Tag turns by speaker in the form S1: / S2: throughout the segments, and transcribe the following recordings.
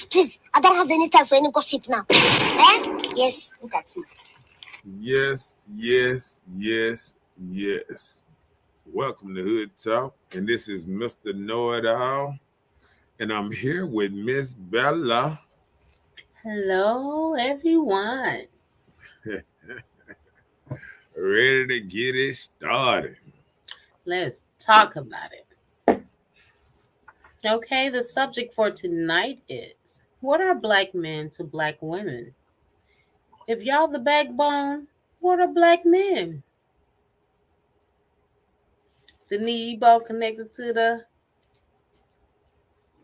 S1: please. I don't have any time for any gossip now. Eh? Yes, look at you.
S2: Yes. Welcome to Hood Talk, and this is Mr. Knowitall, and I'm here with Miss Bella.
S3: Hello, everyone.
S2: Ready to get it started.
S3: Let's talk about it. Okay, the subject for tonight is what are black men to black women? If y'all the backbone, what are black men? The knee bone connected to the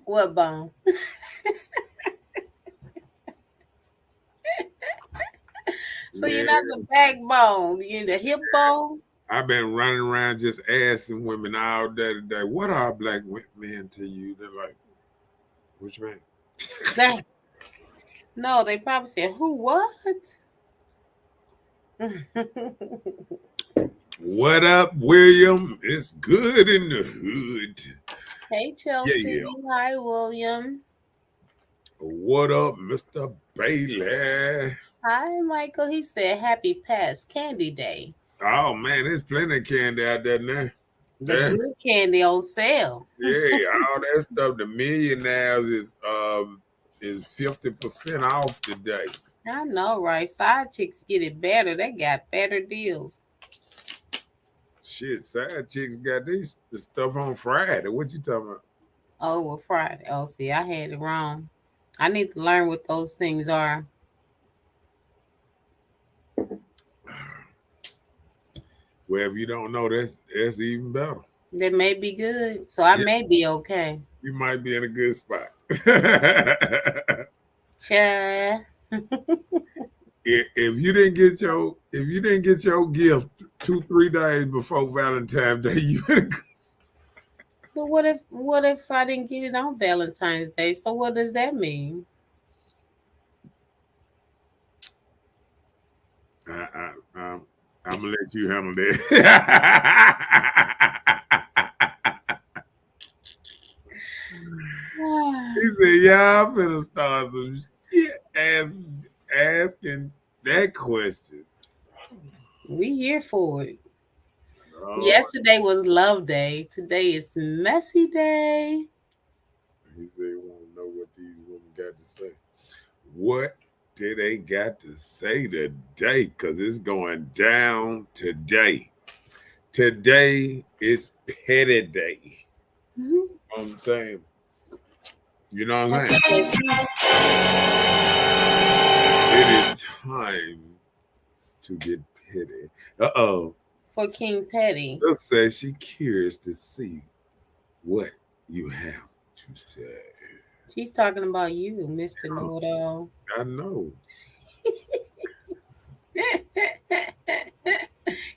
S3: what bone? So you're not the backbone, you're the hip bone.
S2: I've been running around just asking women all day today, what are black men to you? They're like, which man?
S3: No, they probably said, who, what?
S2: What up, William? It's good in the hood.
S3: Hey, Chelsea. Yeah. Hi, William.
S2: What up, Mr. Bailey?
S3: Hi, Michael. He said, happy past candy day.
S2: Oh, man, there's plenty of candy out there now.
S3: The good candy on sale.
S2: Yeah, all that stuff. The millionaires is 50% off today.
S3: I know, right? Side chicks get it better. They got better deals.
S2: Shit, side chicks got the stuff on Friday. What you talking about?
S3: Oh, well, Friday. Oh, see, I had it wrong. I need to learn what those things are.
S2: Well, if you don't know, that's even better.
S3: That may be good. So I may be okay.
S2: You might be in a good spot.
S3: Cha.
S2: If you didn't get your gift 2-3 days before Valentine's Day, you in a good spot.
S3: But what if I didn't get it on Valentine's Day? So what does that mean?
S2: I'm gonna let you handle that. He said, "Yeah, I'm finna start some shit asking that question."
S3: We here for it. Yesterday was Love Day. Today is Messy Day.
S2: He said he want to know what these women got to say. What do they got to say today? Because it's going down today. Today is Petty Day. Mm-hmm. You know what I'm saying? You know what I'm saying? It is time to get petty.
S3: For King Petty.
S2: Just say she curious to see what you have to say.
S3: She's talking about you, Mr. Knowitall.
S2: I know.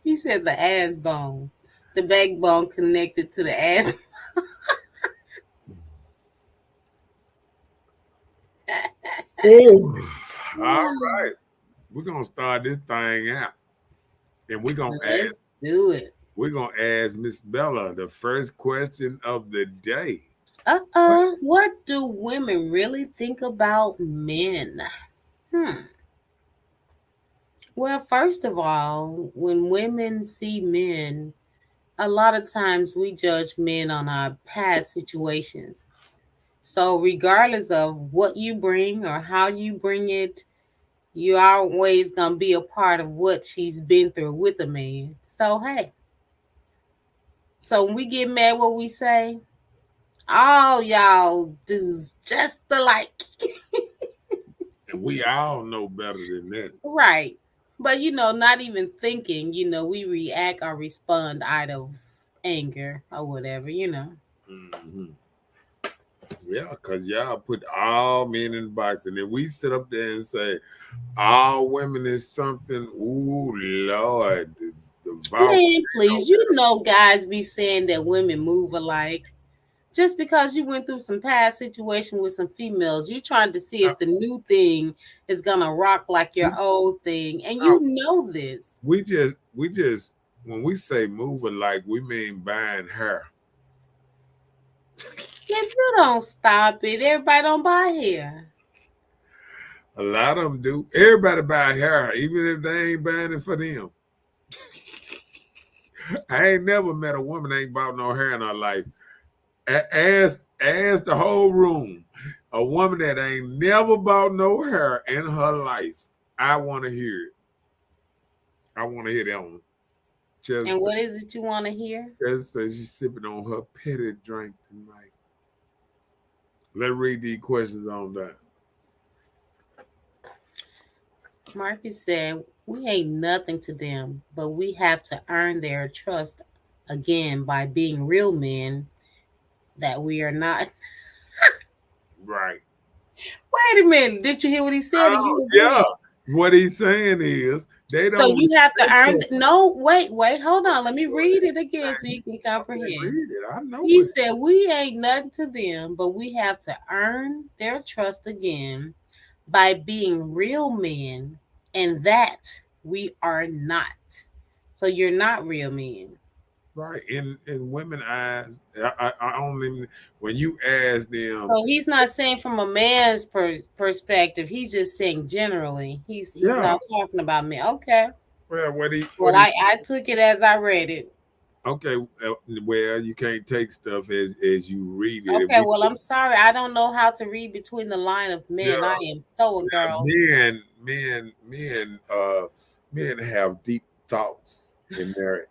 S3: He said the ass bone. The backbone connected to the ass.
S2: All right. We're going to start this thing out. And we're going to
S3: do it.
S2: We're going to ask Miss Bella the first question of the day.
S3: What do women really think about men? Well, first of all, when women see men, a lot of times we judge men on our past situations. So regardless of what you bring or how you bring it, you're always going to be a part of what she's been through with a man. So, hey. So when we get mad, what we say? All y'all dudes just alike.
S2: And we all know better than that.
S3: Right. But, not even thinking, we react or respond out of anger or whatever,
S2: Mm-hmm. Yeah, because y'all put all men in the box. And then we sit up there and say, all women is something. Ooh, Lord.
S3: Man, please, guys be saying that women move alike. Just because you went through some past situation with some females, you're trying to see if the new thing is gonna rock like your old thing, and you know this.
S2: We just when we say move alike, we mean buying hair.
S3: If you don't stop it, everybody don't buy hair.
S2: A lot of them do. Everybody buy hair, even if they ain't buying it for them. I ain't never met a woman that ain't bought no hair in her life. Ask the whole room. A woman that ain't never bought no hair in her life. I want to hear it. I want to hear that one.
S3: And
S2: Just,
S3: what is it you want to hear?
S2: just says she's sipping on her petty drink tonight. Let's read these questions on that.
S3: Marcus said, we ain't nothing to them, but we have to earn their trust again by being real men that we are not.
S2: Right.
S3: Wait a minute. Did you hear what he said? And
S2: Oh,
S3: you
S2: yeah.
S3: agree?
S2: What he's saying is they
S3: So
S2: don't
S3: you have to
S2: respect
S3: earn.
S2: us.
S3: No, wait, hold on. Let me read it again so you can
S2: Okay,
S3: comprehend.
S2: read it. I know
S3: He
S2: it.
S3: said, we ain't nothing to them, but we have to earn their trust again by being real men, and that we are not. So you're not real men.
S2: Right. In women eyes, I don't even when you ask them,
S3: So he's not saying from a man's perspective. He's just saying generally. He's
S2: yeah.
S3: not talking about me. Okay.
S2: Well,
S3: Well,
S2: what he
S3: I took it as I read it.
S2: okay. Well, you can't take stuff as you read it. If
S3: Okay.
S2: we
S3: Well, I'm sorry. I don't know how to read between the line of men.
S2: yeah,
S3: I am so a girl.
S2: yeah, men have deep thoughts in their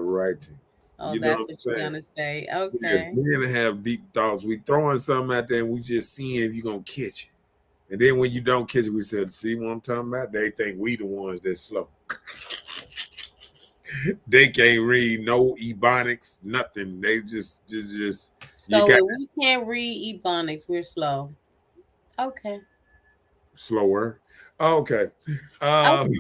S2: writings.
S3: Oh,
S2: You know
S3: that's
S2: what
S3: what
S2: I'm
S3: you're
S2: saying?
S3: gonna say.
S2: Yes,
S3: Okay.
S2: men have deep thoughts. We throwing something out there and we just seeing if you're gonna catch it. And then when you don't catch it, we said, see what I'm talking about? They think we the ones that's slow. They can't read no ebonics, nothing. They just you
S3: So
S2: got
S3: if we can't read ebonics, we're slow. Okay.
S2: slower. Okay.
S3: Okay.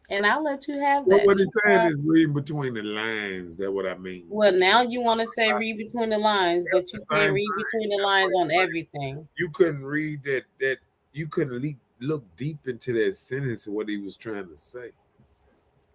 S3: And I'll let you have
S2: What
S3: that.
S2: what
S3: No
S2: he's saying
S3: problem.
S2: is reading between the lines. That's what I mean.
S3: Well, now you want to say read between the lines,
S2: That's
S3: but
S2: the
S3: you can't
S2: same
S3: read
S2: thing.
S3: between the lines on everything.
S2: You couldn't read that you couldn't look deep into that sentence of what he was trying to say.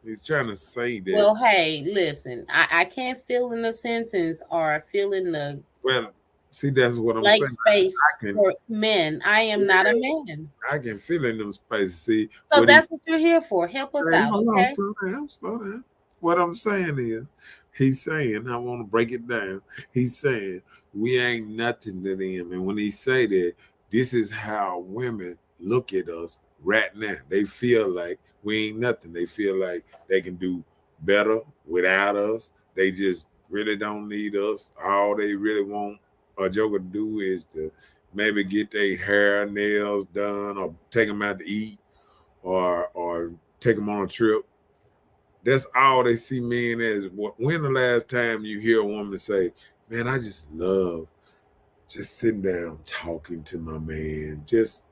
S2: He's trying to say that,
S3: Well, hey, listen, I can't fill in the sentence or fill in the
S2: well, see, that's what I'm
S3: blank
S2: saying.
S3: space
S2: I can
S3: for men. I am not a man.
S2: I can fill in them spaces. See
S3: So
S2: what he
S3: that's what you're here for. Help us
S2: Hey,
S3: out,
S2: hold on,
S3: okay?
S2: slow down. What I'm saying is, he's saying, I want to break it down. He's saying we ain't nothing to them, and when he say that, this is how women look at us right now. They feel like we ain't nothing. They feel like they can do better without us. They just really don't need us. All they really want a joker to do is to maybe get their hair, nails done, or take them out to eat or take them on a trip. That's all they see men as. When the last time you hear a woman say, "Man, I just love just sitting down talking to my man, just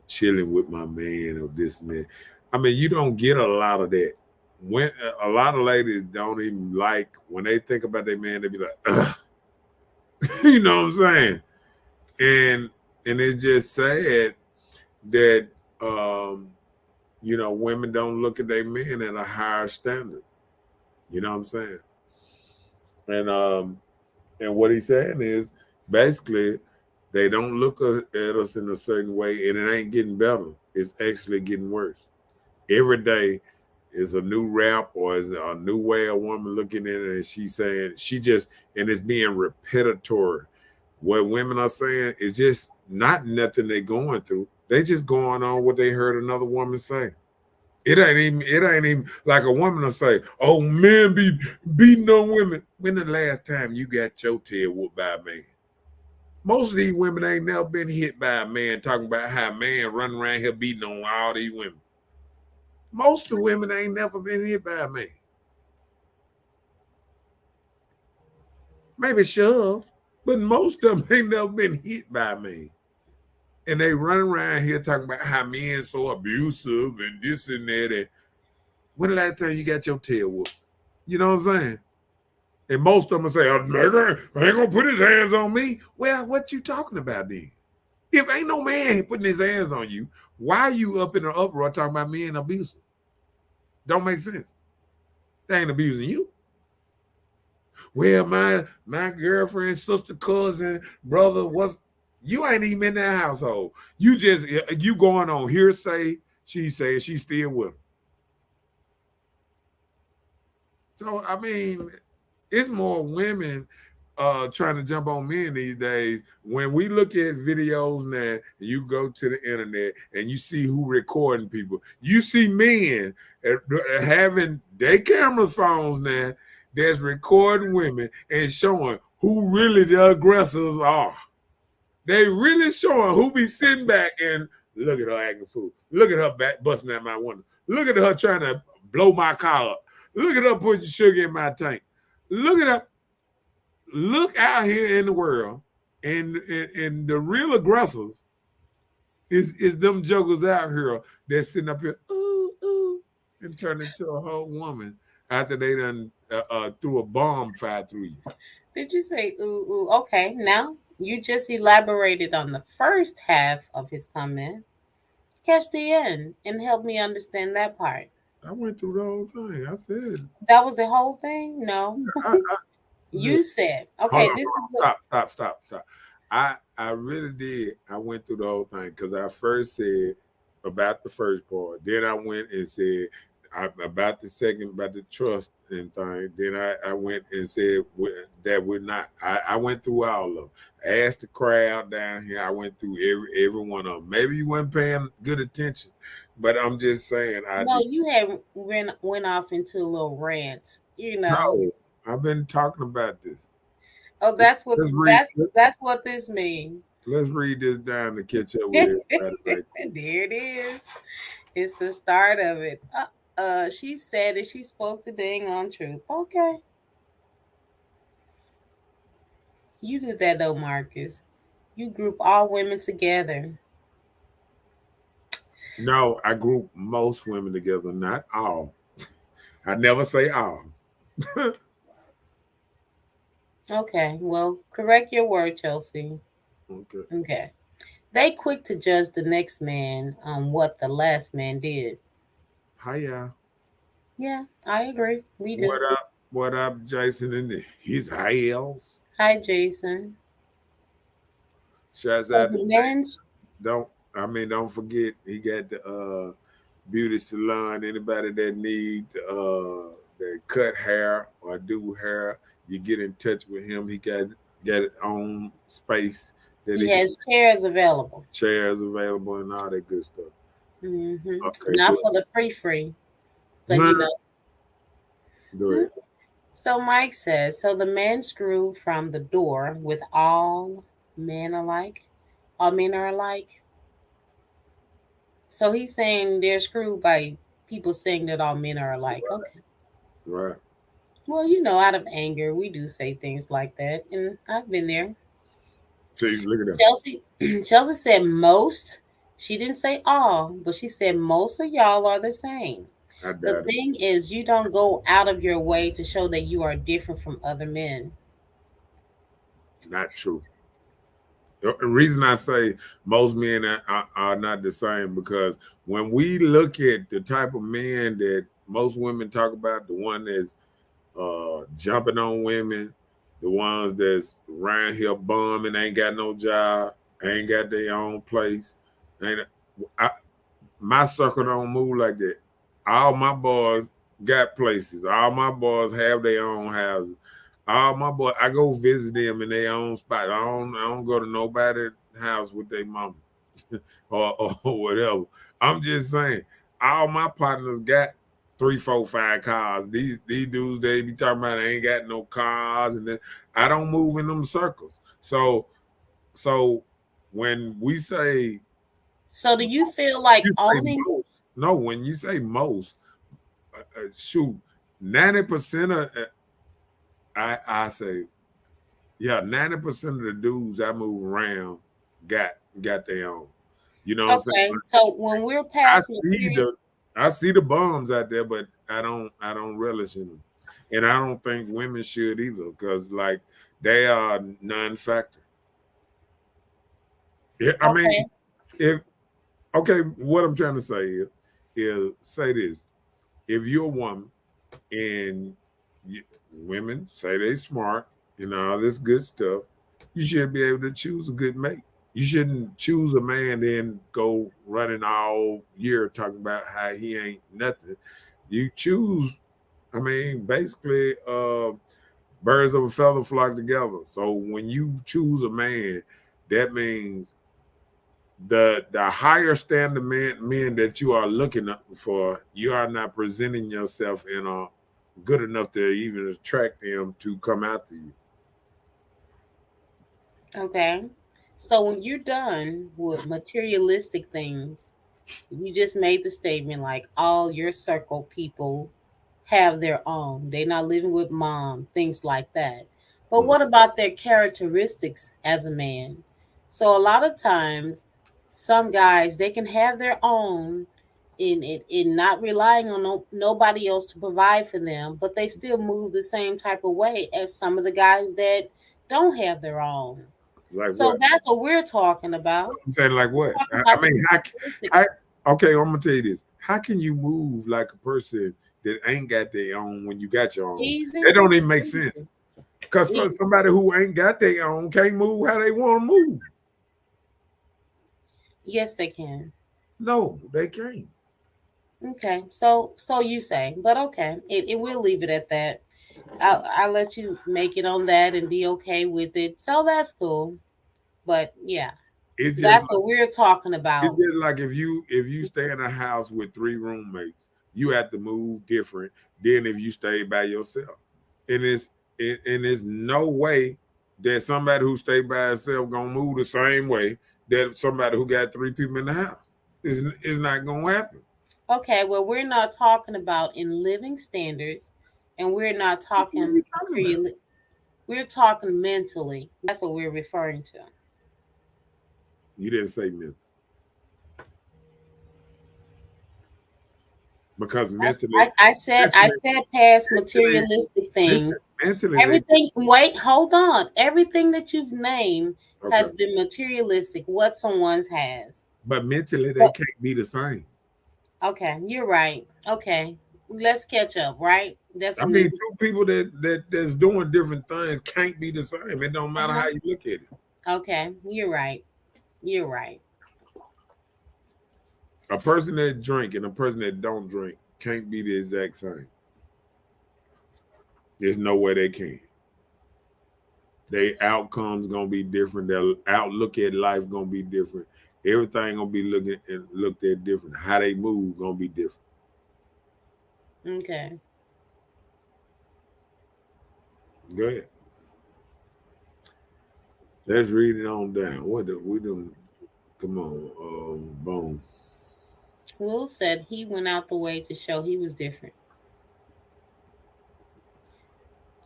S2: chilling with my man or this and that." I mean, you don't get a lot of that. When a lot of ladies don't even like when they think about their man, they be like, ugh. You know what I'm saying? And it's just sad that women don't look at their men at a higher standard. You know what I'm saying? And what he's saying is basically they don't look at us in a certain way, and it ain't getting better. It's actually getting worse. Every day is a new rap or is a new way a woman looking at it, and she's saying and it's being repetitive. What women are saying is just not nothing they're going through. They just going on what they heard another woman say. It ain't even like a woman will say, "Oh, men be beating on women." When the last time you got your tail whooped by a man? Most of these women ain't never been hit by a man talking about how a man running around here beating on all these women. Most of the women ain't never been hit by a man. Maybe shove, but most of them ain't never been hit by a man. And they run around here talking about how men so abusive and this and that. And when the last time you got your tail whooped? You know what I'm saying? And most of them say, "Oh, nigga ain't gonna put his hands on me." Well, what you talking about then? If ain't no man putting his hands on you, why are you up in an uproar talking about men abusing? Don't make sense. They ain't abusing you. Well, my girlfriend, sister, cousin, brother was. You ain't even in that household. You just you going on hearsay. She said she's still with him. So I mean, it's more women trying to jump on men these days. When we look at videos now, and you go to the internet and you see who recording people, you see men having their camera phones now that's recording women and showing who really the aggressors are. They really showing who be sitting back and look at her acting fool. Look at her back busting at my window. Look at her trying to blow my car up. Look at her putting sugar in my tank. Look at her. Look out here in the world, and the real aggressors is them jokers out here that's sitting up here, ooh, ooh, and turn into a whole woman after they done threw a bomb fire through you.
S3: Did you say ooh ooh? Okay, now you just elaborated on the first half of his comment. Catch the end and help me understand that part.
S2: I went through the whole thing. I said,
S3: That was the whole thing? No.
S2: I
S3: You said,
S2: hold
S3: okay,
S2: on,
S3: this is
S2: hold on.
S3: what.
S2: Stop. I really did. I went through the whole thing because I first said about the first part. Then I went and said about the second, about the trust and thing. Then I went and said that we're not. I went through all of them. I asked the crowd down here. I went through every one of them. Maybe you weren't paying good attention, but I'm just saying I
S3: No,
S2: did.
S3: you had went off into a little rant, you know.
S2: No, I've been talking about this.
S3: Oh, that's what
S2: Let's read.
S3: that's what this means.
S2: Let's read this down to catch up with
S3: There
S2: everybody right quick.
S3: it is. It's the start of it. She said that she spoke the dang on truth. Okay. You do that though, Marcus. You group all women together.
S2: No, I group most women together, not all. I never say all.
S3: Okay, well, correct your word, Chelsea.
S2: Okay.
S3: Okay. They quick to judge the next man on what the last man did.
S2: Hiya.
S3: Yeah, I agree. We do.
S2: What up? What up, Jason? And his heels.
S3: Hi, Jason.
S2: Shouts
S3: So
S2: out to
S3: the
S2: Jason.
S3: men's
S2: Don't forget he got the beauty salon. Anybody that need that cut hair or do hair, you get in touch with him. He got it on space that
S3: he
S2: he
S3: has chairs available.
S2: chairs available and all that good stuff. Okay,
S3: Not
S2: go
S3: for the free, but
S2: ahead.
S3: you know.
S2: Go ahead.
S3: So Mike says, so the man screw from the door with all men alike. All men are alike. So he's saying they're screwed by people saying that all men are alike. Okay.
S2: Right.
S3: Well, you know, out of anger, we do say things like that, and I've been there.
S2: See, look at that.
S3: Chelsea, Chelsea said most. She didn't say all, but she said most of y'all are the same.
S2: I
S3: The
S2: doubt it.
S3: thing is, you don't go out of your way to show that you are different from other men.
S2: Not true. The reason I say most men are not the same because when we look at the type of men that most women talk about, the one that's jumping on women, the ones that's around here bumming, ain't got no job, ain't got their own place, ain't I, my circle don't move like that. All my boys got places. All my boys have their own houses. All my boys, I go visit them in their own spot. I don't go to nobody's house with their mama or whatever. I'm just saying, all my partners got 3, 4, 5 cars. These dudes they be talking about they ain't got no cars, and then I don't move in them circles. So when we say
S3: So do you feel like
S2: you say
S3: owning?
S2: most. No, when you say most, shoot, 90% of I say, yeah, 90% of the dudes I move around got their own. You know what I'm saying?
S3: Okay, so when we're
S2: I
S3: passing the
S2: see
S3: period,
S2: the bums out there, but I don't relish in them, and I don't think women should either, because like they are non-factor. Yeah, I mean,
S3: okay,
S2: if okay, what I'm trying to say is say this: if you're a woman and Women say they smart and all this good stuff. You should be able to choose a good mate. You shouldn't choose a man then go running all year talking about how he ain't nothing. You choose, I mean, basically, birds of a feather flock together. So when you choose a man, that means the higher standard men that you are looking for, you are not presenting yourself in a good enough to even attract them to come after you.
S3: Okay. So when you're done with materialistic things, you just made the statement like all your circle people have their own. They're not living with mom, things like that. But
S2: Mhm.
S3: what about their characteristics as a man? So a lot of times, some guys they can have their own in not relying on nobody else to provide for them, but they still move the same type of way as some of the guys that don't have their own.
S2: Like
S3: So
S2: what?
S3: that's what we're talking about.
S2: I'm saying like what?
S3: Talking
S2: I
S3: about the
S2: mean,
S3: characteristics.
S2: how, okay, I'm gonna tell you this. How can you move like a person that ain't got their own when you got your own?
S3: Easy.
S2: That don't even make sense. Because
S3: Easy.
S2: somebody who ain't got their own can't move how they want to move.
S3: Yes, they can.
S2: No, they can't.
S3: Okay, so you say, but okay, it will leave it at that. I'll let you make it on that and be okay with it. So that's cool. But yeah,
S2: It's just
S3: that's what we're talking
S2: It's
S3: about.
S2: just like if you stay in a house with three roommates, you have to move different than if you stay by yourself. And it's no way that somebody who stay by itself gonna move the same way that somebody who got three people in the house. It's not gonna happen.
S3: Okay, well, we're not talking about in living standards, and we're not
S2: What are we
S3: talking
S2: talking about?
S3: materially. We're talking mentally. That's what we're referring to.
S2: You didn't say mental because mentally,
S3: I
S2: mentally,
S3: said past
S2: mentally,
S3: materialistic
S2: listen,
S3: things.
S2: mentally they
S3: Everything, wait, hold on. Everything that you've named
S2: okay,
S3: has been materialistic, what someone's has.
S2: but mentally they
S3: But
S2: can't be the same.
S3: okay, you're right. Okay, let's catch up, right? That's
S2: I
S3: what
S2: mean,
S3: needs.
S2: two people that's doing different things can't be the same. It don't matter how
S3: Uh-huh.
S2: you look at it.
S3: Okay, you're right. You're right.
S2: A person that drink and a person that don't drink can't be the exact same. There's no way they can. Their outcomes gonna be different. Their outlook at life gonna be different. Everything gonna be looking and looked at different. How they move gonna be different.
S3: Okay.
S2: Go ahead. Let's read it on down. What the, we doing? Come on, Bone.
S3: Will said he went out the way to show he was different.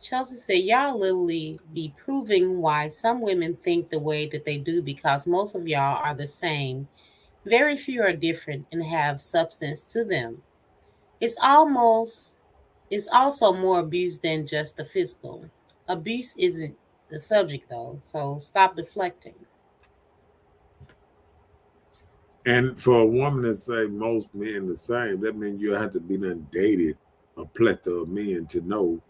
S3: Chelsea said, y'all literally be proving why some women think the way that they do because most of y'all are the same. Very few are different and have substance to them. It's almost it's also more abuse than just the physical. Abuse isn't the subject though, so stop deflecting.
S2: And for a woman to say most men the same, that means you have to be done dated a plethora of men to know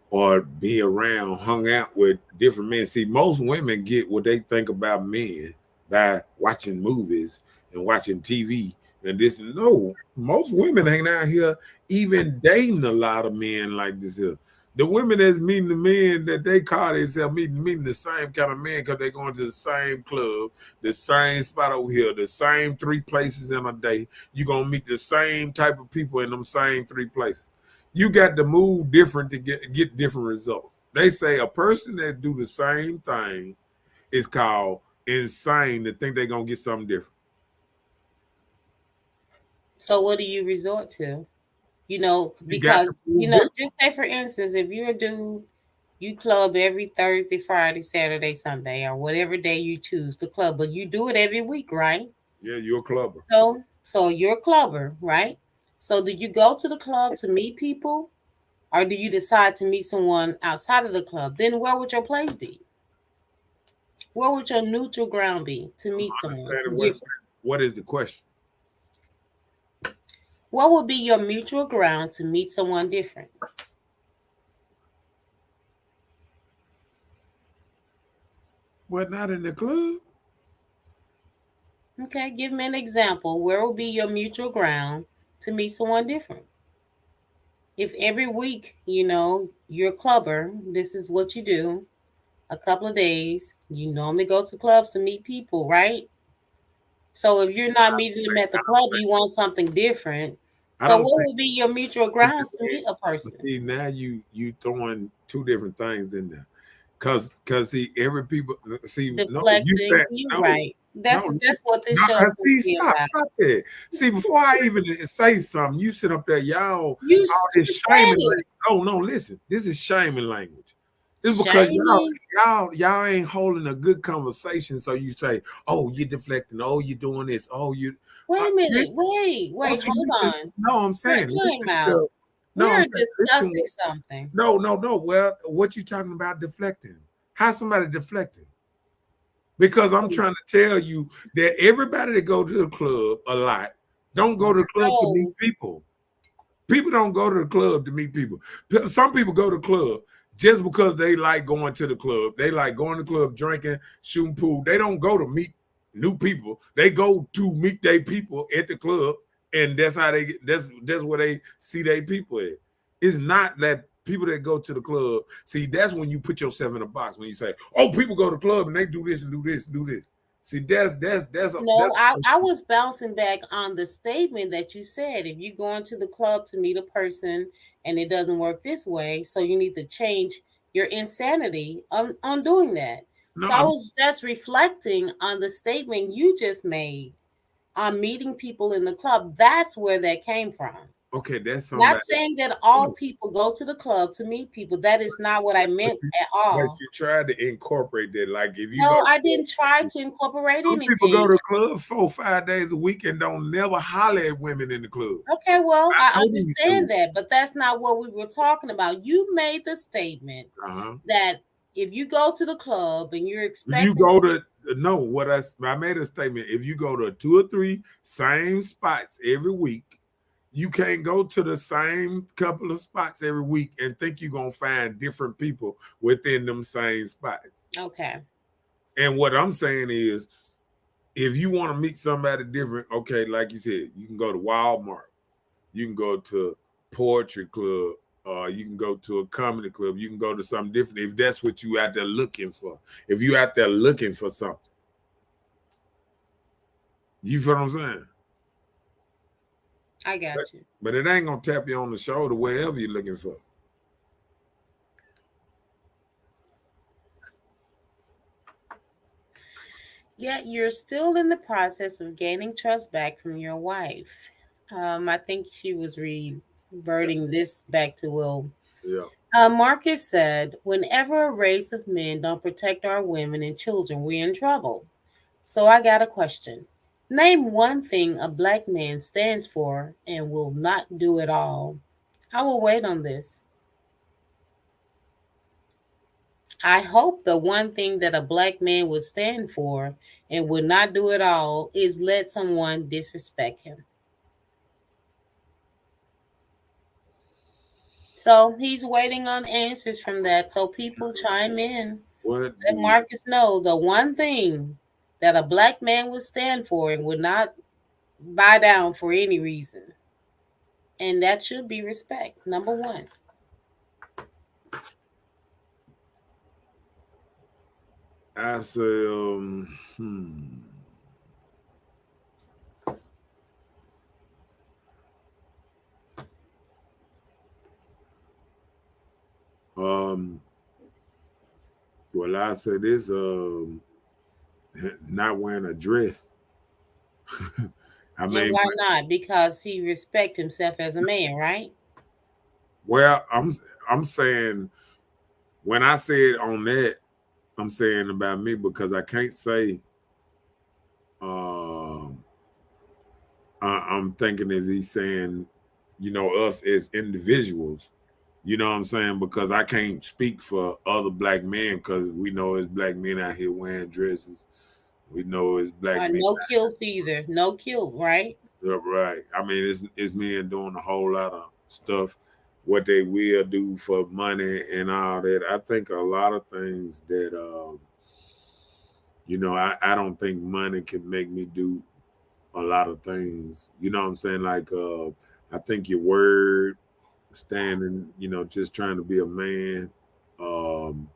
S2: or be around, hung out with different men. See, most women get what they think about men by watching movies and watching TV and this. No, most women ain't out here even dating a lot of men like this here. The women that's meeting the men that they call themselves meeting the same kind of men because they going to the same club, the same spot over here, the same three places in a day. You're gonna meet the same type of people in them same three places. You got to move different to get different results. They say a person that do the same thing is called insane to think they're gonna get something different.
S3: So what do you resort to?
S2: You got to
S3: Because
S2: move different.
S3: just say for instance, if you're a dude, you club every Thursday, Friday, Saturday, Sunday, or whatever day you choose to club, but you do it every week, right?
S2: Yeah, you're a clubber.
S3: So you're a clubber, right? So do you go to the club to meet people, or do you decide to meet someone outside of the club? Then where would your place be? Where would your neutral ground be to meet someone
S2: Understanding
S3: different?
S2: what is the question?
S3: What would be your mutual ground to meet someone different?
S2: What, not in the club?
S3: Okay, give me an example. Where will be your mutual ground to meet someone different? If every week, you're a clubber, this is what you do, a couple of days, you normally go to clubs to meet people, right? So if you're not meeting them at the club, you want something different.
S2: I
S3: So
S2: don't
S3: what
S2: think.
S3: would be your mutual
S2: See,
S3: grounds to meet a person?
S2: see, now you throwing two different things in there. Cause see, every people see, no, you
S3: Deflecting,
S2: said
S3: you
S2: no,
S3: right.
S2: no,
S3: That's what this
S2: no,
S3: show is supposed
S2: see,
S3: to be
S2: stop,
S3: about.
S2: stop that. See, before I even say something, you sit up there, y'all, all
S3: You
S2: this
S3: said
S2: shaming
S3: it.
S2: language. Oh no, listen, this is shaming language. It's because
S3: Shaming.
S2: y'all ain't holding a good conversation. So you say, oh, you're deflecting, oh, you're doing this, oh, you
S3: Wait a minute.
S2: listen,
S3: Wait,
S2: won't you
S3: hold
S2: listen?
S3: on.
S2: No, I'm saying,
S3: Time
S2: listen
S3: out.
S2: to, no, I'm
S3: We're
S2: saying, listen.
S3: discussing something.
S2: No, no, no. Well, what you talking about deflecting? How somebody deflecting? Because I'm trying to tell you that everybody that go to the club a lot don't go to the club to meet
S3: Rose.
S2: people. People don't go to the club to meet people. Some people go to the club just because they like going to the club. They like going to the club, drinking, shooting pool. They don't go to meet new people. They go to meet their people at the club, and that's how they get. That's where they see their people at. It's not that people that go to the club. See, that's when you put yourself in a box. When you say, "Oh, people go to the club and they do this and do this and do this." See,
S3: No, I was bouncing back on the statement that you said. If you go into the club to meet a person and it doesn't work this way, so you need to change your insanity on doing that.
S2: no.
S3: So I was just reflecting on the statement you just made on meeting people in the club. That's where that came from.
S2: Okay, that's
S3: Not
S2: somebody.
S3: saying that all people go to the club to meet people. That is not what I
S2: But
S3: meant
S2: you,
S3: at
S2: but
S3: all.
S2: you tried to incorporate that. Like if you go
S3: No,
S2: to
S3: I didn't try
S2: club,
S3: to incorporate
S2: some people go
S3: anything.
S2: to clubs 4 5 days a week and don't never holler at women in the club.
S3: Okay, well, I
S2: I know these
S3: understand
S2: dudes.
S3: that, but that's not what we were talking about. You made the statement
S2: Uh-huh.
S3: that if you go to the club and you're
S2: You
S3: expecting
S2: go to no, what I made a statement. If you go to 2 or 3 same spots every week, you can't go to the same couple of spots every week and think you're gonna find different people within them same spots.
S3: okay,
S2: And what I'm saying is, if you want to meet somebody different, okay, like you said, you can go to Walmart, you can go to poetry club, you can go to a comedy club, you can go to something different if that's what you out there looking for. If you out there looking for something, you feel what I'm saying?
S3: I
S2: But,
S3: got you.
S2: but it ain't gonna tap you on the shoulder wherever you're looking for.
S3: Yet you're still in the process of gaining trust back from your wife. I think she was reverting this back to Will.
S2: Yeah.
S3: Marcus said, whenever a race of men don't protect our women and children, we're in trouble. So I got a question. Name one thing a black man stands for and will not do at all. I will wait on this. I hope the one thing that a black man would stand for and would not do at all is let someone disrespect him. So he's waiting on answers from that. So people chime in.
S2: What
S3: Let
S2: do
S3: Marcus know the one thing that a black man would stand for and would not buy down for any reason. And that should be respect. Number one.
S2: I say? Um, well, I say this. Not wearing a dress. I
S3: And
S2: mean,
S3: why not? Because he respect himself as a man, right?
S2: well, I'm saying when I said on that, I'm saying about me because I can't say. Um, I'm thinking that he's saying, us as individuals. You know what I'm saying? Because I can't speak for other black men because we know it's black men out here wearing dresses. We know it's black men.
S3: No kilt either. No kilt, right?
S2: Right. I mean, it's men doing a whole lot of stuff, what they will do for money and all that. I think a lot of things that I don't think money can make me do a lot of things. You know what I'm saying? Like I think your word, standing, just trying to be a man, um,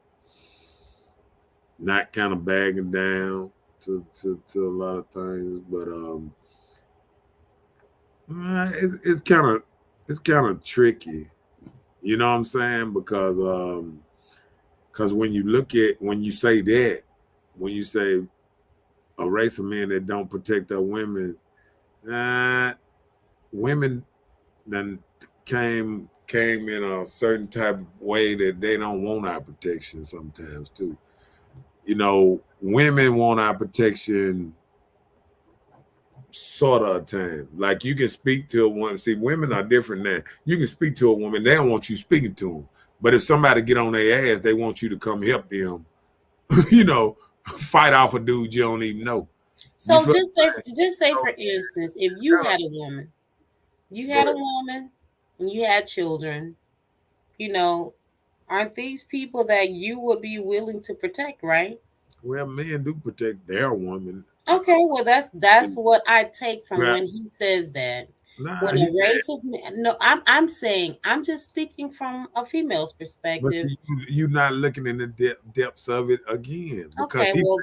S2: not kind of bagging down to a lot of things, but it's kind of tricky. You know what I'm saying? Because when you say that, when you say a race of men that don't protect their women, uh, women then came in a certain type of way that they don't want our protection sometimes too. Women want our protection sort of time. Like you can speak to a woman. See, women are different now. You can speak to a woman, they don't want you speaking to them. But if somebody get on their ass, they want you to come help them, you know, fight off a dude you don't even know. You
S3: So
S2: feel
S3: just say
S2: so
S3: for instance, if you
S2: kind
S3: had a woman, you
S2: go
S3: had a
S2: ahead.
S3: woman and you had children, you know, aren't these people that you would be willing to protect, right?
S2: Well, men do protect their woman.
S3: Okay, well that's
S2: And,
S3: what I take from
S2: well,
S3: when he says that.
S2: nah,
S3: When
S2: he
S3: a
S2: said,
S3: race of men, no, I'm saying I'm just speaking from a female's
S2: but
S3: perspective.
S2: see, you not looking in the depths of it again because
S3: Okay, well,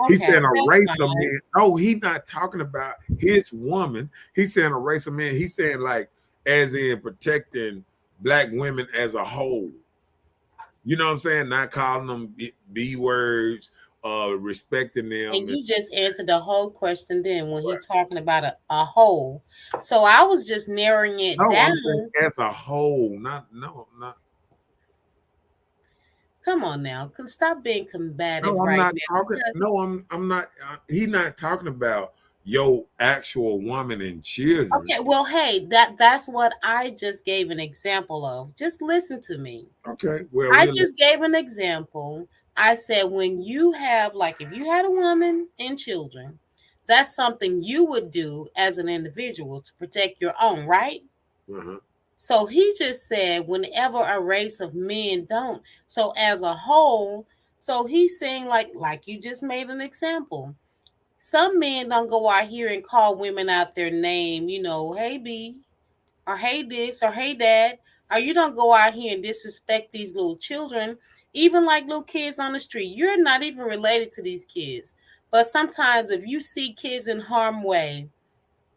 S2: he's
S3: okay,
S2: saying a
S3: that's
S2: race of
S3: fine.
S2: men. No, he's not talking about his woman. He's saying a race of men. He's saying like as in protecting black women as a whole. You know what I'm saying? Not calling them B words, respecting them.
S3: And
S2: And,
S3: you just answered the whole question then when he talking about a whole. So I was just narrowing it
S2: no,
S3: down.
S2: I'm saying as a whole. Not no, not
S3: Come on now, stop being combative
S2: no. I'm
S3: right
S2: not
S3: now
S2: talking.
S3: because
S2: No, I'm not. He's not talking about your actual woman and children.
S3: okay, well, hey, that's what I just gave an example of. Just listen to me.
S2: Okay, well
S3: I
S2: we'll
S3: just gave an example. I said when you have like if you had a woman and children, that's something you would do as an individual to protect your own, right?
S2: uh-huh.
S3: So he just said whenever a race of men don't. So as a whole, so he's saying like you just made an example. Some men don't go out here and call women out their name, hey B, or hey this, or hey dad, or you don't go out here and disrespect these little children, even like little kids on the street. You're not even related to these kids. But sometimes if you see kids in harm way,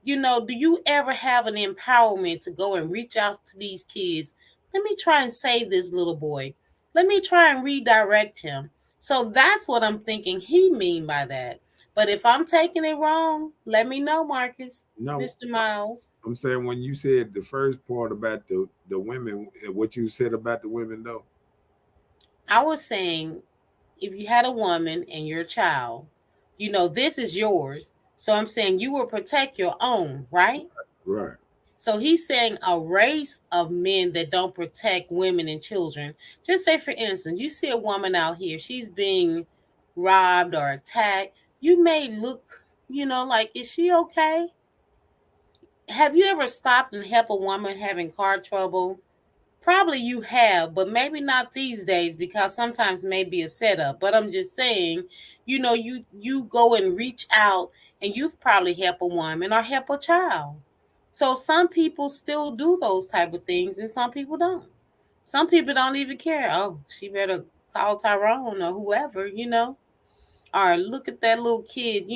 S3: do you ever have an empowerment to go and reach out to these kids? Let me try and save this little boy. Let me try and redirect him. So that's what I'm thinking he mean by that. But if I'm taking it wrong, let me know, Marcus,
S2: No,
S3: Mr. Miles.
S2: I'm saying when you said the first part about the women, what you said about the women though.
S3: I was saying if you had a woman and your child, this is yours. So I'm saying you will protect your own, right?
S2: Right.
S3: So he's saying a race of men that don't protect women and children. Just say, for instance, you see a woman out here, she's being robbed or attacked. You may look, like, is she okay? Have you ever stopped and helped a woman having car trouble? Probably you have, but maybe not these days because sometimes maybe a setup. But I'm just saying, you go and reach out and you've probably helped a woman or help a child. So some people still do those type of things and some people don't. Some people don't even care. Oh, she better call Tyrone or whoever. Or look at that little kid,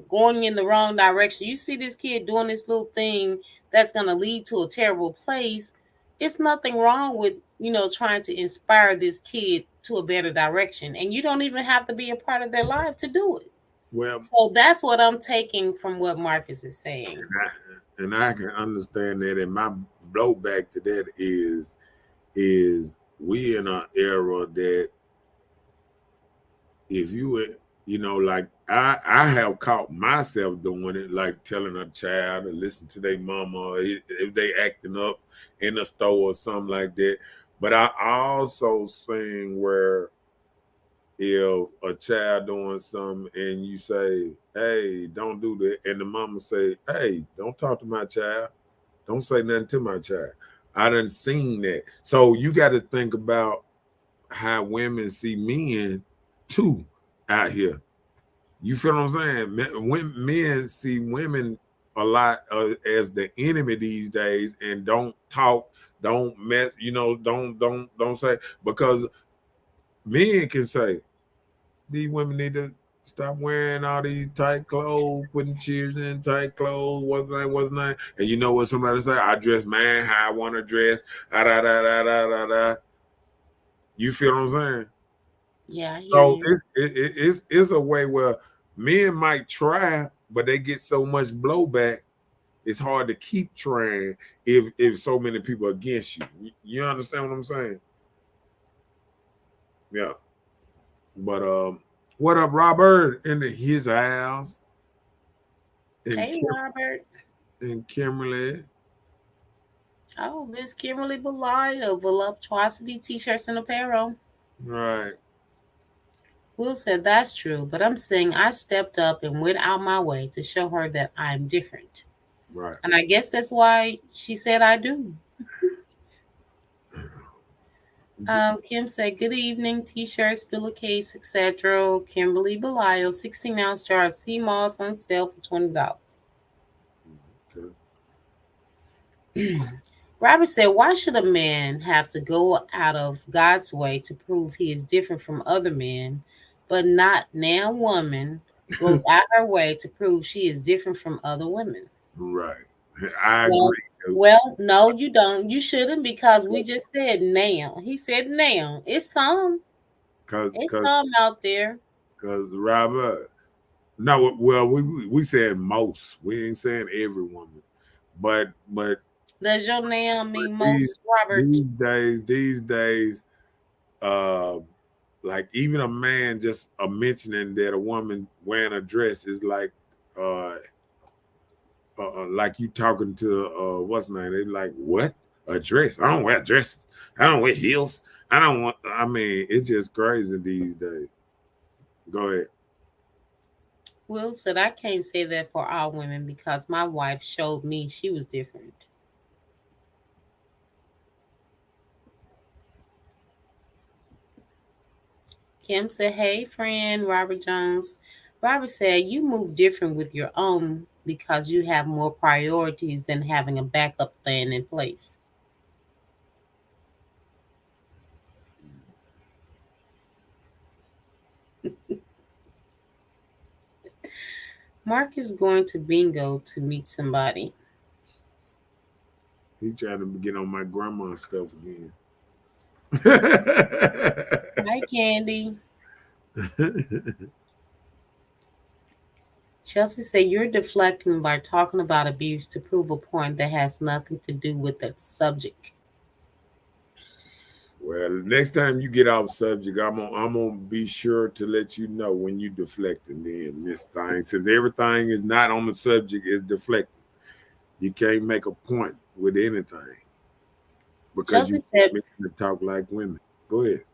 S3: going in the wrong direction. You see this kid doing this little thing that's going to lead to a terrible place. It's nothing wrong with, trying to inspire this kid to a better direction. And you don't even have to be a part of their life to do it.
S2: Well,
S3: So that's what I'm taking from what Marcus is saying.
S2: and I can understand that. And my blowback to that is we in an era that if like I have caught myself doing it, like telling a child to listen to their mama if they acting up in the store or something like that. But I also seen where if a child doing something and you say, "Hey, don't do that," and the mama say, "Hey, don't talk to my child. Don't say nothing to my child." I done seen that. So you got to think about how women see men too out here. You feel what I'm saying? When men see women a lot as the enemy these days and don't talk, don't mess, don't say, because men can say these women need to stop wearing all these tight clothes, putting children in tight clothes. What's name? And you know what somebody say? I dress man how I want to dress. Da da da da da da da. You feel what I'm saying?
S3: Yeah, I hear
S2: So
S3: you.
S2: it's a way where men might try, but they get so much blowback. It's hard to keep trying if so many people are against you. You understand what I'm saying? Yeah. But what up, Robert? In his house, and
S3: Hey, Robert.
S2: and Kimberly.
S3: Oh, Miss Kimberly Belay of Voluptuosity T-shirts and apparel.
S2: Right,
S3: Will said that's true, but I'm saying I stepped up and went out my way to show her that I'm different.
S2: right.
S3: And I guess that's why she said I do. Kim said, good evening, T-shirts, pillowcase, etc. Kimberly Belial, 16-ounce jar of sea moss on sale for $20.
S2: Okay.
S3: Robert said, why should a man have to go out of God's way to prove he is different from other men, but not now woman goes out her way to prove she is different from other women?
S2: Right. I
S3: Well,
S2: agree.
S3: well, no, you don't. You shouldn't because we just said now. He said now. It's some.
S2: Cause
S3: It's
S2: cause
S3: some out there.
S2: cause Robert. No, well, we said most. We ain't saying every woman, but
S3: Does your name mean
S2: these
S3: most, Robert?
S2: these days, uh, like even a man just mentioning that a woman wearing a dress is uh, like you talking to what's name? They like what a dress? I don't wear dresses. I don't wear heels. I don't want. I mean, it's just crazy these days. Go ahead.
S3: Will said, I can't say that for all women because my wife showed me she was different. Kim said, hey, friend, Robert Jones. Robert said, you move different with your own because you have more priorities than having a backup plan in place. Mark is going to bingo to meet somebody.
S2: He trying to get on my grandma stuff again.
S3: Hi, Candy. Chelsea said, you're deflecting by talking about abuse to prove a point that has nothing to do with the subject.
S2: Well, next time you get off subject, I'm gonna be sure to let you know when you deflecting then, Miss Thing. Since everything is not on the subject, is deflecting. You can't make a point with anything because
S3: Chelsea
S2: you
S3: said,
S2: want me to talk like women. Go ahead.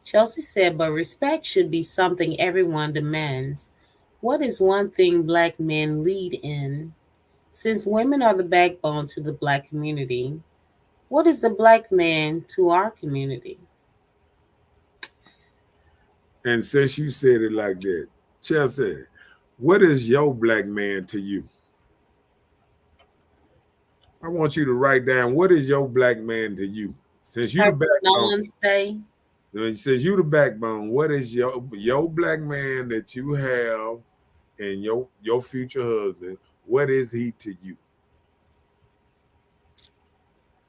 S3: Chelsea said, but respect should be something everyone demands. What is one thing black men lead in? Since women are the backbone to the black community, what is the black man to our community?
S2: And since you said it like that, Chelsea, what is your black man to you? I want you to write down what is your black man to you. Since you the
S3: Purpose no
S2: backbone,
S3: one say.
S2: since you the backbone, what is your black man that you have and your future husband? What is he to you?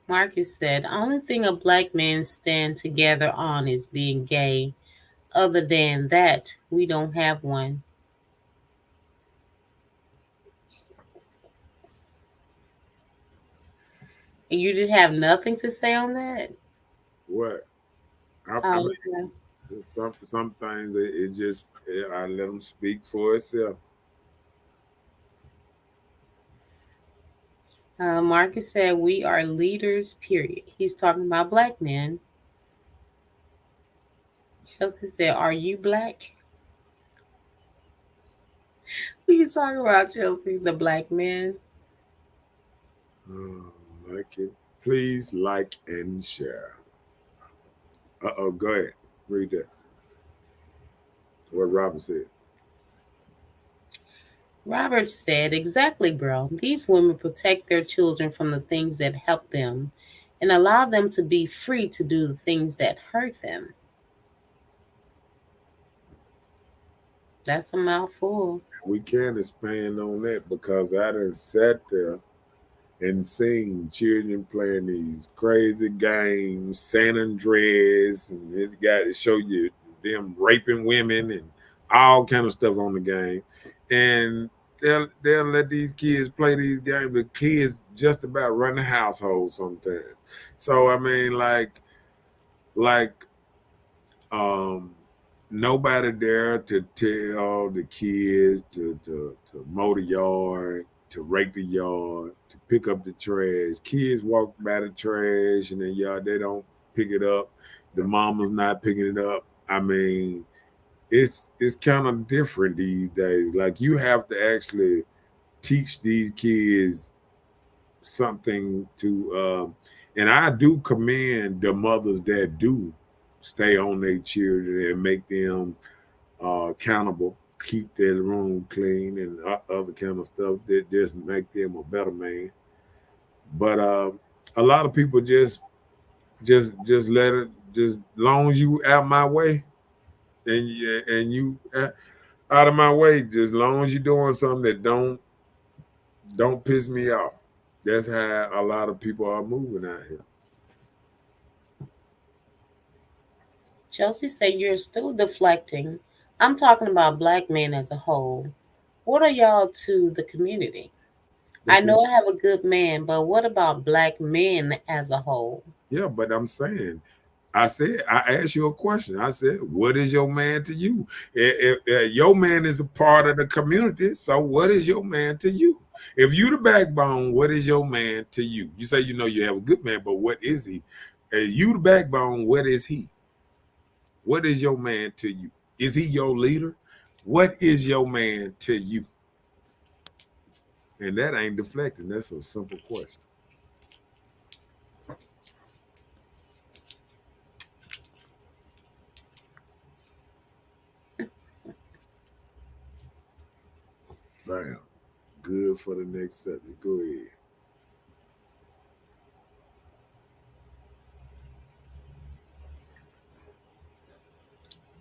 S3: Marcus said, only thing a black man stand together on is being gay. Other than that, we don't have one. And you did have nothing to say on that?
S2: What? I
S3: Oh,
S2: mean, some things it just I let them speak for itself.
S3: Marcus said, we are leaders, period. He's talking about black men. Chelsea said, are you black? Who you talking about, Chelsea? The black man?
S2: Like it. Please like and share. Go ahead. Read that. What Robert said.
S3: Robert said, exactly, bro. These women protect their children from the things that help them and allow them to be free to do the things that hurt them. That's a mouthful.
S2: We can expand on that because I done sat there and seen children playing these crazy games, San Andreas, and it got to show you them raping women and all kind of stuff on the game. And they'll let these kids play these games. The kids just about run the household sometimes. So I mean, like um nobody there to tell the kids to mow the yard, to rake the yard, to pick up the trash. Kids walk by the trash in the yard, they don't pick it up. The mama's not picking it up. I mean, it's kind of different these days. Like you have to actually teach these kids something to and I do commend the mothers that do stay on their children and make them accountable, keep their room clean and other kind of stuff that just make them a better man. But a lot of people just let it, just long as you out my way and you out of my way, just long as you're doing something that don't piss me off. That's how a lot of people are moving out here.
S3: Chelsea said, you're still deflecting. I'm talking about black men as a whole. What are y'all to the community? I
S2: That's
S3: know I have a good man, but what about black men as a whole?
S2: Yeah, but I'm saying, I asked you a question. I said, what is your man to you? Your man is a part of the community. So what is your man to you? If you the backbone, what is your man to you? You say you know you have a good man, but what is he? You the backbone, what is he? What is your man to you? Is he your leader? What is your man to you? And that ain't deflecting. That's a simple question. Bam. Good for the next subject. Go ahead.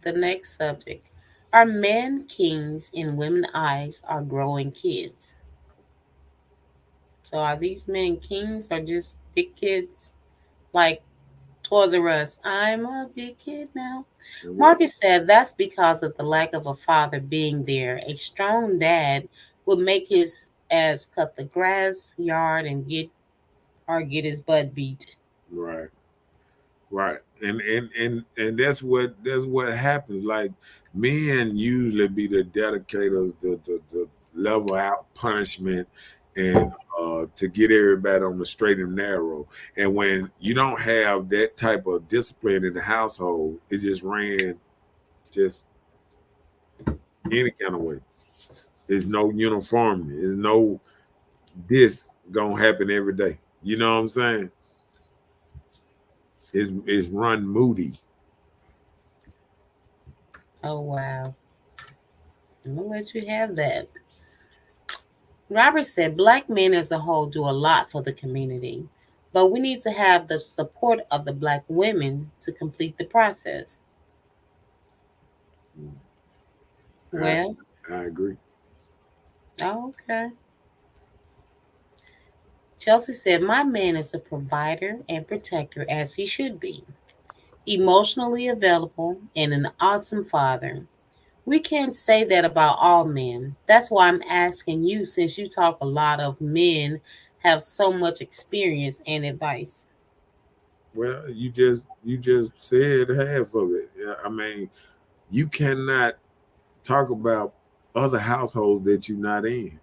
S3: The next subject. Are men kings in women's eyes are growing kids? So are these men kings or just big kids like Toys R Us? I'm a big kid now. Marcus said that's because of the lack of a father being there. A strong dad would make his ass cut the grass yard and get his butt beat.
S2: Right. Right. And that's what happens. Like men usually be the dedicators to level out punishment and to get everybody on the straight and narrow. And when you don't have that type of discipline in the household, it just ran just any kind of way. There's no uniformity. There's no this gonna happen every day. You know what I'm saying? It's run moody.
S3: Oh wow. I'm gonna let you have that. Robert said black men as a whole do a lot for the community, but we need to have the support of the black women to complete the process.
S2: I,
S3: Well,
S2: I agree.
S3: oh, okay. Chelsea said, my man is a provider and protector as he should be, emotionally available and an awesome father. We can't say that about all men. That's why I'm asking you, since you talk a lot of men have so much experience and advice.
S2: Well, you just said half of it. Yeah, I mean, you cannot talk about other households that you're not in,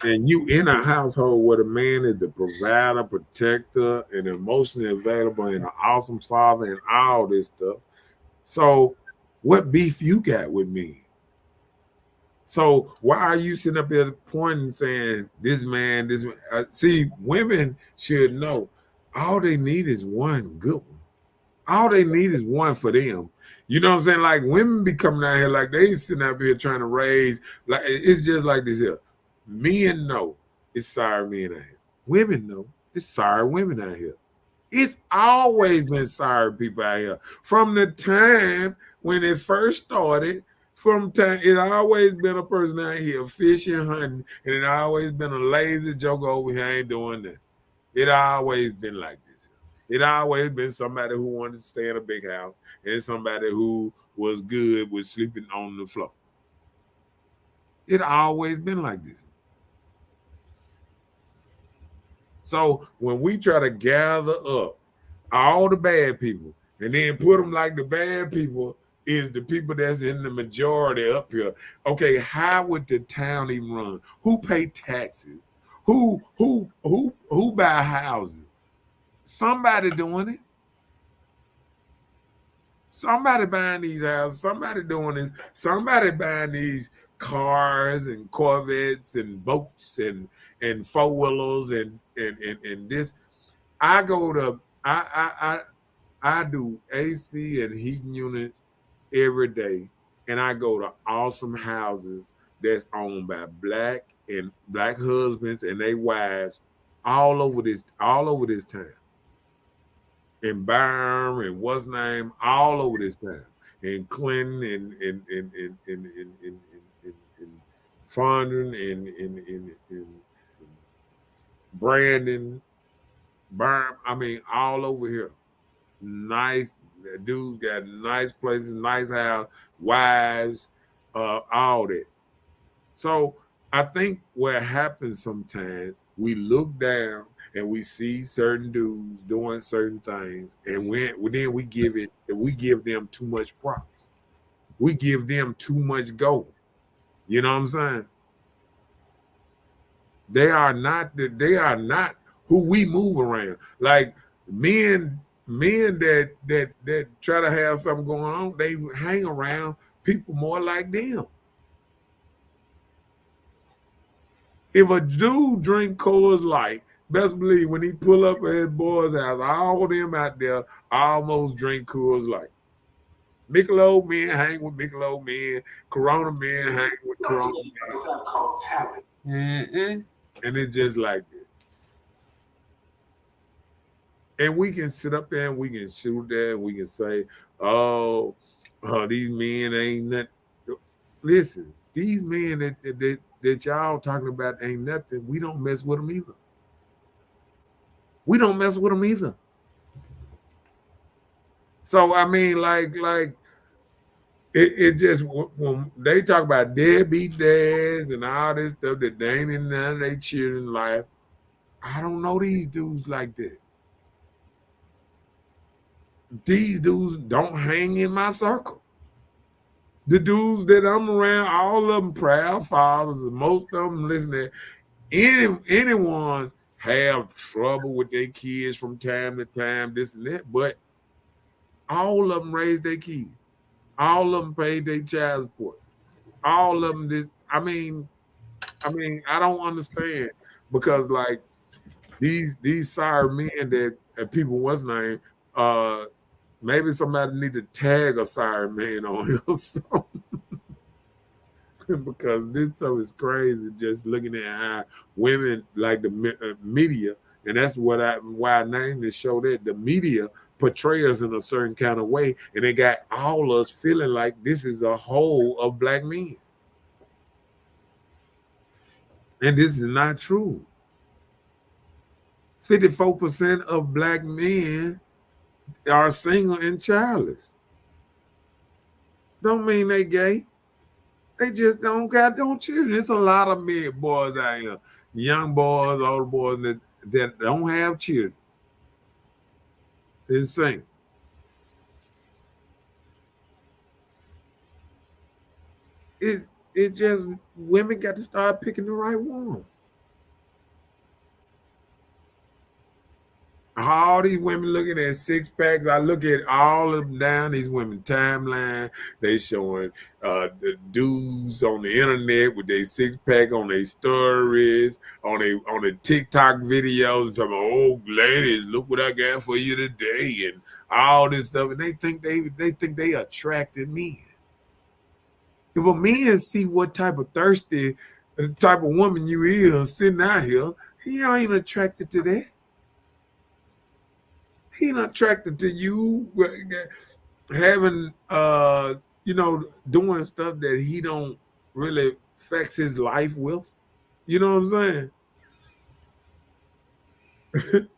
S2: and you in a household where the man is the provider, protector, and emotionally available, and an awesome father, and all this stuff. So, what beef you got with me? So why are you sitting up there pointing saying this man, this man? See, women should know all they need is one good one. All they need is one for them. You know what I'm saying? Like women be coming out here like they sitting out here trying to raise. Like it's just like this here. Men know it's sorry men out here. Women know it's sorry women out here. It's always been sorry people out here. From the time when it first started, from time it always been a person out here fishing, hunting, and it always been a lazy joker over here ain't doing that. It always been like this. It always been somebody who wanted to stay in a big house and somebody who was good with sleeping on the floor. It always been like this. So when we try to gather up all the bad people and then put them like the bad people is the people that's in the majority up here. Okay, how would the town even run? Who pay taxes? Who buy houses? Somebody doing it. Somebody buying these houses. Somebody doing this. Somebody buying these cars and Corvettes and boats and four wheelers and this. I go to I do AC and heating units every day, and I go to awesome houses that's owned by black husbands and their wives all over this town. In Byram and what's name, all over this town. In Clinton and Fondren and Brandon, Byram, I mean, all over here. Nice dudes got nice places, nice house, wives, all that. So I think what happens sometimes, we look down and we see certain dudes doing certain things, and then we give them too much props. We give them too much gold. You know what I'm saying? They are not who we move around. Like men that try to have something going on, they hang around people more like them. If a dude drink Coors Light, best believe when he pull up at his boy's house, all of them out there almost drink Coors Light. Michelob men hang with Michelob men, Corona men hang with Corona men.
S3: Mm-mm.
S2: And it's just like that. And we can sit up there and we can shoot there and we can say, oh, these men ain't nothing. Listen, these men that y'all talking about ain't nothing. We don't mess with them either. We don't mess with them either. So I mean, like it just when they talk about deadbeat dads and all this stuff that they ain't in none of their children's life, I don't know these dudes like that. These dudes don't hang in my circle. The dudes that I'm around, all of them proud fathers, and most of them listening. Anyone's have trouble with their kids from time to time, this and that, but all of them raise their kids. All of them paid their child support. All of them this. I don't understand because like these sorry men that people what's name, maybe somebody need to tag a sorry man on here or something. Because this stuff is crazy. Just looking at how women like the media, and that's why I named this show that the media portray us in a certain kind of way, and they got all us feeling like this is a whole of black men, and this is not true. 54% of black men are single and childless. Don't mean they gay. They just don't got no children. There's a lot of men, boys out here, young boys, older boys that don't have children. Insane. It's just women got to start picking the right ones. All these women looking at six packs. I look at all of them down these women timeline. They showing the dudes on the internet with their six pack on their stories, on the TikTok videos, talking about, oh ladies, look what I got for you today, and all this stuff. And they think they attracted men. If a man see what type of thirsty, the type of woman you is sitting out here, he ain't attracted to that. He ain't attracted to you having doing stuff that he don't really affects his life with. You know what I'm saying?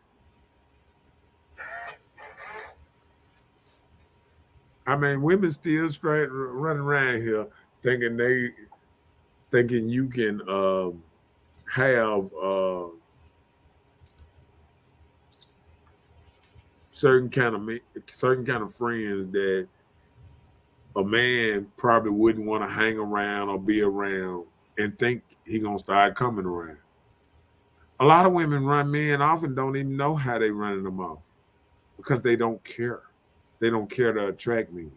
S2: I mean, women still straight running around here thinking you can have certain certain kind of friends that a man probably wouldn't want to hang around or be around and think he gonna start coming around. A lot of women run men off and don't even know how they running them off because they don't care. They don't care to attract men.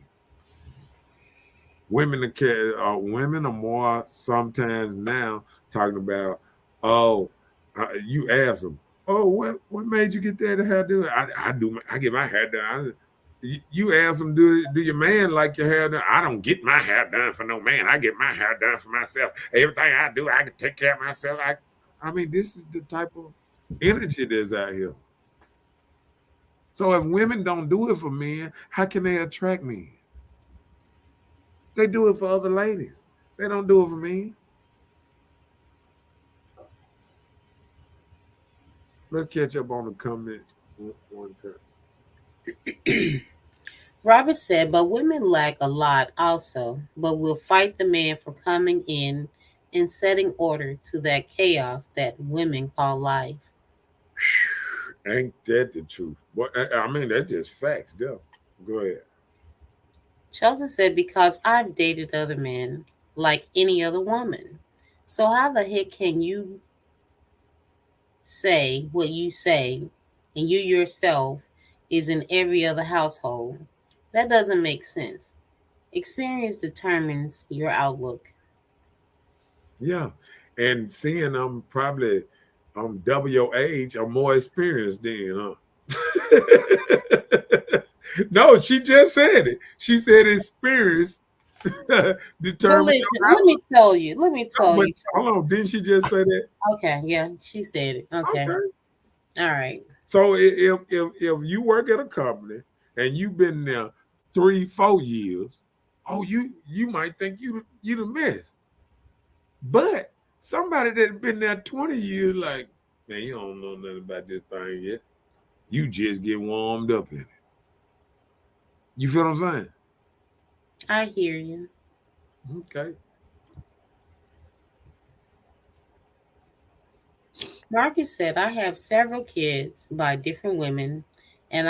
S2: Women are more sometimes now talking about, oh, you ask them, oh, what made you get that hair done? I get my hair done. You ask them, do your man like your hair done? I don't get my hair done for no man. I get my hair done for myself. Everything I do, I can take care of myself. I mean, this is the type of energy that's out here. So if women don't do it for men, how can they attract men? They do it for other ladies. They don't do it for men. Let's catch up on the comments one time.
S3: Robert said, but women lack a lot also, but will fight the man for coming in and setting order to that chaos that women call life.
S2: Ain't that the truth? But I mean, that's just facts, though. Go ahead.
S3: Chelsea said, because I've dated other men like any other woman. So how the heck can you say what you say and you yourself is in every other household? That doesn't make sense. Experience determines your outlook.
S2: Yeah, and seeing I'm probably double your age, I'm more experienced than, huh? No, she just said it. She said experience
S3: But
S2: determine
S3: listen,
S2: your outlook.
S3: let me
S2: No,
S3: tell
S2: but
S3: you.
S2: hold on, didn't she just say that?
S3: Okay, yeah, she said it. Okay,
S2: Okay.
S3: all right.
S2: So if you work at a company and you've been there 3-4 years, oh you might think you the mess. But somebody that been there 20 years, like, man, you don't know nothing about this thing yet. You just get warmed up in it. You feel what I'm saying?
S3: I hear you.
S2: Okay.
S3: Marcus said, I have several kids by different women, and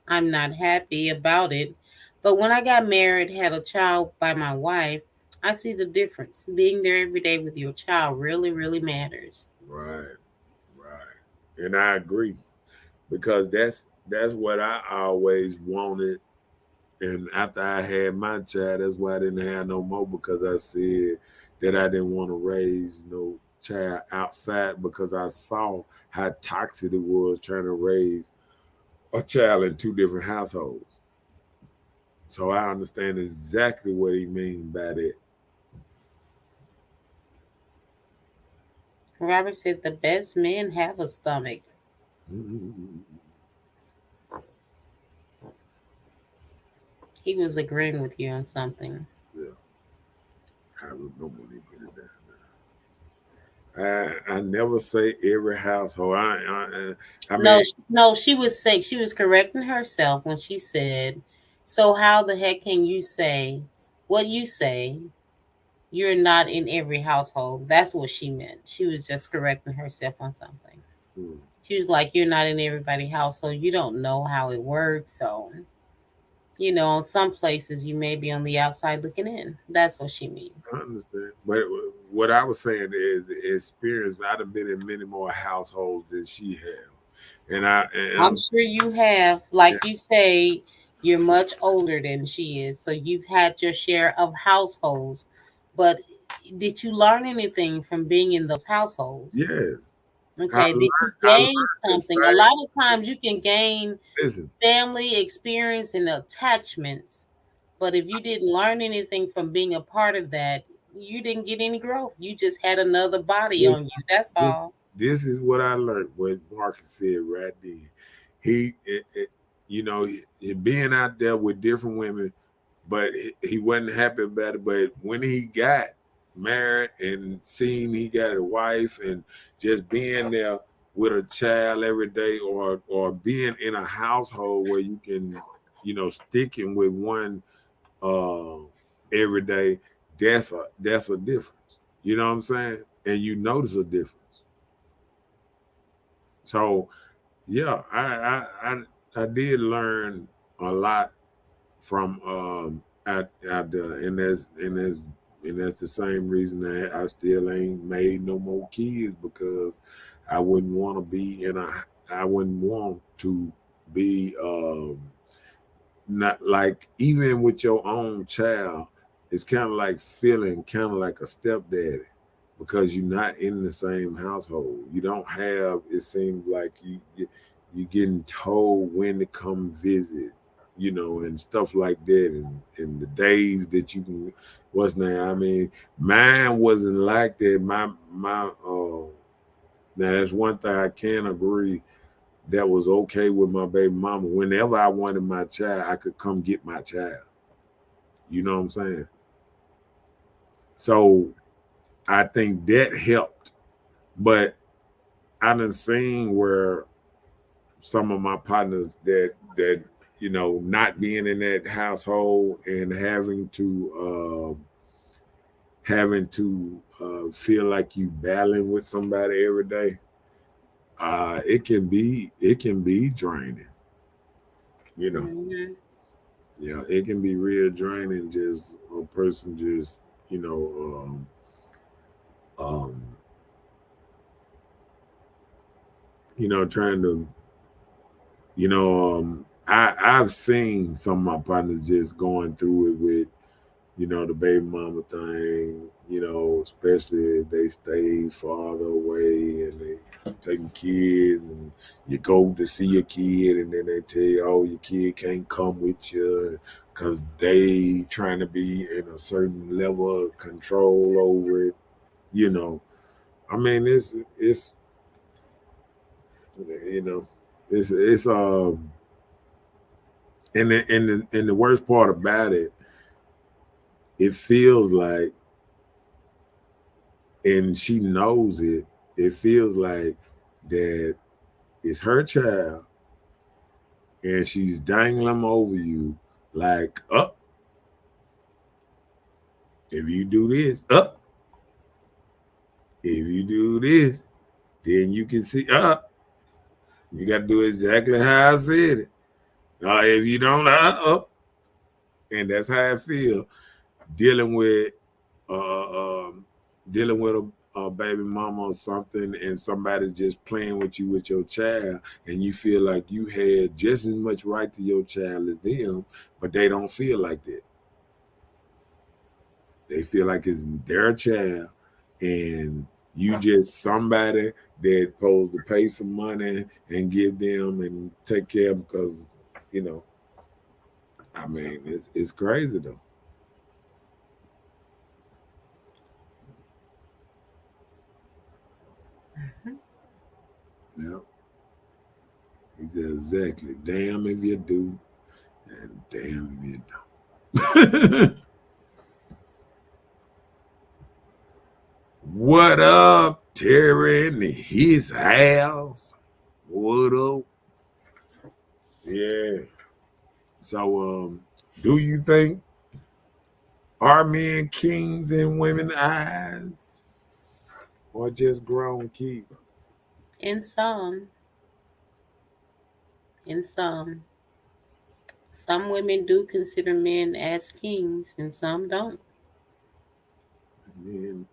S3: I'm not happy about it. But when I got married, had a child by my wife, I see the difference. Being there every day with your child really, really matters.
S2: Right, right. And I agree. Because that's what I always wanted. And after I had my child, that's why I didn't have no more, because I said that I didn't want to raise no child outside, because I saw how toxic it was trying to raise a child in two different households. So I understand exactly what he means by that.
S3: Robert said, the best men have a stomach. He was agreeing with you on something.
S2: Yeah, I remember when he put it down. I never say every household. I
S3: No,
S2: mean,
S3: no, she was saying, she was correcting herself when she said, so how the heck can you say what you say? You're not in every household. That's what she meant. She was just correcting herself on something.
S2: hmm,
S3: She was like, you're not in everybody's household. You don't know how it works. So, in some places you may be on the outside looking in. That's what she means.
S2: I understand. But what I was saying is experience. I've been in many more households than she have. And
S3: I'm sure you have,
S2: yeah,
S3: like you say, you're much older than she is, so you've had your share of households. But did you learn anything from being in those households?
S2: yes.
S3: Okay, did you
S2: I learned
S3: gain
S2: the
S3: something? A
S2: same.
S3: lot of times you can gain
S2: Listen,
S3: family experience and attachments, but if you didn't learn anything from being a part of that, you didn't get any growth. You just had another body on
S2: listen.
S3: you. That's
S2: This,
S3: all.
S2: this is what I learned. What Marcus said right then. You know, being out there with different women, but he wasn't happy about it. But when he got married and seen he got a wife, and just being there with a child every day, or being in a household where you can, sticking with one uh, every day, that's a difference. You know what I'm saying? And you notice a difference. So yeah, I did learn a lot from at the and that's the same reason that I still ain't made no more kids, because I wouldn't want to be in a I wouldn't want to be not like, even with your own child, it's kind of like feeling kind of like a stepdaddy, because you're not in the same household. You don't have, it seems like you're getting told when to come visit, and stuff like that, and the days that you can, what's now. I mean, mine wasn't like that. My now that's one thing I can agree that was okay with my baby mama. Whenever I wanted my child, I could come get my child. You know what I'm saying? So I think that helped. But I done seen where some of my partners that not being in that household and having to feel like you battling with somebody every day. It can be draining. You know,
S3: Hmm.
S2: it can be real draining. Just a person just you know um, trying to I've seen some of my partners just going through it with the baby mama thing, especially if they stay farther away and they taking kids, and you go to see your kid and then they tell you, oh, your kid can't come with you because they trying to be in a certain level of control over it. You know, I mean, it's you know, it's and the worst part about it, it feels like, and she knows it. It feels like that it's her child, and she's dangling them over you, like, up. If you do this, up. If you do this, then you can see up. You got to do exactly how I said it. If you don't, up. And that's how I feel dealing with dealing with a baby mama or something, and somebody just playing with you with your child, and you feel like you had just as much right to your child as them, but they don't feel like that. They feel like it's their child, and you just somebody that supposed to pay some money and give them and take care of them, because you know I mean, it's crazy though. Yeah, he said exactly. Damn if you do, and damn if you don't. What up, Terry in his house? What up? Yeah. So, do you think are men kings in women's eyes, or just grown kids?
S3: In some, in some women do consider men as kings, and some don't.
S2: And then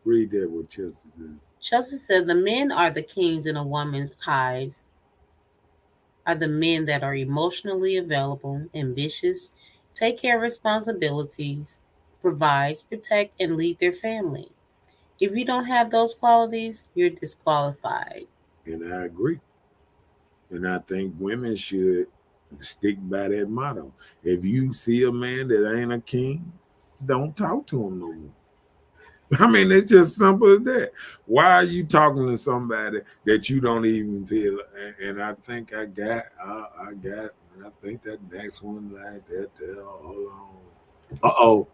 S2: read that what Chelsea said.
S3: Chelsea said the men are the kings in a woman's eyes, are the men that are emotionally available, ambitious, take care of responsibilities, provides, protect, and lead their family. If you don't have those qualities, you're disqualified.
S2: And I agree. And I think women should stick by that motto. If you see a man that ain't a king, don't talk to him no more. I mean, it's just simple as that. Why are you talking to somebody that you don't even feel? And I think I got, and I think that next one like that. There, hold on. Uh-oh.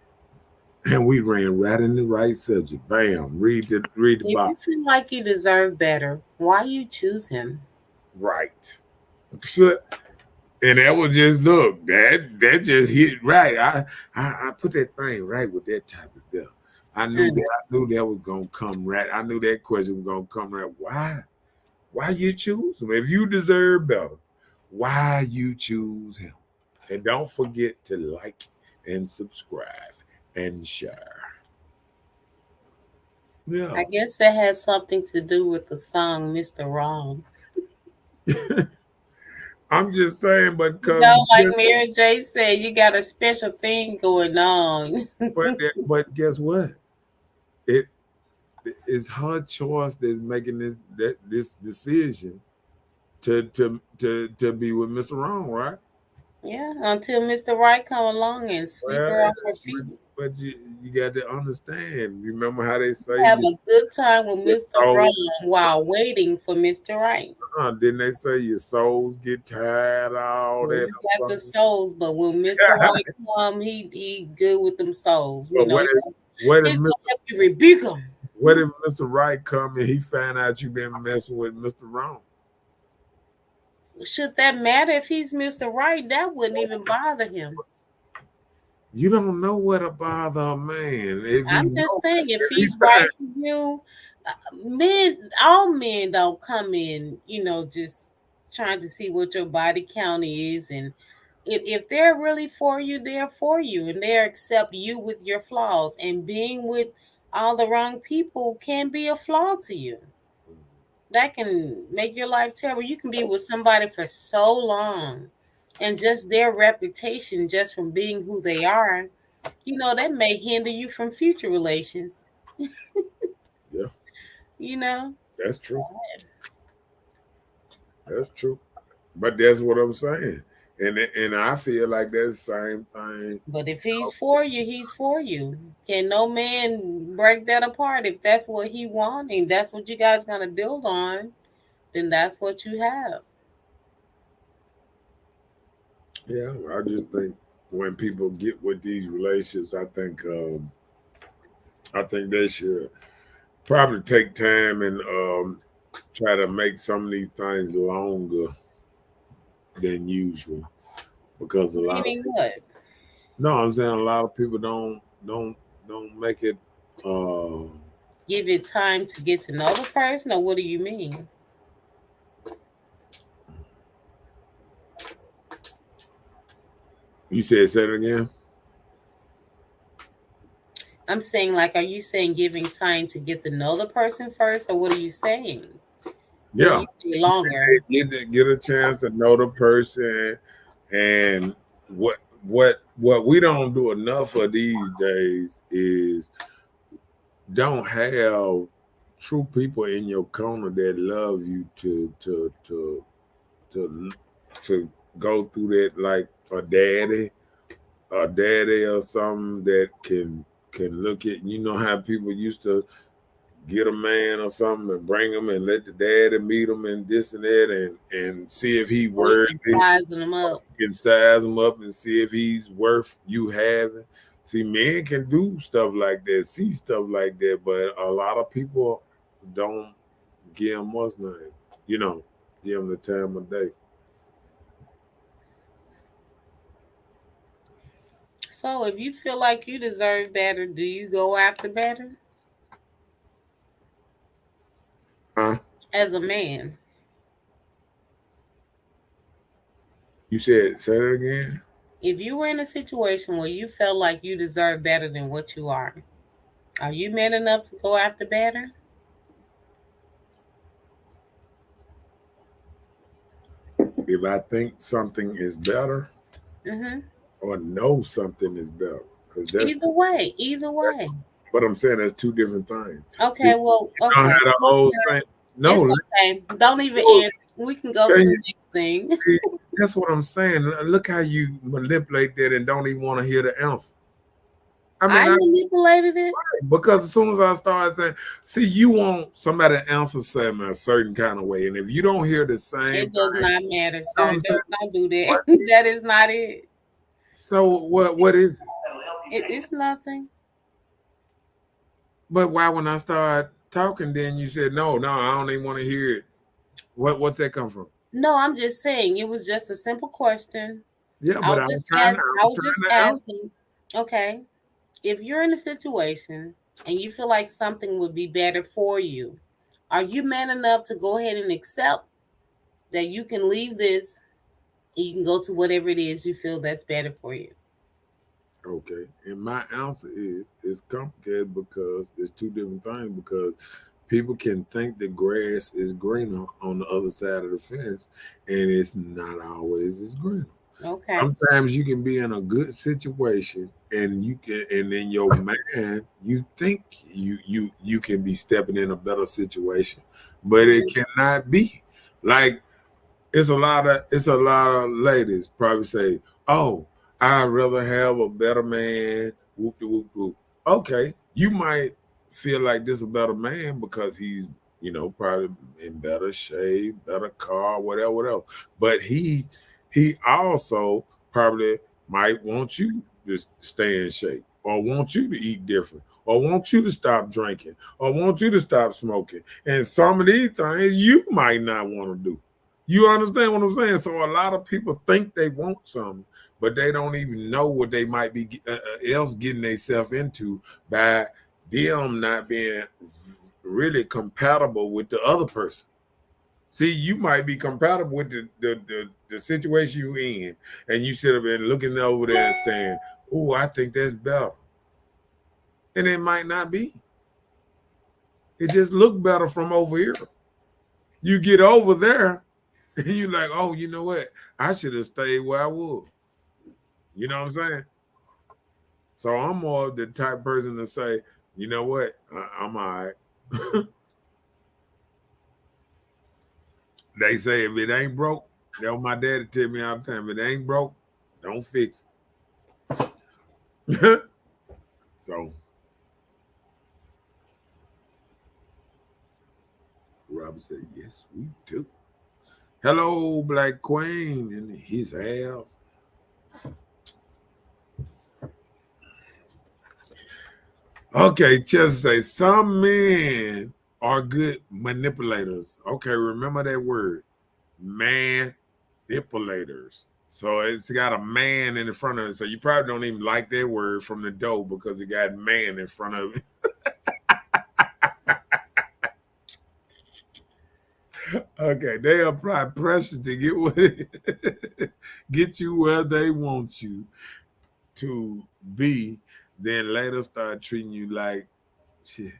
S2: And we ran right in the right subject. Bam. Read the
S3: If you
S2: box.
S3: feel like you deserve better, why you choose him?
S2: Right. So, and that was just look, that just hit right. I put that thing right with that topic there.
S3: Mm.
S2: I knew that was gonna come right. I knew that question was gonna come right. Why? Why you choose him? If you deserve better, why you choose him? And don't forget to like and subscribe and share. Yeah.
S3: I guess that has something to do with the song Mr. Wrong.
S2: I'm just saying, but
S3: You
S2: cause
S3: know, like Mary J said, you got a special thing going on.
S2: but guess what? It it's her choice that's making this decision to be with Mr. Wrong, right?
S3: Yeah, until Mr. Right come along and sweep
S2: Well,
S3: her off her
S2: but,
S3: feet.
S2: but you got to understand. Remember how they say
S3: Have a good time with
S2: your
S3: Mr.
S2: soul?
S3: Wrong while waiting for Mr. Right.
S2: Didn't they say your souls get tired, all
S3: Well,
S2: that
S3: we
S2: or
S3: got the
S2: something?
S3: souls, but when Mr. Right come, he good with them souls. You
S2: But
S3: know,
S2: what if
S3: he's gonna help you rebuke them.
S2: what if Mr. Right come and he find out you been messing with Mr. Wrong?
S3: Should that matter if he's Mr. Right? That wouldn't even bother him.
S2: You don't know what to bother a man if he
S3: I'm just
S2: know
S3: saying, if
S2: if he
S3: he's
S2: find
S3: right for you, men, all men don't come in, just trying to see what your body count is, and if they're really for you, they're for you, and they accept you with your flaws. And being with all the wrong people can be a flaw to you. That can make your life terrible. You can be with somebody for so long, and just their reputation, just from being who they are, that may hinder you from future relations.
S2: yeah,
S3: You know.
S2: that's true. That's true. But that's what I'm saying. And I feel like that's the same thing.
S3: But if he's for you, he's for you. Can no man break that apart? If that's what he wants and that's what you guys gonna build on, then that's what you have.
S2: Yeah, I just think when people get with these relationships, I think they should probably take time and try to make some of these things longer than usual because a lot of
S3: Meaning
S2: people,
S3: what?
S2: no, I'm saying a lot of people don't make it. Uh,
S3: Give it time to get to know the person, or what do you mean?
S2: you said say it again.
S3: I'm saying, like, are you saying giving time to get to know the person first, or what are you saying when
S2: Yeah,
S3: you say longer?
S2: get a chance to know the person and what what we don't do enough of these days is don't have true people in your corner that love you to to go through that like a daddy or something that can look at, you know how people used to get a man or something and bring him and let the daddy meet him and this and that and see if he
S3: So we can
S2: worthy,
S3: size them up.
S2: can size him up and see if he's worth you having. See, men can do stuff like that, see stuff like that, but a lot of people don't give him what's name, you know, give him the time of day.
S3: So if you feel like you deserve better, do you go after better
S2: Huh?
S3: as a man?
S2: You said say that again?
S3: If you were in a situation where you felt like you deserve better than what you are you man enough to go after better?
S2: if I think something is better
S3: Mm-hmm.
S2: or know something is better. Because that's
S3: Either way, either way.
S2: what I'm saying. That's two different things. See,
S3: Okay,
S2: you
S3: well,
S2: don't
S3: okay.
S2: have the old saying. No,
S3: It's okay. Don't even
S2: look,
S3: answer. We can go to
S2: can
S3: the
S2: you
S3: next thing.
S2: see, that's what I'm saying. Look how you manipulate that and don't even want to hear the answer. I
S3: I
S2: mean,
S3: manipulated it.
S2: because as soon as I start saying, see, you want somebody to answer something a certain kind of way, and if you don't hear the same
S3: It does
S2: thing,
S3: not matter,
S2: you know what
S3: sir.
S2: I'm saying?
S3: Don't do that.
S2: What?
S3: That is not it.
S2: So what is it?
S3: It's nothing.
S2: But why when I start talking, then you said no, I don't even want to hear it. What's that come from?
S3: No, I'm just saying it was just a simple question.
S2: Yeah,
S3: I
S2: but
S3: was
S2: I was
S3: just
S2: trying to
S3: ask.
S2: I
S3: I
S2: was
S3: was just
S2: trying to answer.
S3: asking. Okay, if you're in a situation and you feel like something would be better for you, are you man enough to go ahead and accept that you can leave this and you can go to whatever it is you feel that's better for you?
S2: Okay, and my answer is it's complicated because it's two different things. Because people can think the grass is greener on the other side of the fence, and it's not always as greener.
S3: Okay.
S2: Sometimes you can be in a good situation, and and in your mind, you think you can be stepping in a better situation, but it
S3: Mhm.
S2: cannot be. Like it's a lot of ladies probably say, "Oh, I'd rather have a better man." Whoop de whoop whoop. Okay, you might feel like this is a better man because he's probably in better shape, better car, whatever, whatever. But he also probably might want you to stay in shape, or want you to eat different, or want you to stop drinking, or want you to stop smoking. And some of these things you might not want to do. You understand what I'm saying? So a lot of people think they want something, but they don't even know what they might be else getting themselves into by them not being really compatible with the other person. See, you might be compatible with the situation you in, and you should have been looking over there and saying, "Oh, I think that's better," and it might not be. It just look better from over here. You get over there, and you're like, "Oh, you know what? I should have stayed where I was." You know what I'm saying? So I'm more the type person to say, "You know what? I'm all right." They say if it ain't broke, that's what my daddy tell me all the time. If it ain't broke, don't fix it. So Robert said, "Yes, we do." Hello, Black Queen in his house. Okay, just say some men are good manipulators. Okay, remember that word, manipulators. So it's got a man in the front of it. So you probably don't even like that word from the door because it got man in front of it. Okay, they apply pressure to get you where they want you to be. Then later start treating you like shit.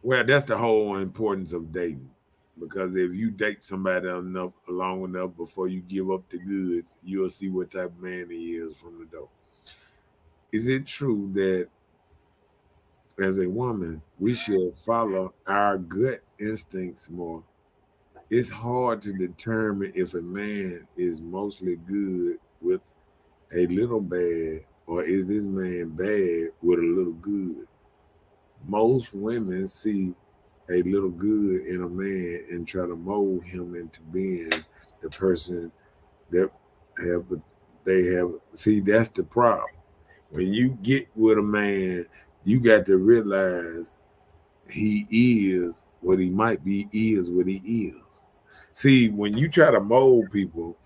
S2: Well, that's the whole importance of dating. Because if you date somebody enough long enough before you give up the goods, you'll see what type of man he is from the door. Is it true that as a woman, we should follow our gut instincts more? It's hard to determine if a man is mostly good with a little bad, or is this man bad with a little good? Most women see a little good in a man and try to mold him into being the person that have they have. See, that's the problem. When you get with a man, you got to realize he is what he might be, is what he is. See, when you try to mold people,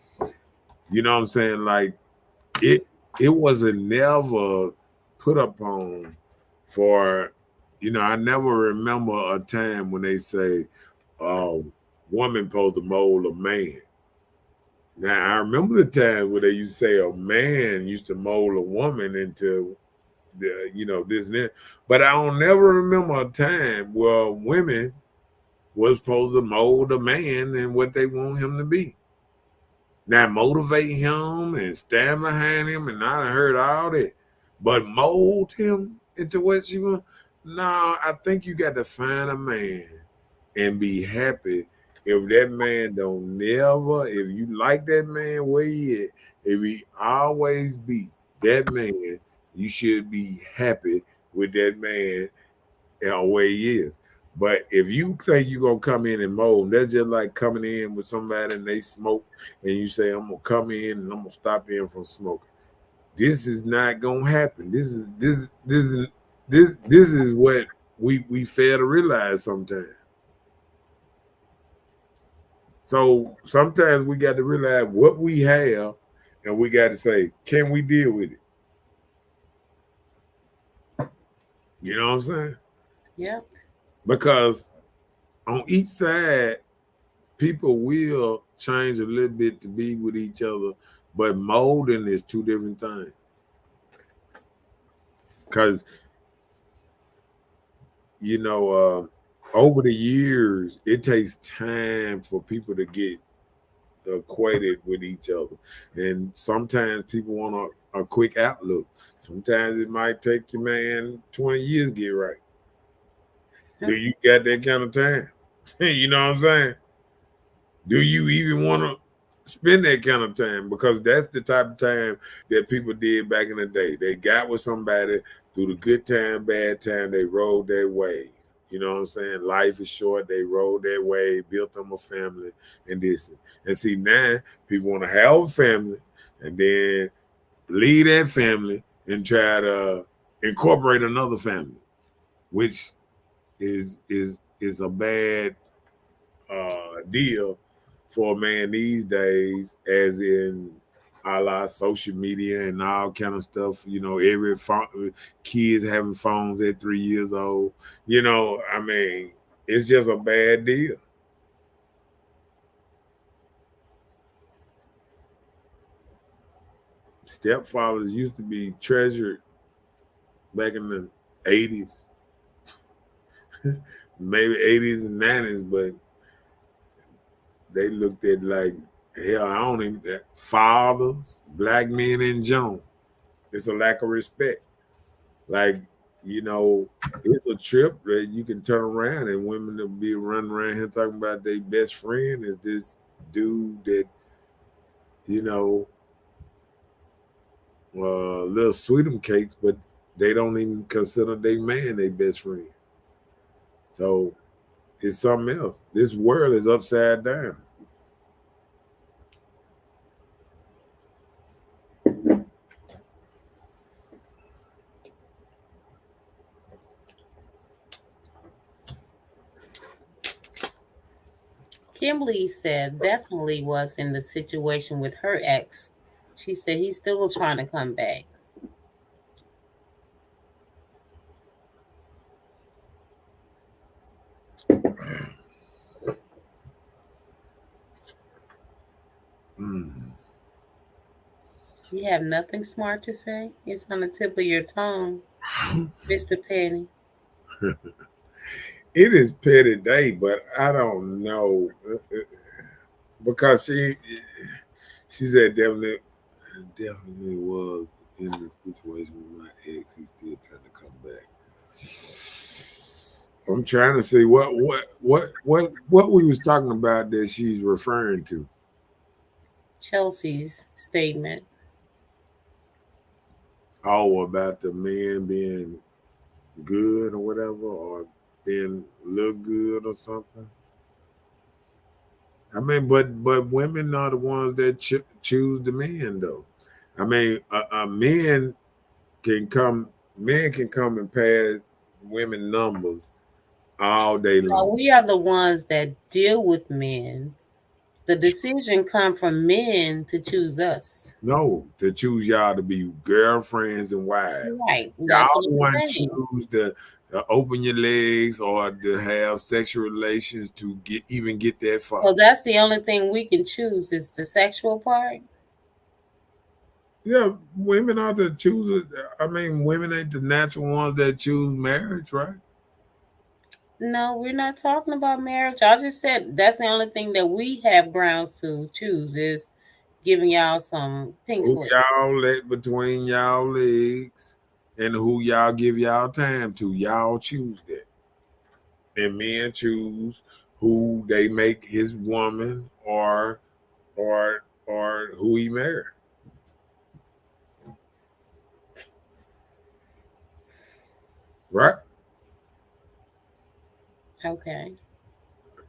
S2: you know what I'm saying? Like it wasn't never put upon for, I never remember a time when they say woman supposed to mold a man. Now I remember the time where they used to say a man used to mold a woman into this and that. But I don't never remember a time where women was supposed to mold a man and what they want him to be. Now motivate him and stand behind him, and I done heard all that. But mold him into what you want. No, I think you got to find a man and be happy. If that man don't never, if you like that man where he at, if he always be that man, you should be happy with that man where he is. But if you think you're gonna come in and mold, that's just like coming in with somebody and they smoke, and you say, I'm gonna come in and I'm gonna stop them from smoking. This is not gonna happen. This is what we fail to realize sometimes. So sometimes we got to realize what we have, and we got to say, can we deal with it? You know what I'm saying?
S3: Yep.
S2: Because on each side, people will change a little bit to be with each other, but molding is two different things. Because, you know, over the years, it takes time for people to get acquainted with each other. And sometimes people want a quick outlook. Sometimes it might take your man 20 years to get right. Do you got that kind of time? You know what I'm saying? Do you even want to spend that kind of time? Because that's the type of time that people did back in the day. They got with somebody through the good time, bad time, they rode their wave. You know what I'm saying? Life is short. They rode their way, built them a family, and this. And see, now people want to have a family and then leave that family and try to incorporate another family, which is a bad deal for a man these days, as in a la social media and all kind of stuff. You know, every kids having phones at 3 years old. You know, I mean, it's just a bad deal. Stepfathers used to be treasured back in the 80s, maybe 80s and 90s, but they looked at like, hell, I don't even, fathers, black men in general. It's a lack of respect. Like, you know, it's a trip that you can turn around and women will be running around here talking about their best friend is this dude that, you know, little sweetum cakes, but they don't even consider their man their best friend. So it's something else. This world is upside down.
S3: Kimberly said definitely was in the situation with her ex. She said he's still trying to come back.
S2: Mm.
S3: You have nothing smart to say? It's on the tip of your tongue, Mr. Penny.
S2: It is petty day, but I don't know because she said definitely was in the situation with my ex. He's still trying to come back. I'm trying to see what we was talking about that she's referring to.
S3: Chelsea's statement.
S2: Oh, about the men being good or whatever, or being look good or something. I mean, but women are the ones that choose the men, though. I mean, can come, men can come and pass women numbers all day
S3: No,
S2: long.
S3: we are the ones that deal with men. The decision come from men to choose us.
S2: No, to choose y'all to be girlfriends and wives.
S3: Right. That's
S2: Y'all
S3: what
S2: the
S3: I'm
S2: one
S3: saying.
S2: choose to open your legs or to have sexual relations to get that far.
S3: So that's the only thing we can choose is the sexual part.
S2: Yeah, women are the choosers. I mean, women ain't the natural ones that choose marriage, right?
S3: No, we're not talking about marriage. I just said that's the only thing that we have grounds to choose is giving y'all some pink
S2: Who
S3: slip.
S2: y'all let between y'all legs and who y'all give y'all time to. Y'all choose that. And men choose who they make his woman or who he married. Right?
S3: Okay.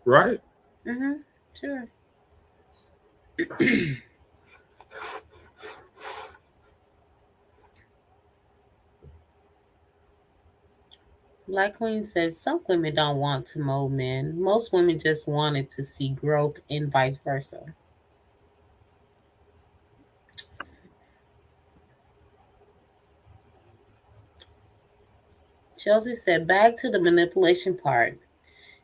S2: Right?
S3: Mm-hmm. Sure. Like Queen said, some women don't want to mold men. Most women just wanted to see growth and vice versa. Chelsea said, back to the manipulation part.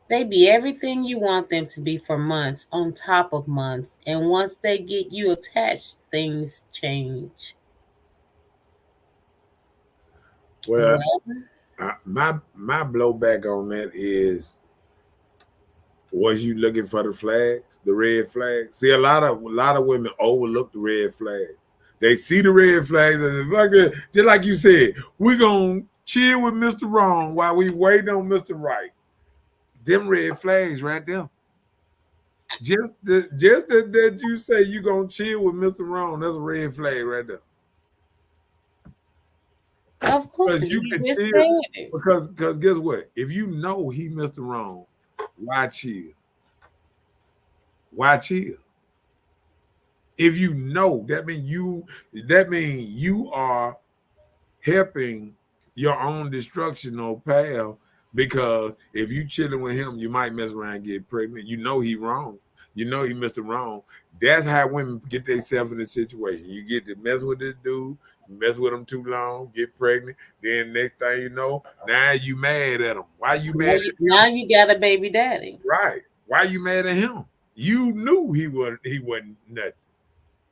S3: They be everything you want them to be for months on top of months. And once they get you attached, things change.
S2: Well,
S3: Well,
S2: my blowback on that is, was you looking for the flags, the red flags? See, a lot of women overlook the red flags. They see the red flags and fucking, just like you said, we gonna chill with Mr. Wrong while we waiting on Mr. Right. Them red flags right there. That you say you gonna chill with Mr. Wrong, that's a red flag right there.
S3: of course,
S2: Because you
S3: you
S2: can
S3: just
S2: chill,
S3: said it.
S2: because guess what? If you know he Mr. Wrong, why chill? Why chill? If you know, that mean you are helping your own destruction or path, because if you chilling with him, you might mess around and get pregnant. You know he wrong. You know he Mr. Wrong. That's how women get themselves in this situation. You get to mess with this dude, mess with him too long, get pregnant. Then next thing you know, now you mad at him. Why you
S3: Now
S2: mad
S3: you,
S2: at him?
S3: now you got a baby daddy.
S2: Right. Why you mad at him? You knew he wasn't nothing.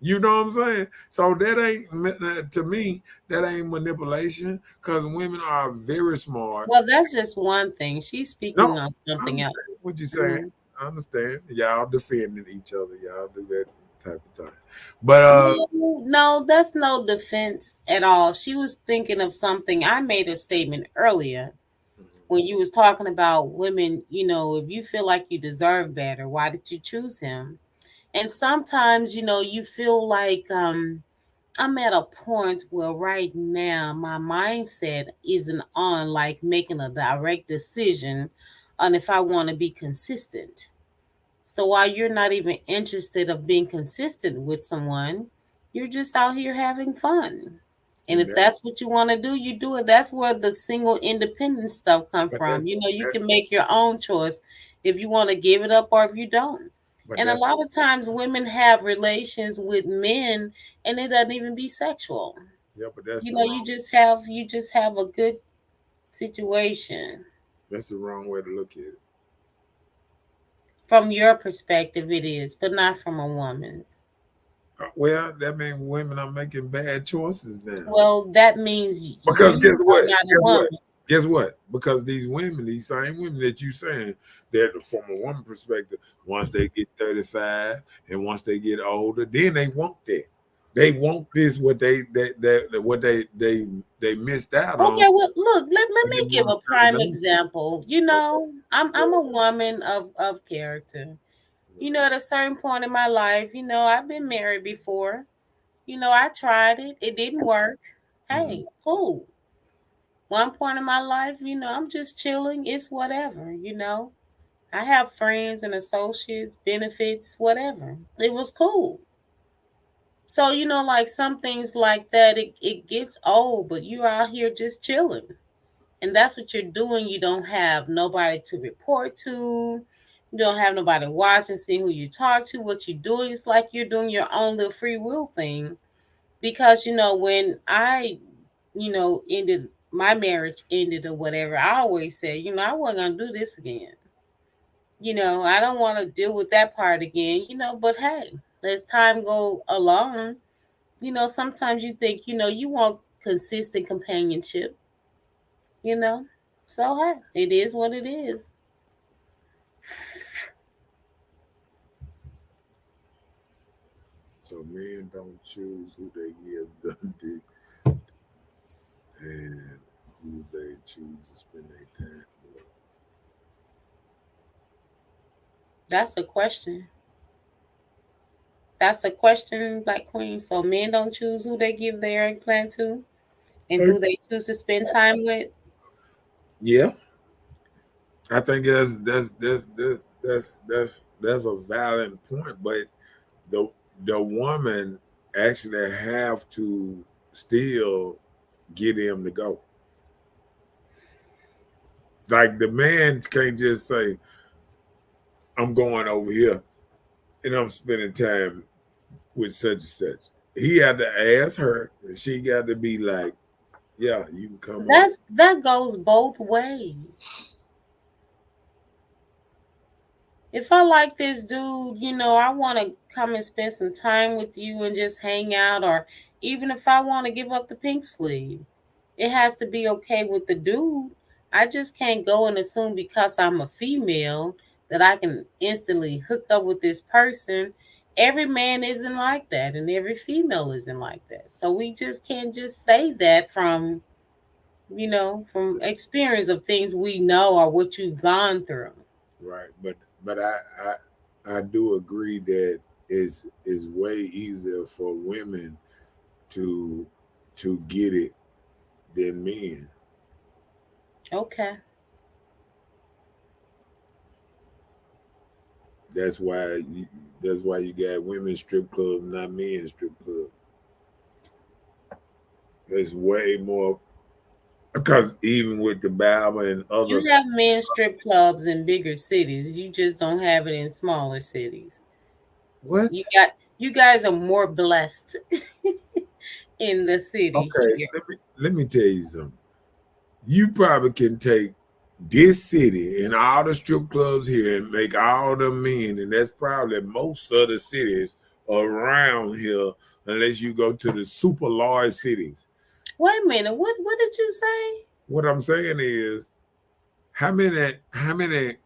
S2: You know what I'm saying? So that ain't, to me, that ain't manipulation, because women are very smart.
S3: Well, that's just one thing. She's
S2: No,
S3: speaking on
S2: I
S3: something else.
S2: understand what you're saying.
S3: Mhm.
S2: I understand. Y'all defending each other. Y'all do that type of thing. But
S3: No, no, that's no defense at all. She was thinking of something. I made a statement earlier when you was talking about women, if you feel like you deserve better, why did you choose him? And sometimes, you feel like I'm at a point where right now my mindset isn't on like making a direct decision on if I want to be consistent. So while you're not even interested of being consistent with someone, you're just out here having fun. And
S2: and
S3: if that's what you want to do, you do it. That's where the single independent stuff come
S2: but
S3: from.
S2: that's
S3: You
S2: that,
S3: can make your own choice if you want to give it up or if you don't.
S2: but
S3: And a
S2: that's
S3: lot of times women have relations with men and it doesn't even be sexual.
S2: yeah, but that's
S3: You
S2: the
S3: know,
S2: wrong
S3: you just have a good situation.
S2: that's the wrong way to look at it.
S3: From your perspective it is, but not from a woman's.
S2: Well, that means women are making bad choices now.
S3: Well, that means
S2: Because
S3: you
S2: guess
S3: are
S2: what?
S3: not a
S2: Guess what?
S3: woman.
S2: Guess what? Because these women, these same women that you saying, that from a woman perspective, once they get 35 and once they get older, then they want that. They want this, what what they missed out on
S3: Okay, well, look, let
S2: when
S3: me
S2: they
S3: give
S2: want to
S3: a
S2: settle
S3: prime
S2: down.
S3: example. I'm a woman of character. At a certain point in my life, I've been married before. I tried it. It didn't work.
S2: Mhm.
S3: Hey, cool. One point in my life, I'm just chilling. It's whatever. I have friends and associates, benefits, whatever. It was cool. So, like some things like that, it gets old, but you're out here just chilling. And that's what you're doing. You don't have nobody to report to. You don't have nobody watching, seeing who you talk to, what you're doing. It's like you're doing your own little free will thing. Because, when I, ended my marriage ended or whatever, I always said, I wasn't gonna do this again. I don't want to deal with that part again, but hey, as time go along, sometimes you think, you want consistent companionship, you know. So hey, it is what it is.
S2: So men don't choose who they give the dick and who they choose to spend their time with.
S3: That's a question. That's a question, Black Queen. So men don't choose who they give their eggplant to and
S2: Hey,
S3: who they choose to spend time with.
S2: yeah, I think that's a valid point, but the the woman actually have to still get him to go. Like the man can't just say, "I'm going over here and I'm spending time with such and such." He had to ask her, and she got to be like, "Yeah, you can come over."
S3: That goes both ways. If I like this dude, I want to come and spend some time with you and just hang out, or even if I want to give up the pink sleeve, it has to be okay with the dude. I just can't go and assume because I'm a female that I can instantly hook up with this person. Every man isn't like that, and every female isn't like that. So we just can't just say that from experience of things we know or what you've gone through.
S2: Right, but I do agree that it's way easier for women to get it than men.
S3: Okay.
S2: That's why that's why you got women strip club, not men strip club. It's way more because even with the Bible and other,
S3: You have men's strip clubs in bigger cities. You just don't have it in smaller cities.
S2: what?
S3: You guys are more blessed in the city
S2: Okay,
S3: here.
S2: let me tell you something. You probably can take this city and all the strip clubs here and make all the men, and that's probably most of the cities around here, unless you go to the super large cities.
S3: Wait a minute. What did you say?
S2: What I'm saying is, how many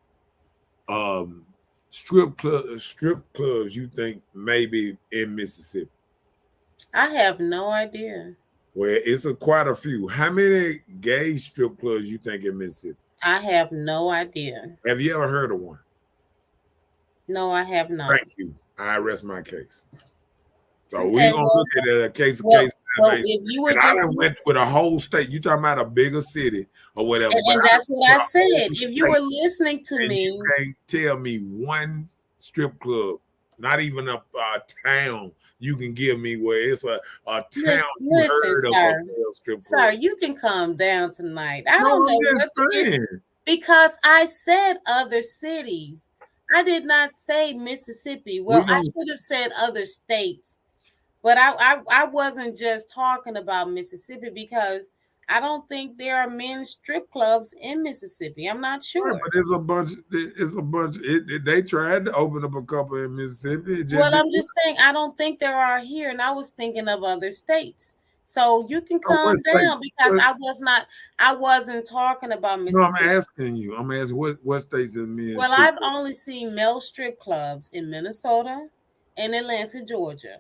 S2: um strip clubs you think maybe in Mississippi?
S3: I have no idea.
S2: Well, it's quite a few. How many gay strip clubs you think in Mississippi?
S3: I have no idea.
S2: Have you ever heard of one?
S3: No, I have not.
S2: Thank you. I rest my case. So we're
S3: Okay,
S2: gonna look at it a case to
S3: well,
S2: case
S3: well,
S2: basis.
S3: if you
S2: And
S3: would
S2: I
S3: just,
S2: done went with a whole state. You talking about a bigger city or whatever, but
S3: and
S2: I done
S3: that's
S2: went
S3: what
S2: with
S3: I
S2: a
S3: said.
S2: whole
S3: If you were
S2: state,
S3: listening to
S2: and you
S3: me,
S2: can't tell me one strip club, not even a town. You can give me where it's a town you
S3: listen,
S2: heard of a
S3: sir.
S2: male strip
S3: Sir,
S2: club.
S3: you can calm down tonight. I
S2: No,
S3: don't
S2: I'm
S3: know
S2: just
S3: what the issue,
S2: saying.
S3: because I said other cities. I did not say Mississippi.
S2: We
S3: Well, I
S2: gonna
S3: should have said other states, but I wasn't just talking about Mississippi because I don't think there are men's strip clubs in Mississippi. I'm not
S2: right,
S3: sure.
S2: but it's a bunch. It's a bunch. They tried to open up a couple in Mississippi. It just
S3: Well,
S2: didn't
S3: I'm
S2: work.
S3: just saying I don't think there are here, and I was thinking of other states. So you can
S2: So what
S3: calm
S2: state?
S3: down because I wasn't talking about
S2: No, I'm
S3: Mississippi.
S2: asking you. I'm asking what states in men
S3: Well,
S2: strip
S3: I've
S2: club.
S3: only seen male strip clubs in Minnesota and Atlanta, Georgia.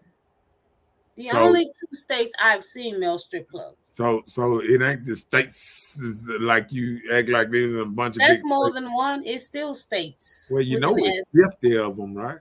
S3: The
S2: So
S3: only two states I've seen male strip clubs.
S2: so it ain't the states like you act like there's a bunch of big
S3: That's more
S2: states.
S3: than one. It's still states
S2: Well, you
S3: with
S2: know
S3: an
S2: it's
S3: S.
S2: 50 of them, right?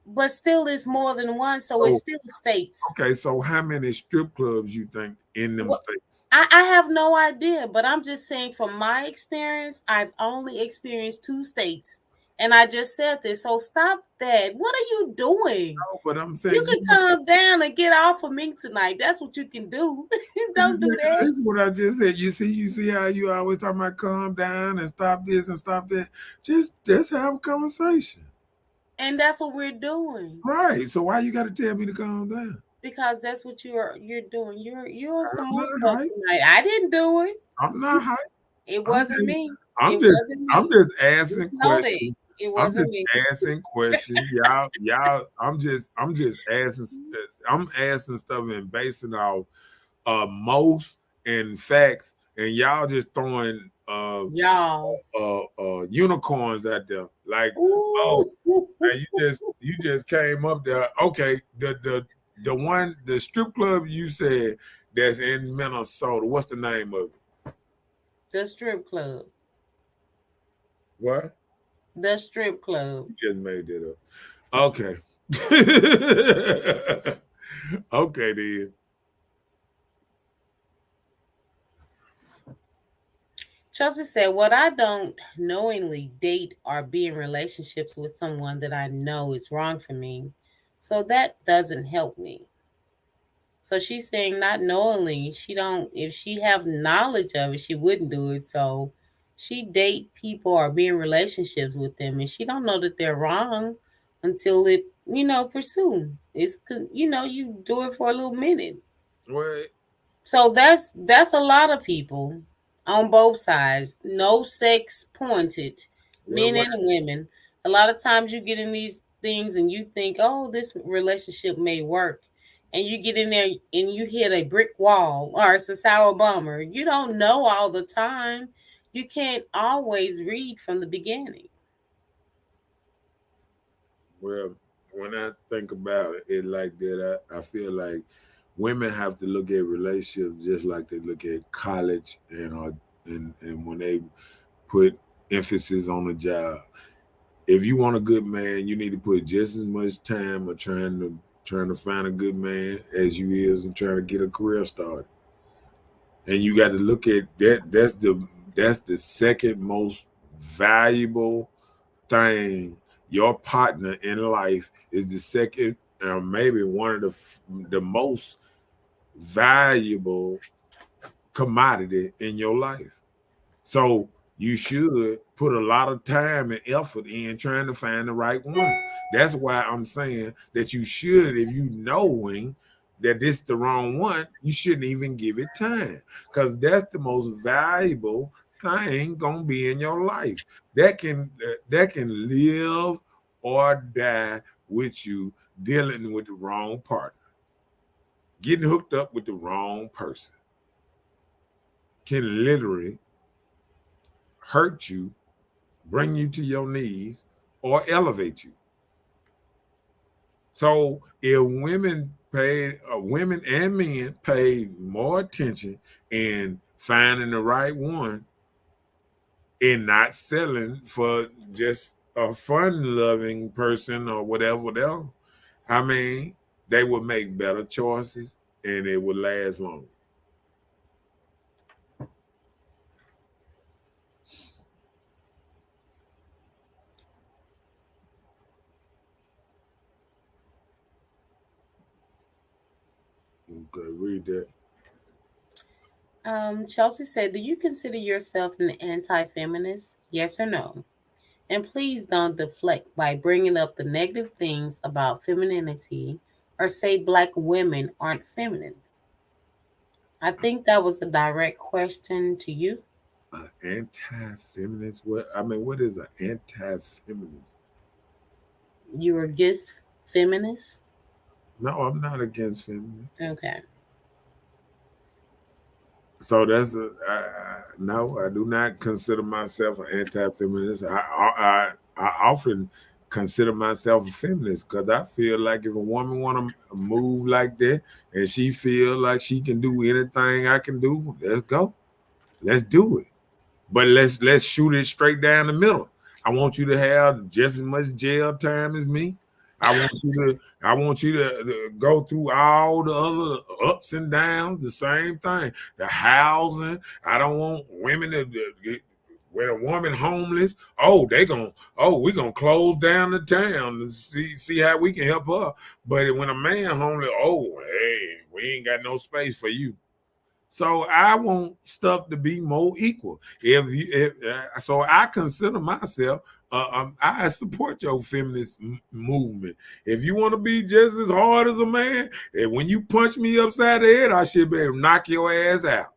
S3: But still is more than one, so it's
S2: So
S3: still states.
S2: okay, so how many strip clubs you think in them
S3: What
S2: states?
S3: I have no idea, but I'm just saying from my experience, I've only experienced two states. And I just said this. So stop that. What are you doing?
S2: No, but I'm
S3: You
S2: saying you
S3: can calm down and get off of me tonight. That's what you can do. Don't do that.
S2: this is what I just said. You see how you always talking about calm down and stop this and stop that. Just have a conversation.
S3: And that's what we're doing.
S2: Right. So why you gotta tell me to calm down?
S3: Because that's what you're doing. You're on some
S2: I'm
S3: more
S2: not
S3: stuff
S2: hype.
S3: tonight. I didn't do it.
S2: I'm not hype.
S3: It
S2: I'm
S3: wasn't
S2: just,
S3: me.
S2: I'm
S3: It
S2: just,
S3: wasn't
S2: I'm
S3: me.
S2: just
S3: Just
S2: asking
S3: know that
S2: questions.
S3: it
S2: I'm
S3: wasn't
S2: just
S3: me.
S2: asking questions. Y'all. I'm just asking. I'm asking stuff and basing off most and facts, and y'all just throwing
S3: Y'all.
S2: unicorns out there Like, oh,
S3: Ooh.
S2: man, you just came up there. Okay, the strip club you said that's in Minnesota. What's the name of it?
S3: The strip club.
S2: What?
S3: The strip club.
S2: You just made that up. Okay. Okay, then.
S3: Chelsea said, "What I don't knowingly date or be in relationships with someone that I know is wrong for me. So that doesn't help me." So she's saying not knowingly, she don't if she have knowledge of it, she wouldn't do it. So she date people or be in relationships with them and she don't know that they're wrong until it, pursue. You do it for a little minute.
S2: Well,
S3: So that's a lot of people on both sides. No sex pointed,
S2: well,
S3: men
S2: what?
S3: and women. A lot of times you get in these things and you think, oh, this relationship may work. And you get in there and you hit a brick wall or it's a sour bummer. You don't know all the time. You can't always read from the beginning.
S2: Well, when I think about it like that, I feel like women have to look at relationships just like they look at college and when they put emphasis on a job. If you want a good man, you need to put just as much time of trying to find a good man as you is in trying to get a career started. And you got to look at that. That's the second most valuable thing. Your partner in life is the second, maybe one of the most valuable commodity in your life. So you should put a lot of time and effort in trying to find the right one. That's why I'm saying that you should, if you knowing that this is the wrong one, you shouldn't even give it time. Because that's the most valuable thing gonna be in your life. That can live or die with you dealing with the wrong partner. Getting hooked up with the wrong person can literally hurt you, bring you to your knees, or elevate you. So if women and men paid more attention in finding the right one and not selling for just a fun-loving person or whatever, I mean, they would make better choices and it would last longer. Okay, read that.
S3: Chelsea said, "Do you consider yourself an anti-feminist? Yes or no? And please don't deflect by bringing up the negative things about femininity or say black women aren't feminine." I think that was a direct question to you.
S2: Anti-feminist? What I mean, what is an anti-feminist?
S3: You were against feminists?
S2: No, I'm not against feminists.
S3: Okay.
S2: So that's no. I do not consider myself an anti-feminist. I often consider myself a feminist because I feel like if a woman want to move like that and she feel like she can do anything I can do, let's go. Let's do it. But let's shoot it straight down the middle. I want you to have just as much jail time as me. I want you to go through all the other ups and downs, the same thing. The housing. I don't want women to get when a woman homeless. We're gonna close down the town to see how we can help her. But when a man homeless, hey, we ain't got no space for you. So I want stuff to be more equal. So I consider myself. I support your feminist movement. If you want to be just as hard as a man, and when you punch me upside the head, I should be able to knock your ass out.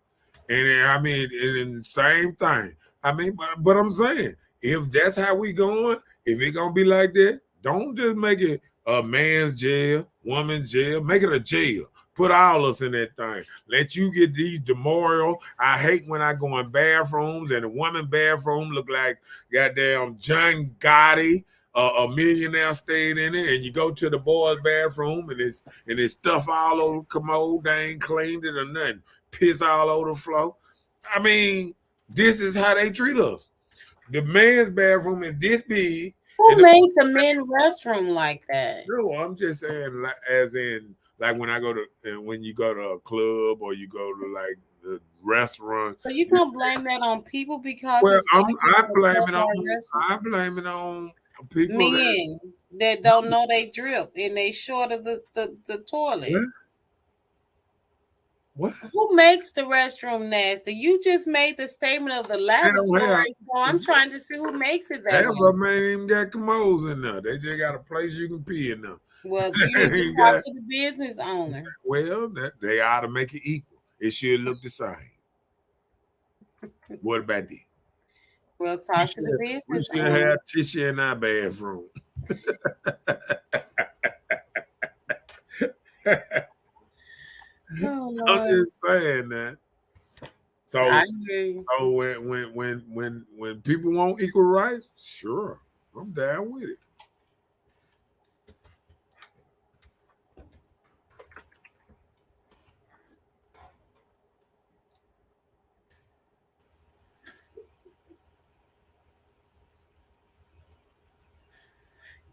S2: And I mean, and the same thing. I mean, but I'm saying, if that's how we going, if it gonna be like that, don't just make it a man's jail. woman jail, make it a jail. Put all us in that thing. Let you get these demoralial. I hate when I go in bathrooms and the woman bathroom look like goddamn John Gotti, a millionaire stayed in it, and you go to the boys' bathroom and it's stuff all over the commode. They ain't cleaned it or nothing. Piss all over the floor. I mean, this is how they treat us. The man's bathroom is this big.
S3: Who made the men's restroom like that?
S2: No, I'm just saying, like, as in, like when I go to, when you go to a club or you go to like the restaurant.
S3: So you can't blame that on people because
S2: Well,
S3: it's
S2: I blame it on people
S3: men that don't know they drip and they short of the toilet.
S2: What?
S3: Who makes the restroom nasty? You just made the statement of the laboratory, so I'm trying to see who makes it that way.
S2: Man ain't even got commodes in there. They just got a place you can pee in there.
S3: Well, you need to talk to the business owner.
S2: Well, they ought to make it equal. It should look the same. What about that?
S3: Well, talk to the business
S2: owner. We should have tissue in our bathroom.
S3: Oh,
S2: I'm just saying that. So,
S3: I hear you.
S2: So when people want equal rights, sure, I'm down with it.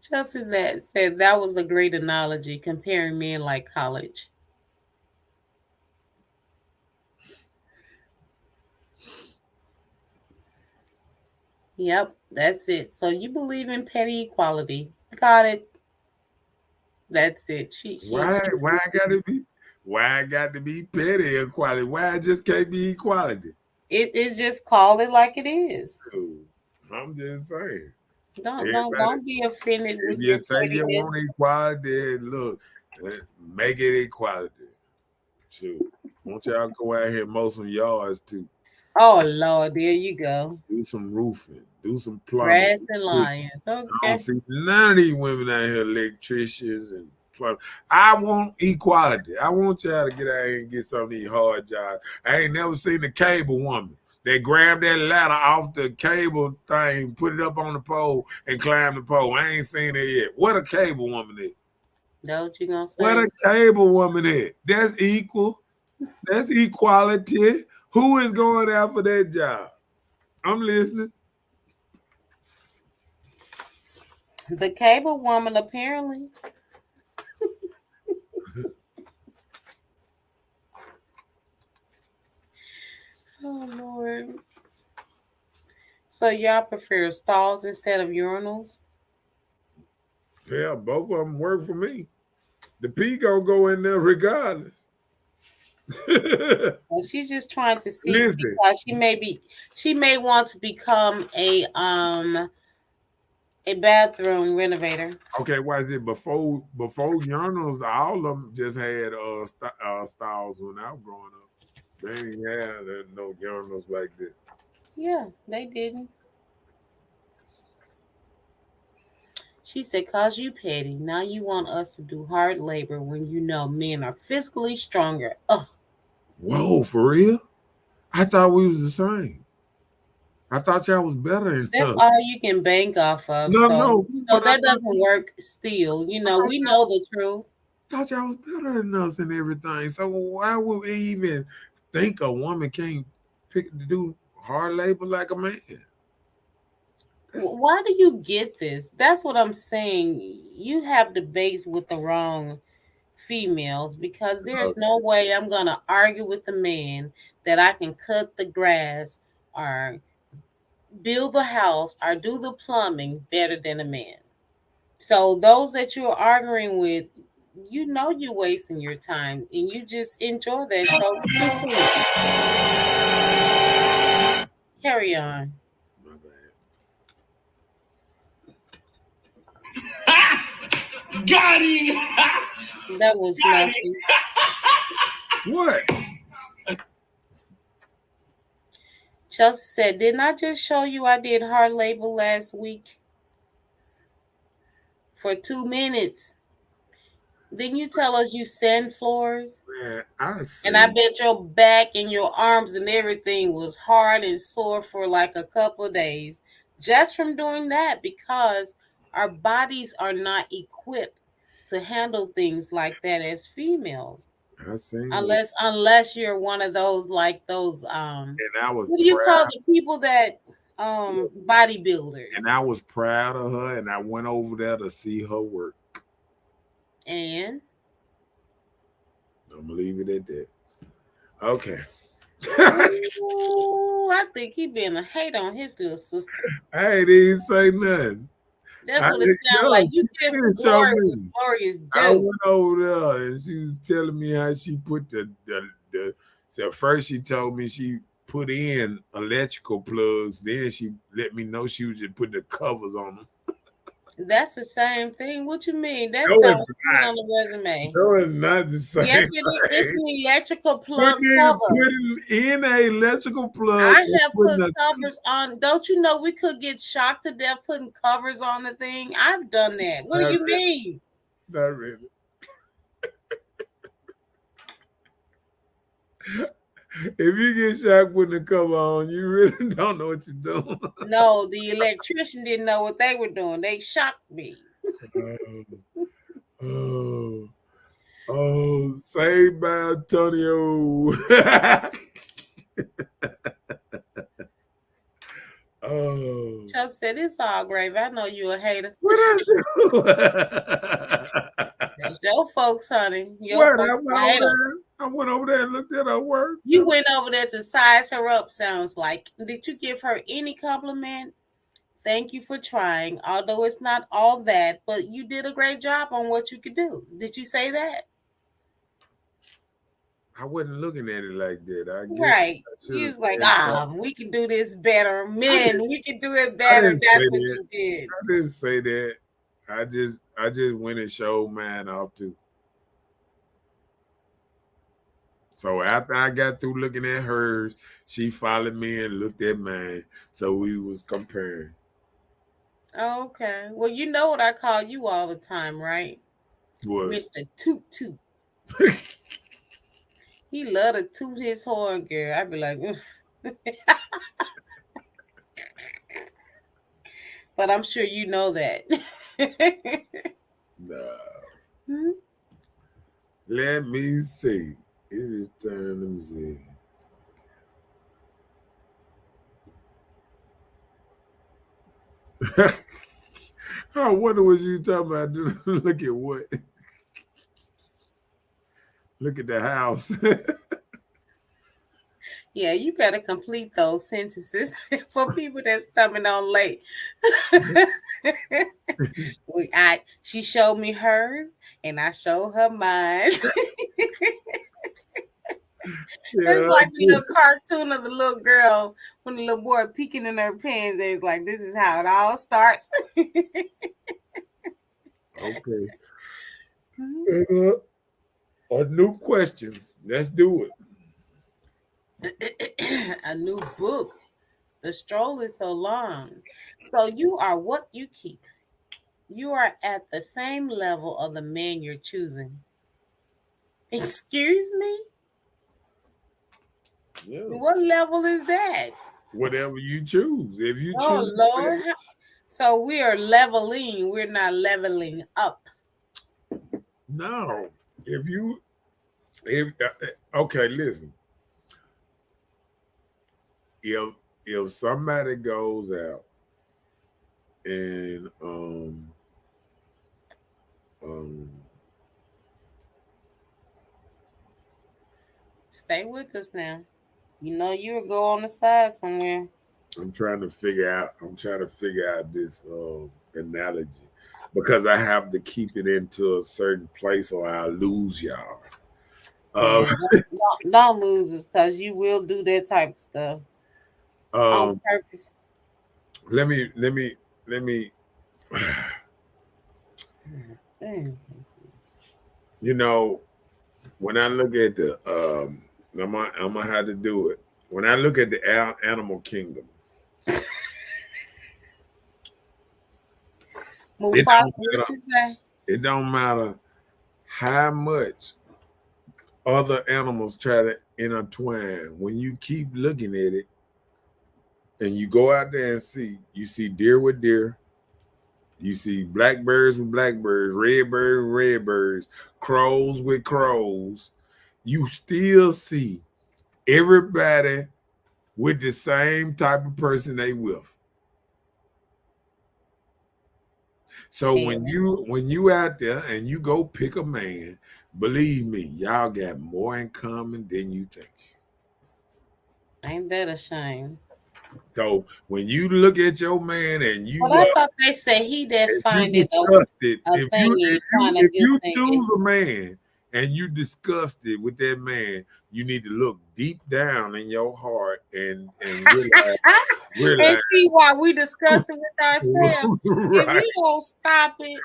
S3: Chelsea that said that was a great analogy, comparing men like college. Yep, that's it. So you believe in petty equality. Got it. That's it.
S2: Why I got to be petty equality? Why I just can't be equality?
S3: It's just call it like it is.
S2: I'm just saying.
S3: Don't be offended.
S2: If you say you want equality, look, make it equality. Shoot. Won't y'all go out here and mow some yards too?
S3: Oh Lord, there you go.
S2: Do some roofing, do some plumbing.
S3: Grass and lions. Okay.
S2: I don't see none of these women out here, electricians and plumbers. I want equality. I want y'all to get out here and get some of these hard jobs. I ain't never seen a cable woman. They grab that ladder off the cable thing, put it up on the pole, and climb the pole. I ain't seen it yet. What a cable woman is.
S3: Know what you gonna say?
S2: What a cable woman is. That's equal. That's equality. Who is going out for that job? I'm listening.
S3: The cable woman, apparently. Oh Lord. So y'all prefer stalls instead of urinals?
S2: Yeah, both of them work for me. The pee gonna go in there regardless.
S3: Well, she's just trying to see because she may want to become a bathroom renovator.
S2: Okay, why is it before urinals? All of them just had stalls when I was growing up. They didn't have no urinals like that.
S3: Yeah, they didn't. She said, "Cause you petty. Now you want us to do hard labor when you know men are physically stronger." Ugh.
S2: Whoa, for real? I thought we was the same. I thought y'all was better than
S3: That's all you can bank off of. No, that doesn't work still. We know the truth.
S2: I thought y'all was better than us and everything. So why would we even think a woman can't pick to do hard labor like a man?
S3: Why do you get this? That's what I'm saying. You have debates with the wrong females because there's no way I'm going to argue with a man that I can cut the grass or build the house or do the plumbing better than a man. So those that you're arguing with, you know you're wasting your time and you just enjoy that. So carry on.
S4: Got him!
S3: That was nothing.
S2: What?
S3: Chelsea said, "Didn't I just show you I did hard labor last week for 2 minutes? Didn't you tell us you sand floors?
S2: Man, I
S3: And I
S2: say
S3: bet your back and your arms and everything was hard and sore for like a couple of days just from doing that because our bodies are not equipped to handle things like that as females.
S2: I seen one,
S3: Unless you're one of those like those
S2: and I was
S3: what do you call
S2: proud,
S3: the people that
S2: and
S3: bodybuilders?
S2: I was proud of her, and I went over there to see her work.
S3: And
S2: I'm gonna leave it at that. Okay.
S3: ooh, I think he been a hate on his little sister.
S2: I ain't even say nothing.
S3: That's
S2: I
S3: what it
S2: didn't
S3: sounds
S2: know.
S3: like. You
S2: She
S3: give
S2: didn't show
S3: glory what
S2: me.
S3: glory is
S2: I
S3: due.
S2: went over there and she was telling me how she put the so first she told me she put in electrical plugs, then she let me know she was just putting the covers on them.
S3: That's the same thing. What you mean? That
S2: No, it's
S3: sounds good
S2: not.
S3: on the resume.
S2: No, it's not the same
S3: Yes, it is. It's
S2: thing.
S3: an electrical plug cover.
S2: Putting in a electrical plug
S3: I
S2: and
S3: have
S2: putting
S3: put
S2: a
S3: covers on. Don't you know we could get shocked to death putting covers on the thing? I've done that. What do
S2: not
S3: you
S2: really,
S3: mean?
S2: not really. If you get shocked putting the cover on, you really don't know what you're doing.
S3: No, the electrician didn't know what they were doing. They shocked me.
S2: Oh, oh, saved by Antonio. Oh,
S3: Chuck said, it's all gravy. I know you a hater.
S2: what I do?
S3: That's your folks, honey. Your
S2: What
S3: folks a hater.
S2: I went over there and looked at her work.
S3: You went over there to size her up, sounds like. Did you give her any compliment? Thank you for trying, although it's not all that, but you did a great job on what you could do. Did you say that?
S2: I wasn't looking at it like that. I guess
S3: Right.
S2: I should
S3: You
S2: have
S3: was like,
S2: said that.
S3: we can do this better. Men, we can do it
S2: I
S3: better.
S2: didn't say
S3: That's what
S2: that.
S3: you did.
S2: I didn't say that. I just went and showed mine off too. So after I got through looking at hers, she followed me and looked at mine. So we was comparing.
S3: Okay. Well, you know what I call you all the time, right?
S2: What?
S3: Mr. Toot Toot. He love to toot his horn, girl. I'd be like, but I'm sure you know that.
S2: No.
S3: Hmm?
S2: Let me see. It is time. Let me see. I wonder what you talking about. Look at what? Look at the house.
S3: Yeah, you better complete those sentences for people that's coming on late. She showed me hers, and I showed her mine. It's
S2: Yeah,
S3: like the little cartoon of the little girl when the little boy peeking in her pants. It's like, this is how it all starts.
S2: okay. A new question. Let's do
S3: A new book. The stroll is so long. So you are what you keep. You are at the same level of the man you're choosing. Excuse me?
S2: Yeah.
S3: What level is that?
S2: Whatever you choose. If you
S3: Oh,
S2: choose,
S3: Lord. So we are leveling. We're not leveling up.
S2: no. If okay, listen. If somebody goes out and um
S3: Stay with us now. You know you will go on the side somewhere.
S2: I'm trying to figure out this analogy because I have to keep it into a certain place or I'll lose y'all.
S3: Yeah, don't lose us because you will do that type of stuff on
S2: Um,
S3: purpose.
S2: let me
S3: Mm.
S2: you know, when I look at the I'm gonna have to do it. When I look at the animal kingdom, it
S3: Mufasa,
S2: don't
S3: what
S2: matter.
S3: you say?
S2: It don't matter how much other animals try to intertwine. When you keep looking at it and you go out there and you see deer with deer, you see blackbirds with blackbirds, redbirds with redbirds, crows with crows. You still see everybody with the same type of person they with. So
S3: Yeah.
S2: when you out there and you go pick a man, believe me, y'all got more in common than you think.
S3: Ain't that a shame?
S2: So when you look at your man and
S3: But I thought they said he that
S2: if you
S3: find it
S2: discussed it,
S3: a thingy find a
S2: if
S3: good
S2: you
S3: thingy.
S2: choose a man and you discussed it with that man, you need to look deep down in your heart and
S3: And
S2: realize
S3: see why we discussed it with ourselves. If
S2: right.
S3: you don't stop it,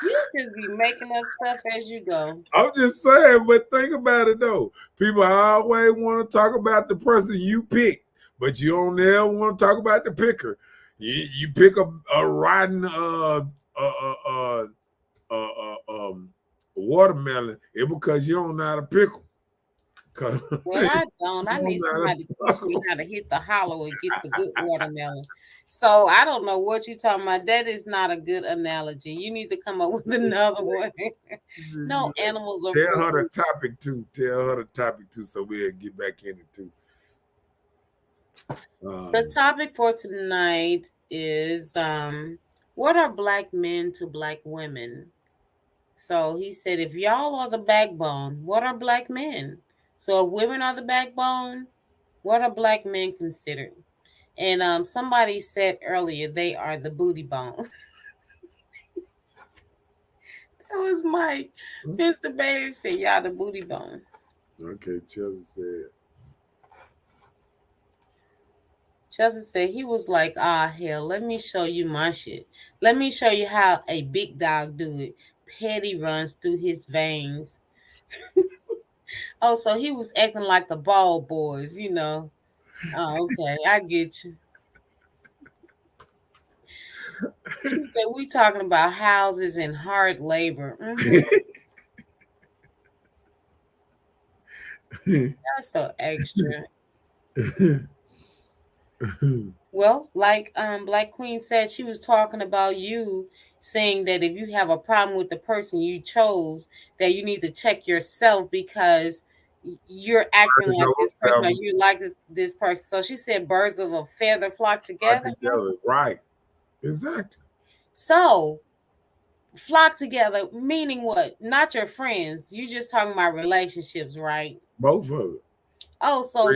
S3: you just be making up stuff as you go.
S2: I'm just saying, but think about it though. People always want to talk about the person you pick, but you don't ever want to talk about the picker. You pick a rotten uh, watermelon, it because you don't know how to pickle.
S3: Well, I don't.
S2: You
S3: I
S2: don't
S3: need
S2: know how to
S3: somebody to teach me
S2: pickle.
S3: how to hit the hollow and get the good watermelon. So I don't know what you're talking about. That is not a good analogy. You need to come up with another one. No animals are
S2: Tell her the
S3: food.
S2: topic too. Tell her the topic too, so we'll get back in it too.
S3: The topic for tonight is what are black men to black women? So he said, if y'all are the backbone, what are black men? So if women are the backbone, what are black men considered? And somebody said earlier they are the booty bone. That was Mike. Mr. Bailey said y'all the booty bone.
S2: Okay, Chelsea said.
S3: Chelsea said he was like, ah, hell, let me show you my shit. Let me show you how a big dog do it. Petty runs through his veins. Oh, so he was acting like the ball boys, you know. Oh, okay, I get you. She said we talking about houses and hard labor. That's so extra. Well, like Black Queen said, she was talking about you saying that if you have a problem with the person you chose, that you need to check yourself because you're acting like this person or you like this person. So she said birds of a feather flock together.
S2: Right. Exactly.
S3: So flock together, meaning what? Not your friends. You just talking about relationships, right?
S2: Both of it.
S3: Oh, so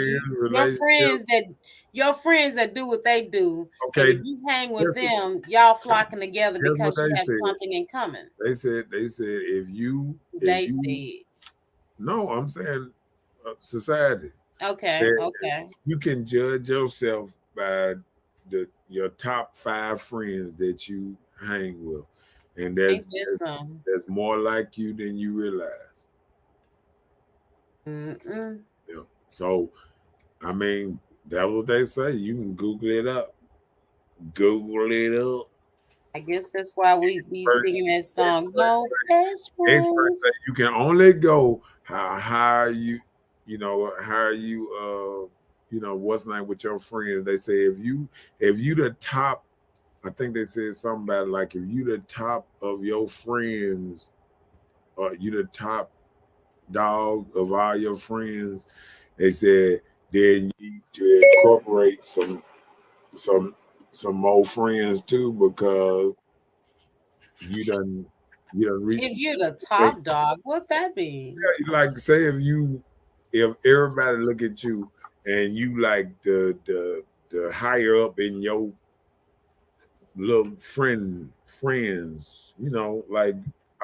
S3: your friends that do what they do, and
S2: okay.
S3: if you hang with them, y'all flocking together
S2: Here's
S3: because
S2: what
S3: you
S2: they
S3: have
S2: said.
S3: something in common.
S2: They said if you
S3: said.
S2: No, I'm saying society.
S3: Okay, okay.
S2: You can judge yourself by your top 5 friends that you hang with, and there's more like you than you realize. Yeah. So, I mean, that's what they say. You can Google it up. Google it up.
S3: I guess that's why we be singing that song. No best friends.
S2: You can only go how are you, how are you what's name with your friends. They say if you the top, I think they said something about like if you the top of your friends, or you the top dog of all your friends, they said then you need to incorporate some more friends too, because you done reach.
S3: If you're the top dog, what that mean?
S2: Yeah, like say if everybody look at you and you like the higher up in your little friends, like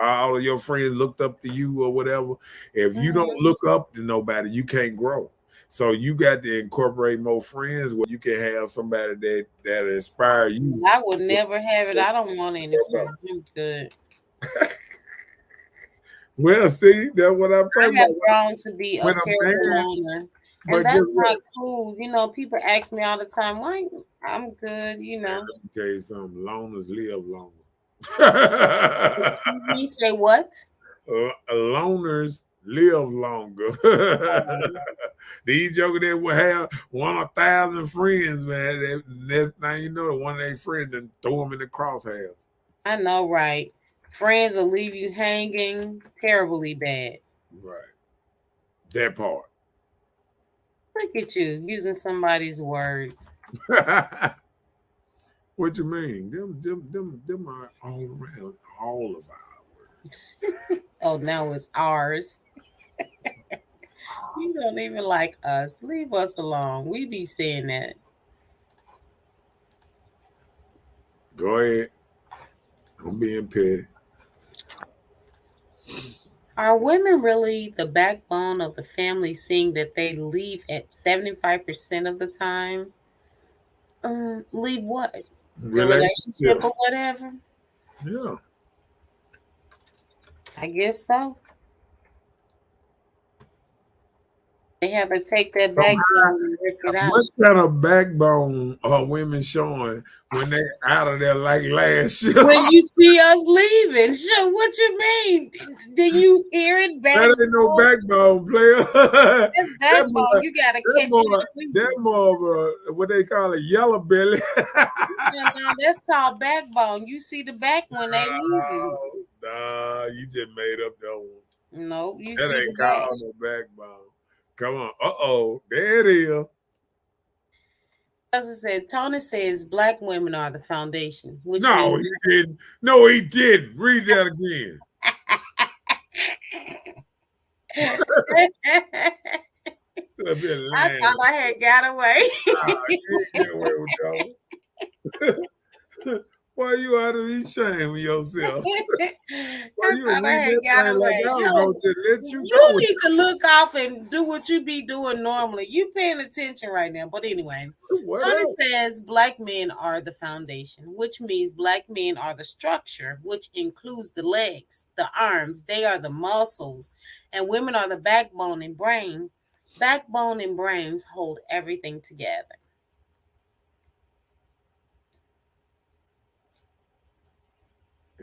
S2: all of your friends looked up to you or whatever. If you don't look up to nobody, you can't grow. So you got to incorporate more friends where you can have somebody that inspire you.
S3: I would never have it. I don't want any friends. I'm good.
S2: Well, see, that's what I'm talking
S3: I have
S2: about.
S3: grown to be a terrible loner. And that's not cool. People ask me all the time, why I'm good,
S2: Man, let me tell you something. Loners live longer.
S3: Excuse me, say what?
S2: loners live longer. These jokers that will have 1,000 friends, man. Next thing you know, one of their friends then throw them in the crosshairs.
S3: I know, right? Friends will leave you hanging terribly bad.
S2: Right. That part.
S3: Look at you using somebody's words.
S2: What you mean? Them are all around all of our words.
S3: Oh, now it's ours. You don't even like us. Leave us alone. We be saying that.
S2: Go ahead. I'm being petty.
S3: Are women really the backbone of the family, seeing that they leave at 75% of the time? Leave what? The relationship or whatever?
S2: Yeah.
S3: I guess so. They have to take that backbone and rip it out.
S2: What kind of backbone are women showing when they out of there like last year?
S3: When you see us leaving, sure, what you mean? Did you hear it? Backbone?
S2: That ain't no backbone, player.
S3: That's backbone. You gotta catch it.
S2: That's more of a, what they call a yellow belly.
S3: No, that's called backbone. You see the back when they leaving.
S2: Nah, you just made up that one.
S3: No, you
S2: that
S3: see
S2: ain't
S3: the back.
S2: called no backbone. Come on. There it is.
S3: As I said, Tony says black women are the foundation. Which
S2: no, he didn't. No, he didn't. Read that again.
S3: I thought I had got away.
S2: Nah, you ain't get away with that. Why you out of be shaming yourself?
S3: I thought I had got away. You need to look off and do what you be doing normally. You paying attention right now. But anyway, Tony says black men are the foundation, which means black men are the structure, which includes the legs, the arms. They are the muscles. And women are the backbone and brains. Backbone and brains hold everything together.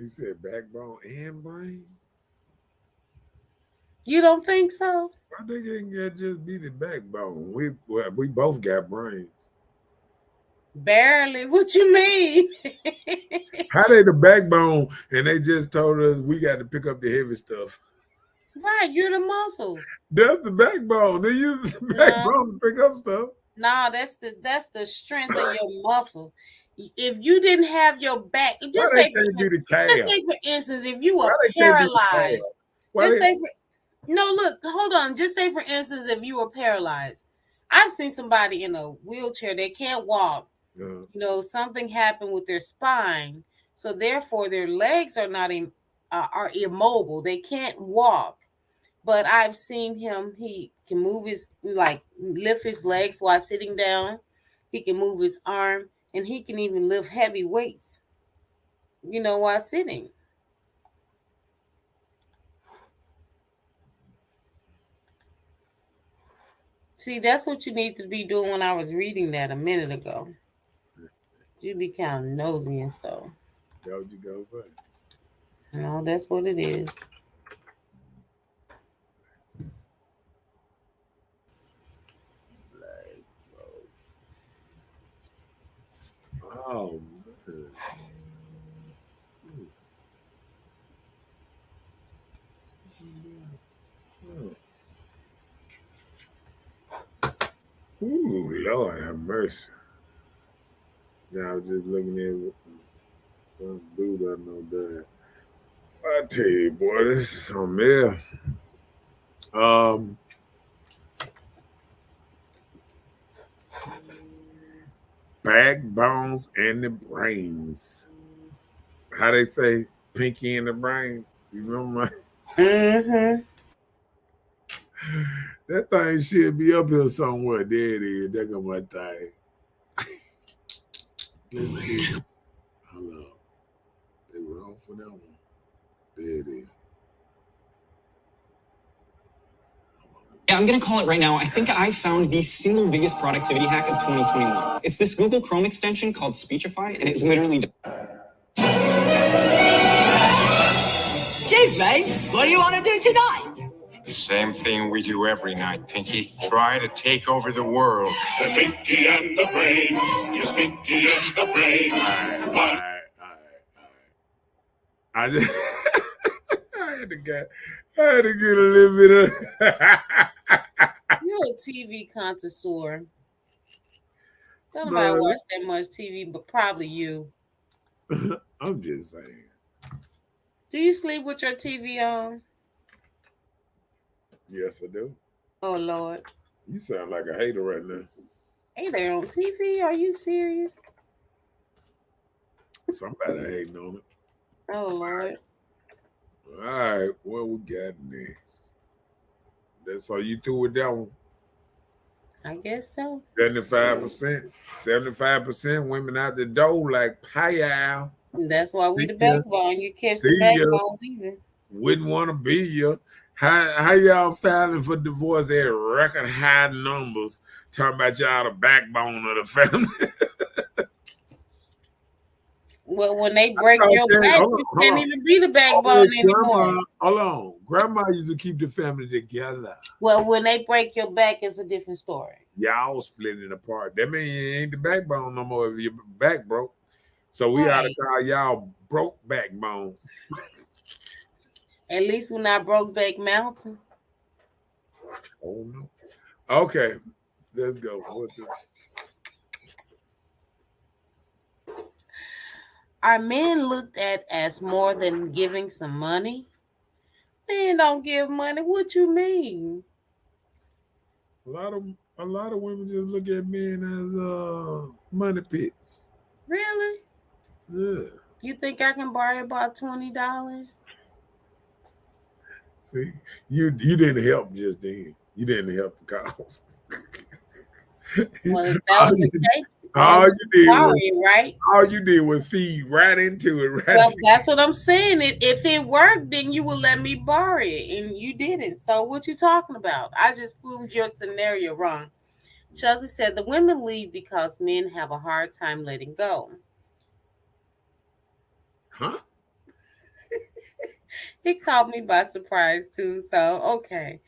S2: He said backbone and brain?
S3: You don't think so?
S2: I think it can just be the backbone. We both got brains.
S3: Barely. What you mean?
S2: How they the backbone and they just told us we got to pick up the heavy stuff?
S3: Right, you're the muscles.
S2: That's the backbone. They use the backbone to pick up stuff.
S3: No, that's the strength of your muscles. If you didn't have your back, just say for instance, if you were paralyzed, hold on. Just say for instance, if you were paralyzed, I've seen somebody in a wheelchair, they can't walk. You know, something happened with their spine, so therefore their legs are not are immobile. They can't walk. But I've seen him. He can move lift his legs while sitting down. He can move his arm. And he can even lift heavy weights, while sitting. See, that's what you need to be doing when I was reading that a minute ago. You be kind of nosy and stuff.
S2: That's what you gonna say.
S3: No, that's what it is.
S2: Oh, man. Ooh, Lord have mercy. Now I was just looking at some dude I know that. I tell you, boy, this is something else. Backbones and the brains. How they say pinky and the brains? You remember?
S3: Mm-hmm.
S2: That thing should be up here somewhere. There it is. There go my thing. Hold up. They were off for that one. There it is.
S5: Yeah, I'm going to call it right now. I think I found the single biggest productivity hack of 2021. It's this Google Chrome extension called Speechify, and it literally does.
S4: evening. What do you want to do tonight?
S6: The same thing we do every night, Pinky. Try to take over the world.
S7: The Pinky and the Brain. Yes, Pinky and the Brain.
S2: All right. I just I had to get a little bit of
S3: You're a TV connoisseur. Don't nobody watch that much TV, but probably you.
S2: I'm just saying.
S3: Do you sleep with your TV on?
S2: Yes, I do.
S3: Oh, Lord.
S2: You sound like a hater right now.
S3: Hey, they're on TV. Are you serious?
S2: Somebody hating on it.
S3: Oh, Lord.
S2: All right, what we got next? That's all you through with that one?
S3: I guess so.
S2: 75%. 75% women out the door like pie.
S3: That's why we the backbone. You catch the backbone leaving.
S2: Wouldn't want to be you. How y'all filing for divorce at record high numbers? Talking about y'all the backbone of the family.
S3: Well, when they break your back, you can't even be the backbone anymore.
S2: Hold on. Grandma used to keep the family together.
S3: Well, when they break your back, it's a different story.
S2: Y'all splitting apart. That means you ain't the backbone no more if your back broke. So we ought to call y'all broke backbone.
S3: At least we're not broke back mountain.
S2: Oh no. Okay. Let's go.
S3: Are men looked at as more than giving some money? Men don't give money. What you mean?
S2: A lot of women just look at men as money pits.
S3: Really?
S2: Yeah.
S3: You think I can borrow about $20?
S2: See, you didn't help just then. You didn't help the cause.
S3: Well, if that was the case,
S2: all you did was feed right into it.
S3: Well, that's what I'm saying. If it worked, then you would let me borrow it, and you didn't. So what you talking about? I just proved your scenario wrong. Chelsea said the women leave because men have a hard time letting go.
S2: Huh?
S3: It caught me by surprise too. So okay,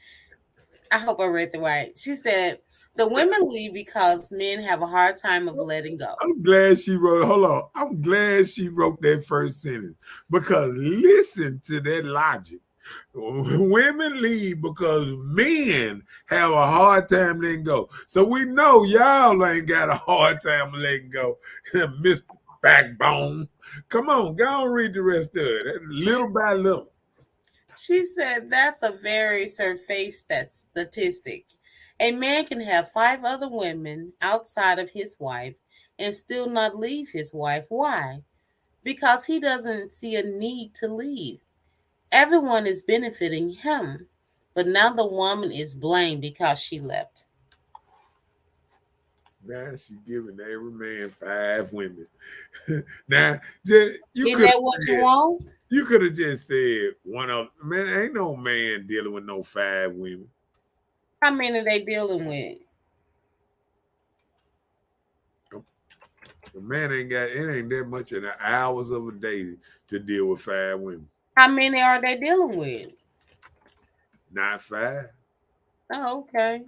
S3: I hope I read the right. She said the women leave because men have a hard time of letting go.
S2: I'm glad she wrote. Hold on. I'm glad she wrote that first sentence because listen to that logic. Women leave because men have a hard time letting go. So we know y'all ain't got a hard time letting go, Mr. Backbone. Come on, go on, read the rest of it, little by little.
S3: She said that's a very surface statistic. A man can have 5 other women outside of his wife and still not leave his wife. Why? Because he doesn't see a need to leave. Everyone is benefiting him, but now the woman is blamed because she left.
S2: Now she giving every man 5 women. Now, isn't
S3: that what you want?
S2: You could have just said one of man. Ain't no man dealing with no 5 women.
S3: How many are they dealing with?
S2: The man ain't that much in the hours of a day to deal with 5 women.
S3: How many are they dealing with?
S2: Not 5.
S3: Oh, okay.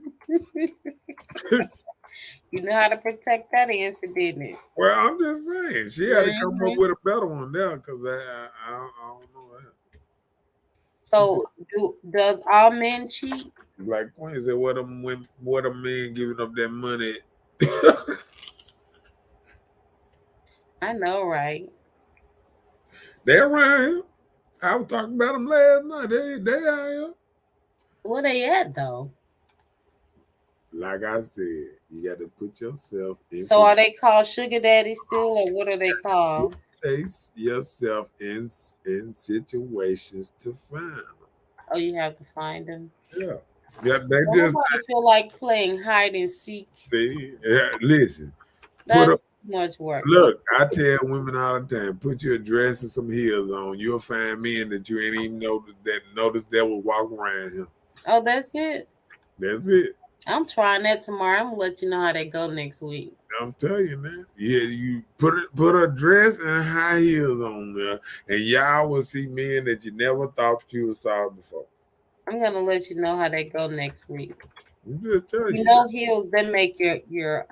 S3: You know how to protect that answer, didn't it?
S2: Well, I'm just saying she had to come up with a better one there because I don't know that.
S3: So, does all men cheat?
S2: Like when is it? What a men giving up that money?
S3: I know, right?
S2: They're around here. I was talking about them last night. They are here.
S3: Where they at though?
S2: Like I said, you got to put yourself in.
S3: So are they called sugar daddy still, or what are they called?
S2: Place yourself in situations to find them.
S3: Oh, you have to find them.
S2: Yeah, yeah. They just
S3: feel like playing hide and seek.
S2: See, listen.
S3: That's too much work.
S2: Look, I tell women all the time, put your dress and some heels on. You'll find men that you ain't even noticed that will walk around here.
S3: Oh, that's it.
S2: That's it.
S3: I'm trying that tomorrow. I'm gonna let you know how that go next week.
S2: I'm telling you, man. Yeah, you put a dress and high heels on there, and y'all will see men that you never thought you saw before.
S3: I'm gonna let you know how that go next week.
S2: I'm just telling
S3: You
S2: you.
S3: know, heels that make your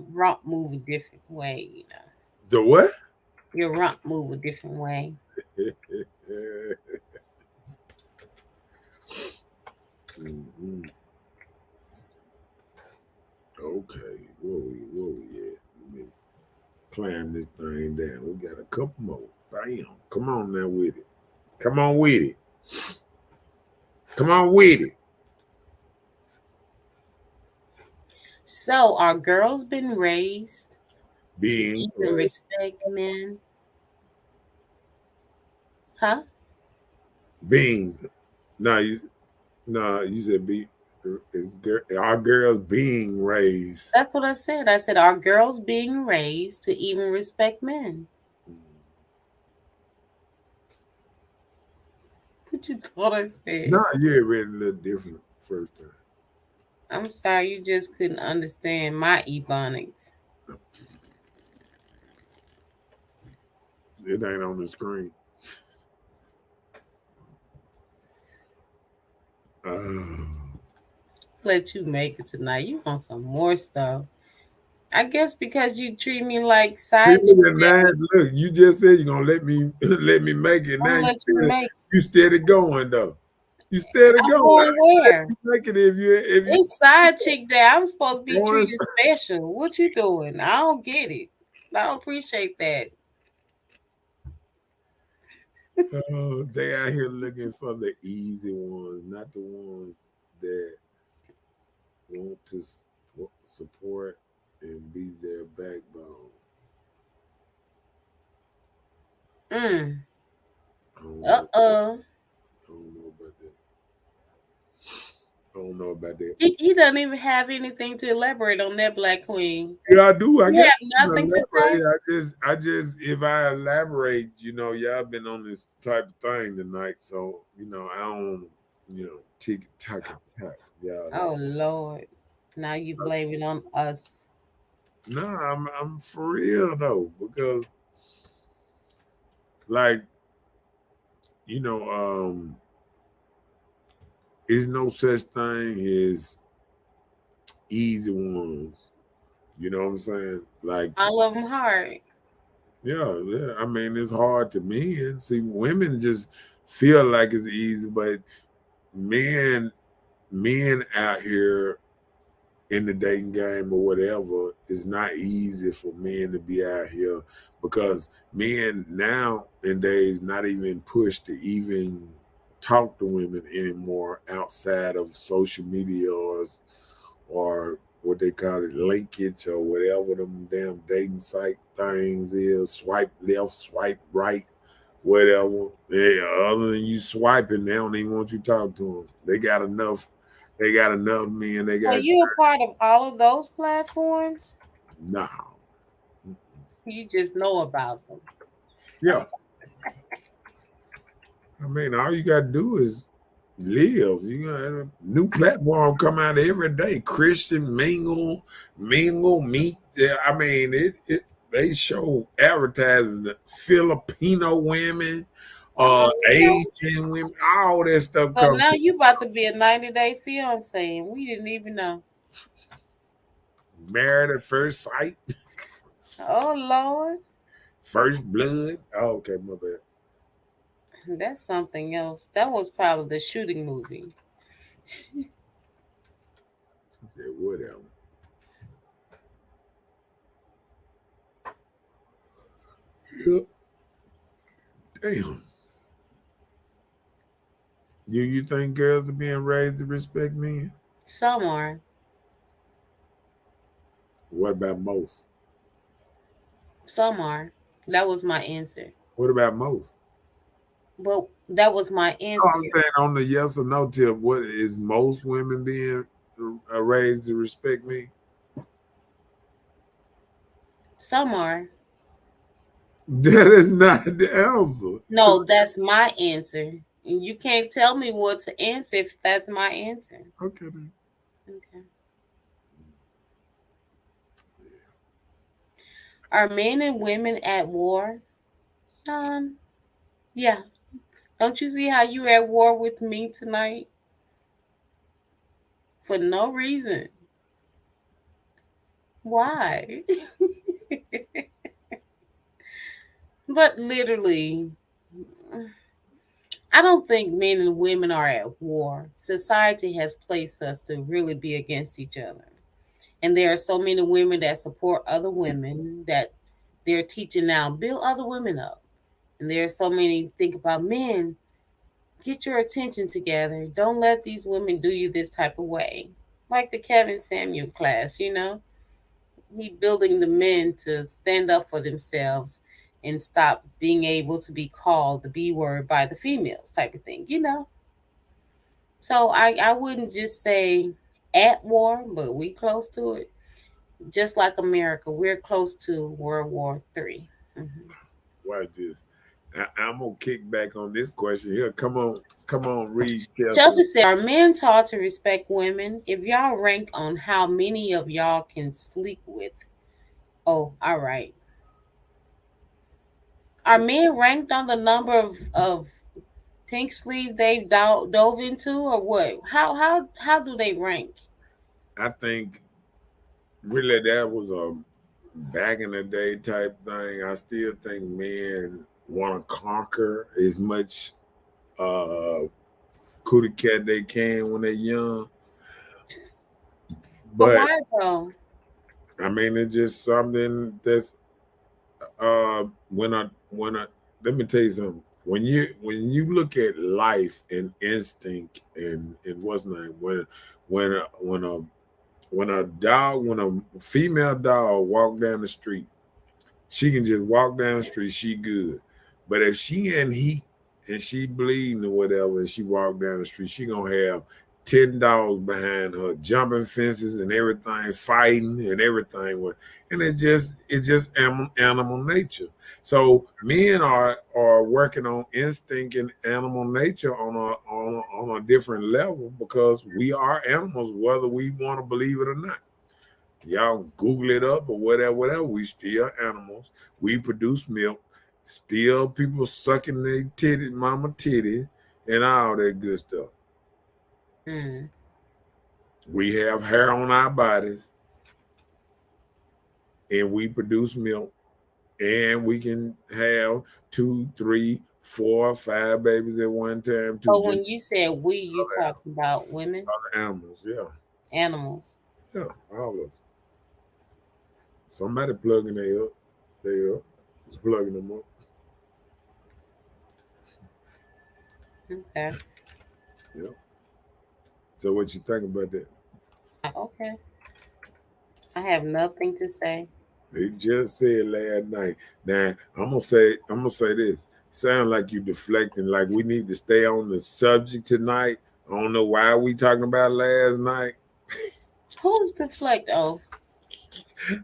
S3: rump move a different way. You know,
S2: The what?
S3: your rump move a different way.
S2: Mhm. Okay, where we at? Let me climb this thing down. We got a couple more. Bam. Come on now with it. Come on with it. Come on with it.
S3: So, are girls been raised to
S2: Being
S3: even respect men? Huh?
S2: being. You said be. Our girls being raised.
S3: That's what I said. I said, are girls being raised to even respect men? What you thought I said?
S2: No, you had read a little different first time.
S3: I'm sorry, you just couldn't understand my ebonics.
S2: It ain't on the screen.
S3: Let you make it tonight. You want some more stuff. I guess because you treat me like side chick.
S2: Look, you just said you're gonna let me let me make it.
S3: I'm
S2: Now
S3: gonna let you make
S2: you steady going though. You steady
S3: I'm
S2: going.
S3: going where?
S2: Make it if you
S3: It's side chick day. I'm supposed to be
S2: Going-
S3: treated special. What you doing? I don't get it. I don't appreciate that.
S2: they out here looking for the easy ones, not the ones that want to support and be their backbone. I don't know about that. I don't know about that.
S3: He doesn't even have anything to elaborate on that, Black Queen.
S2: Yeah, I do. I
S3: You
S2: guess
S3: have nothing to say.
S2: I just, if I elaborate, y'all been on this type of thing tonight, so I don't, tick tack attack. Yeah.
S3: Oh Lord! Now you blame it on us.
S2: No, I'm for real though, because like there's no such thing as easy ones. You know what I'm saying? Like,
S3: All of them hard.
S2: yeah. I mean, it's hard to men. See, women just feel like it's easy, but men out here in the dating game or whatever, it's not easy for men to be out here because men nowadays not even pushed to even talk to women anymore outside of social media or what they call it, linkage or whatever them damn dating site things is. Swipe left, swipe right, whatever. Yeah, other than you swiping, they don't even want you to talk to them. They got enough. They got enough men. They
S3: So
S2: got
S3: you a part of all of those platforms?
S2: no.
S3: You just know about them.
S2: Yeah. I mean, all you gotta do is live. You got a new platform come out every day. Christian mingle, meet. Yeah, I mean, they show advertising the Filipino women, Asian women, all that stuff
S3: So
S2: comes.
S3: now you about to be a 90-day fiance, and we didn't even know.
S2: Married at first sight,
S3: Oh Lord,
S2: first blood. Oh, okay, my bad.
S3: that's something else. That was probably the shooting movie.
S2: She said, whatever. Yep. Damn. You think girls are being raised to respect men?
S3: Some are.
S2: What about most?
S3: Some are. That was my answer.
S2: What about most?
S3: Well, that was my
S2: No,
S3: answer.
S2: I'm saying on the yes or no tip, what is most women being raised to respect me?
S3: Some are.
S2: That is not the answer.
S3: No, that's my answer. And you can't tell me what to answer if that's my answer.
S2: Okay then.
S3: Okay. Are men and women at war? Yeah. Don't you see how you're at war with me tonight? For no reason. Why? But literally, I don't think men and women are at war. Society has placed us to really be against each other. And there are so many women that support other women that they're teaching now, build other women up. And there are so many think about men, get your attention together. Don't let these women do you this type of way. Like the Kevin Samuel class, he building the men to stand up for themselves and stop being able to be called the B word by the females type of thing. So I wouldn't just say at war, but we close to it. Just like America, we're close to World War III. Mm-hmm.
S2: Watch this. I'm gonna kick back on this question here. Come on, read
S3: Chelsea
S2: carefully.
S3: said, "Are men taught to respect women? If y'all rank on how many of y'all can sleep with, oh, all right. Are men ranked on the number of pink sleeve they've dove into, or what? How do they rank?
S2: I think really that was a back in the day type thing. I still think men want to conquer as much cootie cat they can when they're young.
S3: But
S2: But
S3: why though?
S2: I mean, it's just something that's when I let me tell you something. When you look at life and instinct and what's name when a when a when a female dog walk down the street, she can just walk down the street, she good. But if she in heat and she bleeding or whatever, and she walk down the street, she gonna have 10 dogs behind her, jumping fences and everything, fighting and everything. And it's just animal nature. So men are working on instinct and animal nature on a different level because we are animals, whether we want to believe it or not. Y'all Google it up or whatever. We still animals. We produce milk. Still people sucking their titty, mama titty, and all that good stuff.
S3: Mm.
S2: We have hair on our bodies, and we produce milk, and we can have 2, 3, 4, 5 babies at one time too.
S3: So when
S2: Just
S3: you said we, you
S2: other,
S3: talking about women,
S2: other animals, yeah,
S3: animals.
S2: yeah, all of us. Somebody plugging they up, plugging them up.
S3: Okay.
S2: Yeah. So what you think about that?
S3: Okay. I have nothing to say.
S2: They just said last night. Now I'm gonna say this. Sound like you deflecting. Like we need to stay on the subject tonight. I don't know why we talking about last night.
S3: Who's deflect? Oh,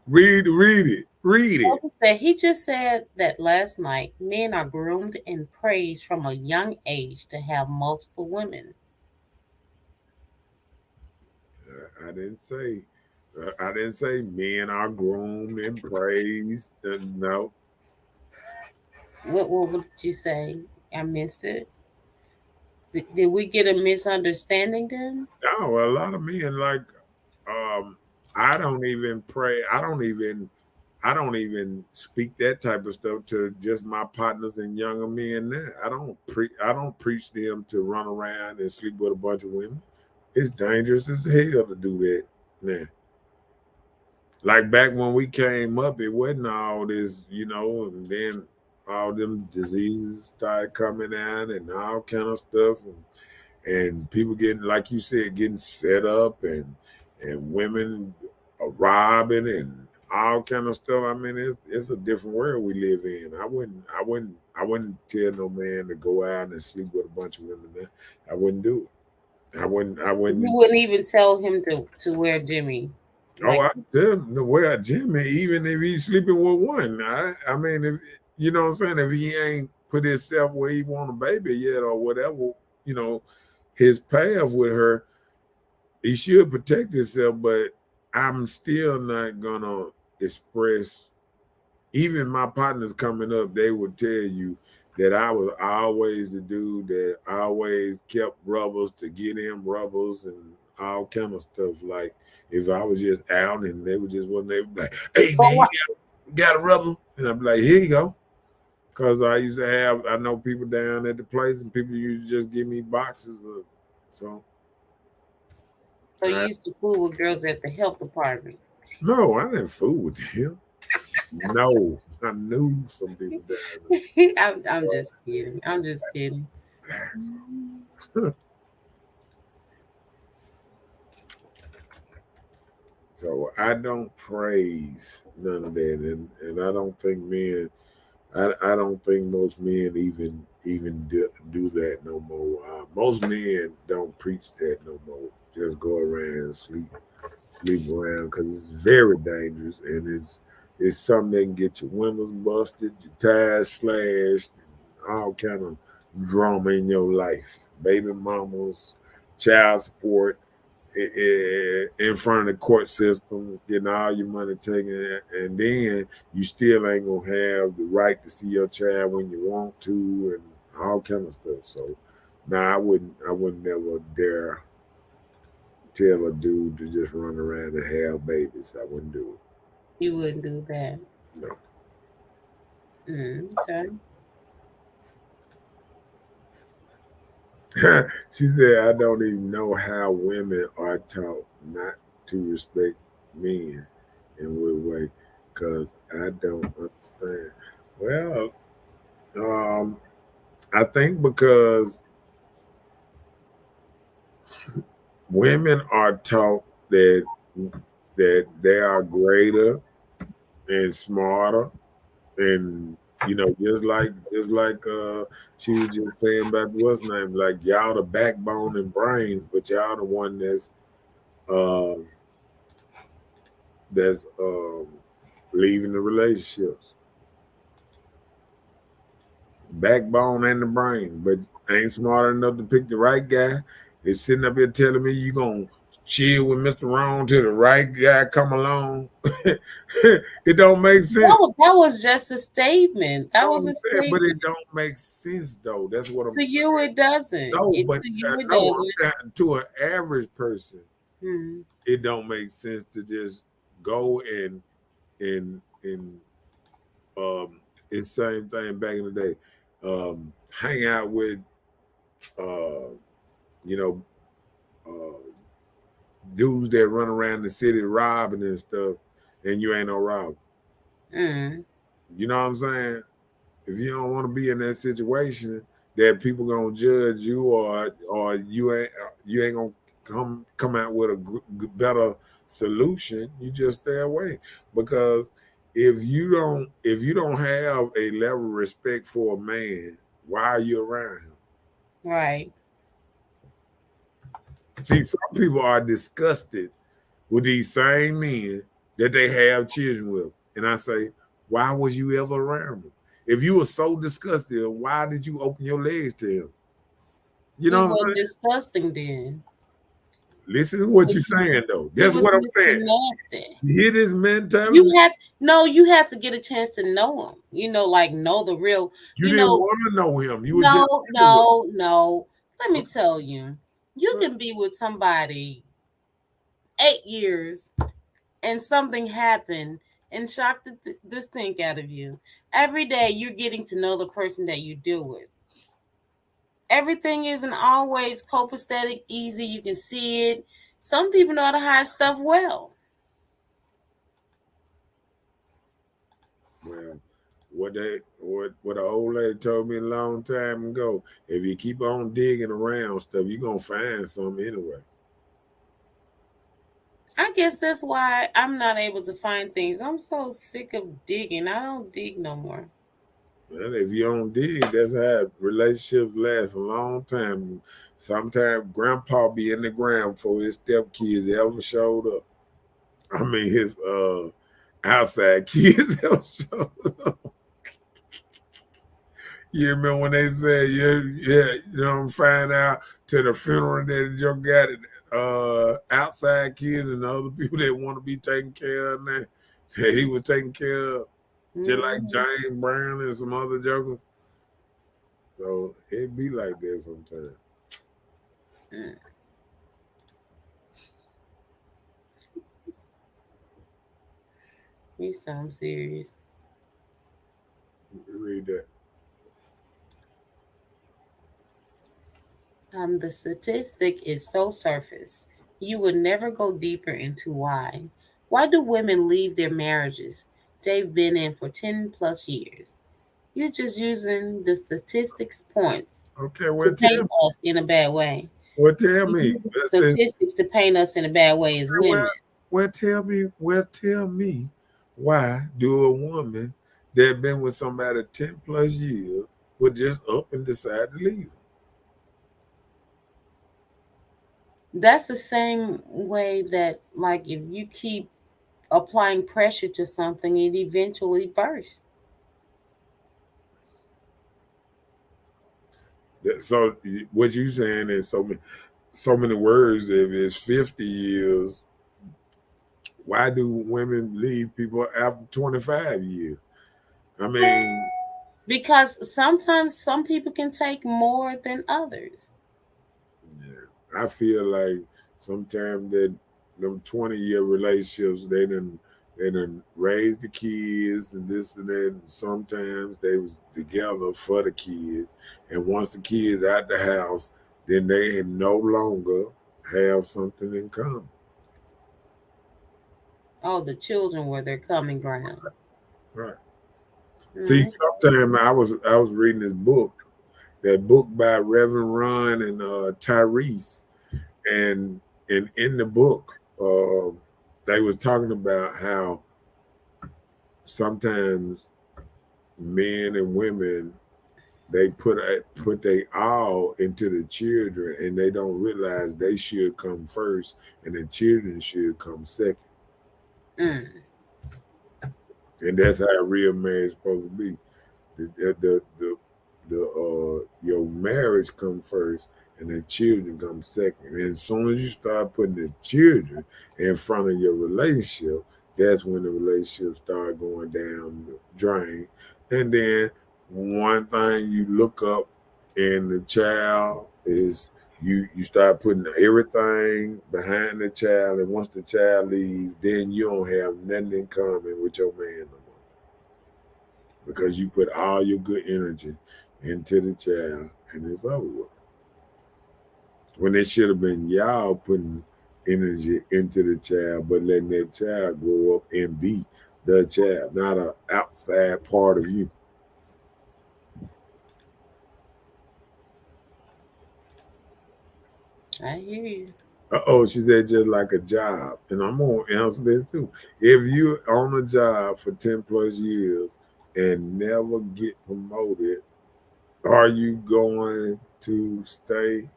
S2: Read it. Read it.
S3: Chelsea said he just said that last night men are groomed and praised from a young age to have multiple women.
S2: I didn't say. I didn't say men are groomed and praised. No.
S3: What did you say? I missed it. Did we get a misunderstanding then?
S2: No. A lot of men like. Um. I don't even pray. I don't even speak that type of stuff to just my partners and younger men now. I don't preach them to run around and sleep with a bunch of women. It's dangerous as hell to do that now. Like back when we came up, it wasn't all this, and then all them diseases started coming out and all kind of stuff and people getting, like you said, getting set up and women robbing and all kind of stuff. I mean, it's a different world we live in. I wouldn't tell no man to go out and sleep with a bunch of women. Man. I wouldn't do it. I
S3: You
S2: wouldn't.
S3: wouldn't even tell him to wear Jimmy.
S2: Oh,
S3: Like,
S2: I tell him to wear Jimmy, even if he's sleeping with one. I mean, if you know what I'm saying, if he ain't put himself where he want a baby yet or whatever, you know, his path with her, he should protect himself. But I'm still not gonna express even my partners coming up, they would tell you that I was always the dude that always kept rubbers to get him rubbers and all kind of stuff. Like if I was just out and they would just wasn't, they would be like, "Hey
S3: But
S2: man,
S3: what?
S2: you got a rubber?" And I'd be like, "Here you go." Because I used to have, I know people down at the place and people used to just give me boxes of, so.
S3: So you used to fool with girls at the health department?
S2: No, I didn't fool with him. No, I knew some people down there.
S3: I'm just kidding. I'm just kidding.
S2: So I don't praise none of that, and I don't think men, I don't think most men even do that no more. Most men don't preach that no more. Just go around and sleep around because it's very dangerous and it's something that can get your windows busted, your tires slashed, and all kind of drama in your life. Baby mamas, child support, in front of the court system, getting all your money taken, and then you still ain't gonna have the right to see your child when you want to, and all kind of stuff. So, I wouldn't never dare tell a dude to just run around and have babies. I wouldn't do it.
S3: You wouldn't do that.
S2: No.
S3: Okay.
S2: She said, I don't even know how women are taught not to respect men in what way, because I don't understand. Well, I think because women are taught that they are greater and smarter, and just like she was just saying about what's name, like y'all the backbone and brains, but y'all the one that's leaving the relationships. Backbone and the brain, but ain't smart enough to pick the right guy. They're sitting up here telling me you gonna chill with Mr. Wrong till the right guy come along. It don't make sense.
S3: No, that was just a statement. That was a statement.
S2: But it don't make sense though. That's what I'm saying.
S3: To you, it doesn't.
S2: No,
S3: To you, it doesn't.
S2: To an average person,
S3: Hmm.
S2: it don't make sense to just go and it's same thing back in the day. Hang out with you know dudes that run around the city robbing and stuff, and you ain't no robber.
S3: Mm.
S2: You know what I'm saying? If you don't want to be in that situation that people gonna judge you, or you ain't gonna come out with a better solution, you just stay away. Because if you don't have a level of respect for a man, why are you around him?
S3: Right.
S2: See, some people are disgusted with these same men that they have children with. And I say, why was you ever around them? If you were so disgusted, why did you open your legs to him? You know what I'm saying?
S3: Disgusting then.
S2: Listen to what you're saying, though. That's what I'm saying.
S3: Nasty.
S2: You hear this mentality?
S3: You had to get a chance to know him. Like know the real.
S2: You didn't want to know him. You
S3: no. Let me tell you, you can be with somebody 8 years and something happened and shocked the stink out of you. Every day you're getting to know the person that you deal with. Everything isn't always copacetic, easy. You can see it. Some people know how to hide stuff well.
S2: Well, what an old lady told me a long time ago, if you keep on digging around stuff, you're gonna find something anyway.
S3: I guess that's why I'm not able to find things. I'm so sick of digging. I don't dig no more.
S2: Well, if you don't dig, that's how relationships last a long time. Sometimes grandpa be in the ground before his stepkids ever showed up. I mean, his outside kids ever showed up. You remember when they said, you don't find out to the funeral that you got it, outside kids and the other people that want to be taken care of now, that he was taking care of. just like James Brown and some other jokers. So it be like that sometimes.
S3: You sound serious.
S2: Read that.
S3: The statistic is so surface. You would never go deeper into why. Why do women leave their marriages they've been in for 10 plus years? You're just using the statistics points
S2: Okay,
S3: to paint us in a bad way.
S2: tell
S3: You
S2: me.
S3: use statistics to paint us in a bad way as women.
S2: Tell me why do a woman that been with somebody 10 plus years would just up and decide to leave?
S3: That's the same way that, like, if you keep applying pressure to something, it eventually bursts.
S2: So what you saying is so many words. If it's 50 years, why do women leave people after 25 years? I mean,
S3: Because sometimes some people can take more than others.
S2: yeah, I feel like sometimes that them 20-year relationships, they done raised the kids and this and that. And sometimes they was together for the kids, and once the kids out the house, then they no longer have something in common.
S3: Oh, the children were their common ground.
S2: Right. See, sometimes I was reading this book, that book by Reverend Ron and Tyrese, and in the book, they was talking about how sometimes men and women, they put they all into the children, and they don't realize they should come first, and the children should come second. And that's how a real marriage is supposed to be. Your marriage come first, and the children come second. And as soon as you start putting the children in front of your relationship, that's when the relationship start going down the drain. And then one thing you look up in the child is you start putting everything behind the child, and once the child leaves, then you don't have nothing in common with your man no more, because you put all your good energy into the child, and it's over with. When it should have been y'all putting energy into the child, but letting that child grow up and be the child, not an outside part of you.
S3: I hear you.
S2: She said just like a job. And I'm going to answer this too. If you're on a job for 10 plus years and never get promoted, are you going to stay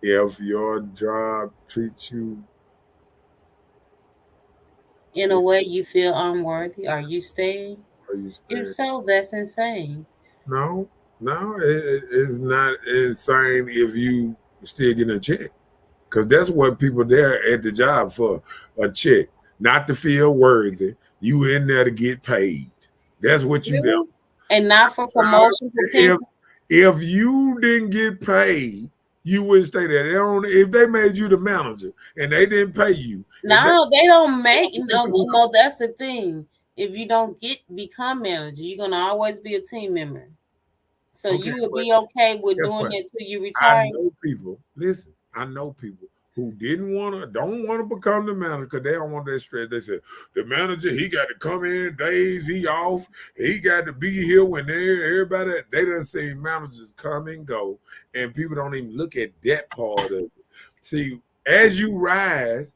S2: if your job treats you
S3: In a way you feel unworthy? Are you staying?
S2: or you
S3: If
S2: stay?
S3: so, that's insane.
S2: No, it's not insane if you still getting a check. Because that's what people there at the job for, a check. Not to feel worthy. You in there to get paid. That's what you there.
S3: Really? And not for promotion potential?
S2: If you didn't get paid, you wouldn't stay there. If they made you the manager and they didn't pay you.
S3: No, they don't make no, that's the thing. If you don't become manager, you're gonna always be a team member. So
S2: Okay,
S3: you would be okay with
S2: guess
S3: doing
S2: what?
S3: it till you
S2: I
S3: retire.
S2: know people. Listen, I know people who don't want to become the manager because they don't want that stress. They said the manager, he got to come in days he off. He got to be here when everybody. They done see managers come and go, and people don't even look at that part of it. See, as you rise,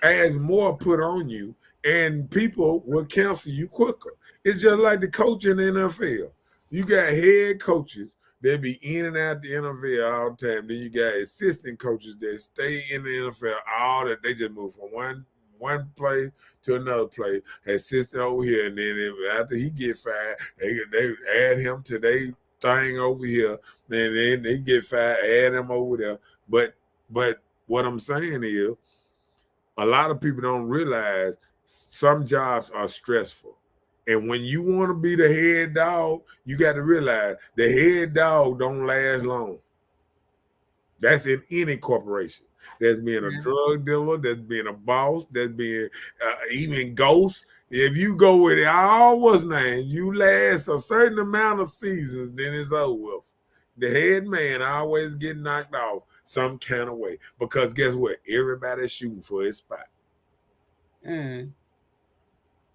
S2: as more put on you, and people will cancel you quicker. It's just like the coach in the NFL. You got head coaches that be in and out the NFL all the time. Then you got assistant coaches that stay in the NFL all that. They just move from one play to another play. Assistant over here, and then after he get fired, they add him to their thing over here. And then they get fired, add him over there. But what I'm saying is, a lot of people don't realize some jobs are stressful. And when you want to be the head dog, you got to realize the head dog don't last long. That's in any corporation. That's being a drug dealer, that's being a boss, that's being even ghost. If you go with it, all was named, you last a certain amount of seasons, then it's over with. The head man always get knocked off some kind of way. Because guess what? Everybody's shooting for his spot.
S3: Mm.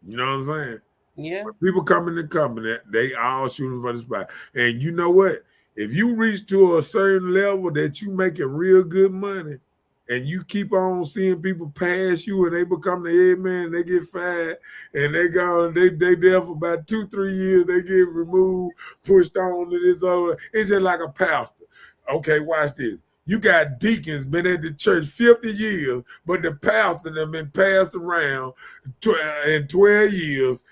S2: You know what I'm saying?
S3: Yeah.
S2: When people come in the company, they all shooting for the spot. And you know what? If you reach to a certain level that you making real good money, and you keep on seeing people pass you and they become the head man, and they get fired, and they there for about 2-3 years, they get removed, pushed on to this other. It's just like a pastor. Okay, watch this. You got deacons been at the church 50 years, but the pastor have been passed around in 12 years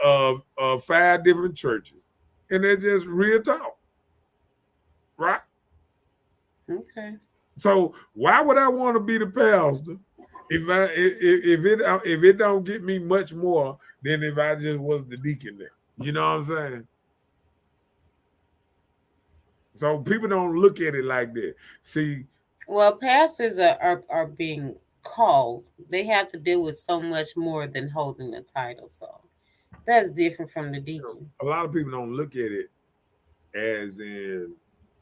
S2: of 5 different churches. And they're just real talk. Right?
S3: Okay.
S2: So why would I want to be the pastor if it don't get me much more than if I just was the deacon there? You know what I'm saying? So people don't look at it like that. See,
S3: well, pastors are being called. They have to deal with so much more than holding the title. So that's different from the deacon.
S2: A lot of people don't look at it as in,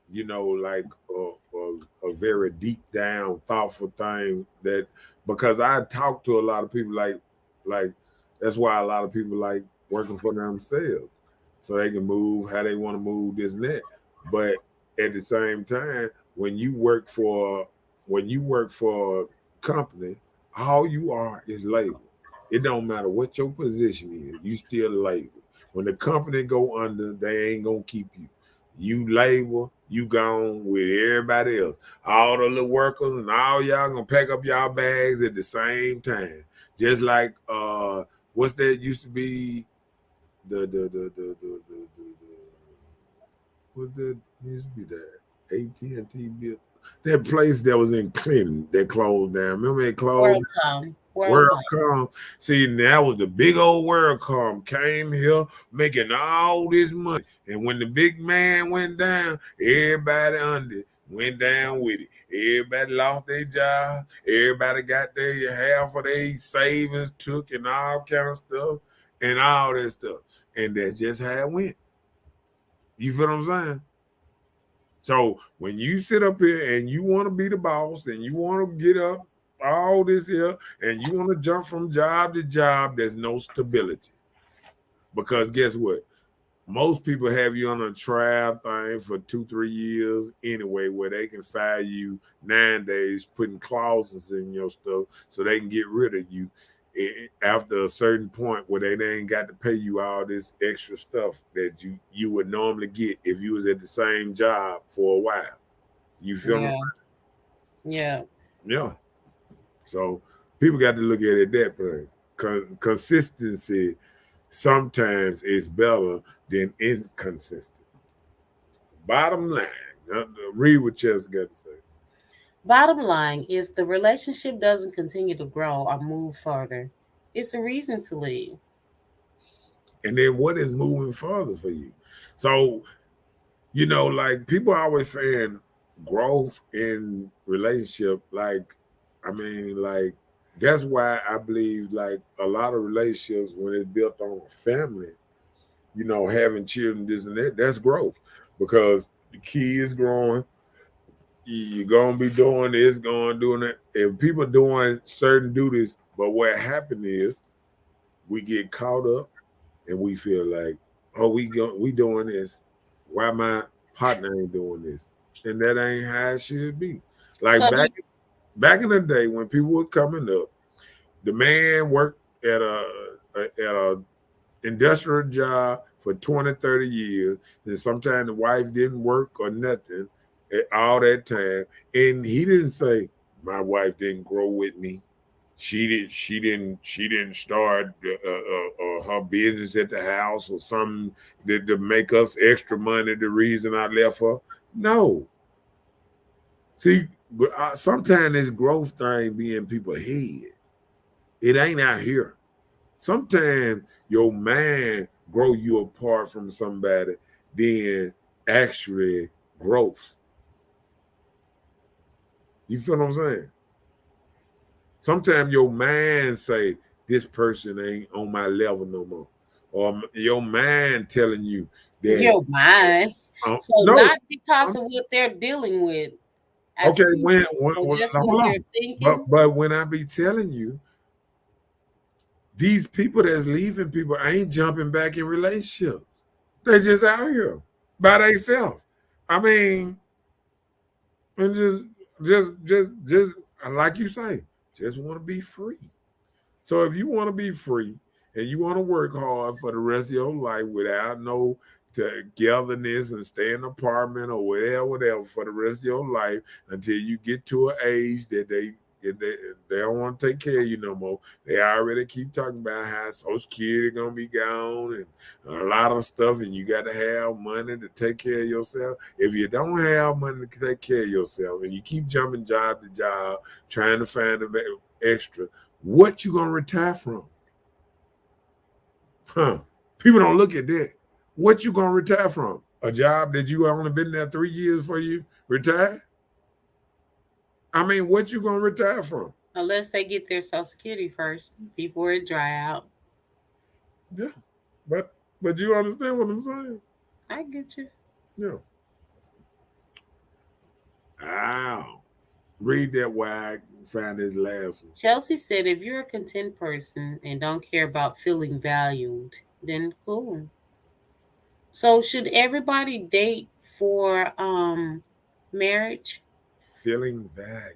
S2: like a very deep down, thoughtful thing that, because I talk to a lot of people like that's why a lot of people like working for themselves so they can move how they want to move, this and that. But at the same time, when you work for a company, all you are is labor. It don't matter what your position is, you still labor. When the company go under, they ain't gonna keep you. You labor, you gone with everybody else. All the little workers and all y'all gonna pack up y'all bags at the same time. Just like what's that used to be what that used to be that AT&T bill. That place that was in Clinton that closed down. Remember it closed? WorldCom. See, that was the big old WorldCom came here making all this money. And when the big man went down, everybody under went down with it. Everybody lost their job. Everybody got their half of their savings took and all kind of stuff and all that stuff. And that's just how it went. You feel what I'm saying? So when you sit up here and you want to be the boss and you want to get up all this here and you want to jump from job to job, there's no stability. Because guess what? Most people have you on a trial thing for 2-3 years anyway, where they can fire you 9 days, putting clauses in your stuff so they can get rid of you after a certain point where they ain't got to pay you all this extra stuff that you would normally get if you was at the same job for a while. You feel me?
S3: Yeah.
S2: Yeah. So people got to look at it that way. Consistency sometimes is better than inconsistent. Bottom line, read what Chess got to say.
S3: Bottom line, if the relationship doesn't continue to grow or move further, it's a reason to leave.
S2: And then what is moving further for you? So, like people are always saying growth in relationship, that's why I believe like a lot of relationships when it's built on a family, having children, this and that, that's growth because the kids growing. You're gonna be doing this, doing that. If people are doing certain duties, but what happened is we get caught up and we feel like, oh, we doing this. Why my partner ain't doing this? And that ain't how it should be. Like
S3: So
S2: back in the day when people were coming up, the man worked at a industrial job for 20, 30 years, and sometimes the wife didn't work or nothing all that time. And he didn't say, my wife didn't grow with me. She didn't start her business at the house or something to make us extra money. The reason I left her. No. See, sometimes this growth thing be in people's head. It ain't out here. Sometimes your mind grow you apart from somebody than actually growth. You feel what I'm saying? Sometimes your mind say this person ain't on my level no more, or your mind telling you that.
S3: Your mind. So
S2: No,
S3: not because of what they're dealing with as
S2: okay.
S3: people, but
S2: When
S3: just what
S2: hold
S3: they're
S2: on,
S3: thinking.
S2: but when I be telling you, these people that's leaving people ain't jumping back in relationships. They just out here by themselves. I mean, and just like you say, just want to be free. So if you want to be free and you want to work hard for the rest of your life without no togetherness and stay in an apartment or whatever for the rest of your life until you get to an age that they don't want to take care of you no more. They already keep talking about how Social Security gonna be gone and a lot of stuff, and you got to have money to take care of yourself. If you don't have money to take care of yourself and you keep jumping job to job trying to find the extra, what you gonna retire from? Huh? People don't look at that. What you gonna retire from? A job that you only been there 3 years for you retire? I mean, what you gonna retire from?
S3: Unless they get their Social Security first before it dry out.
S2: Yeah, but you understand what I'm saying?
S3: I get you.
S2: Yeah. Wow. Read that while I find this last one.
S3: Chelsea said, if you're a content person and don't care about feeling valued, then cool. So should everybody date for marriage?
S2: Feeling value.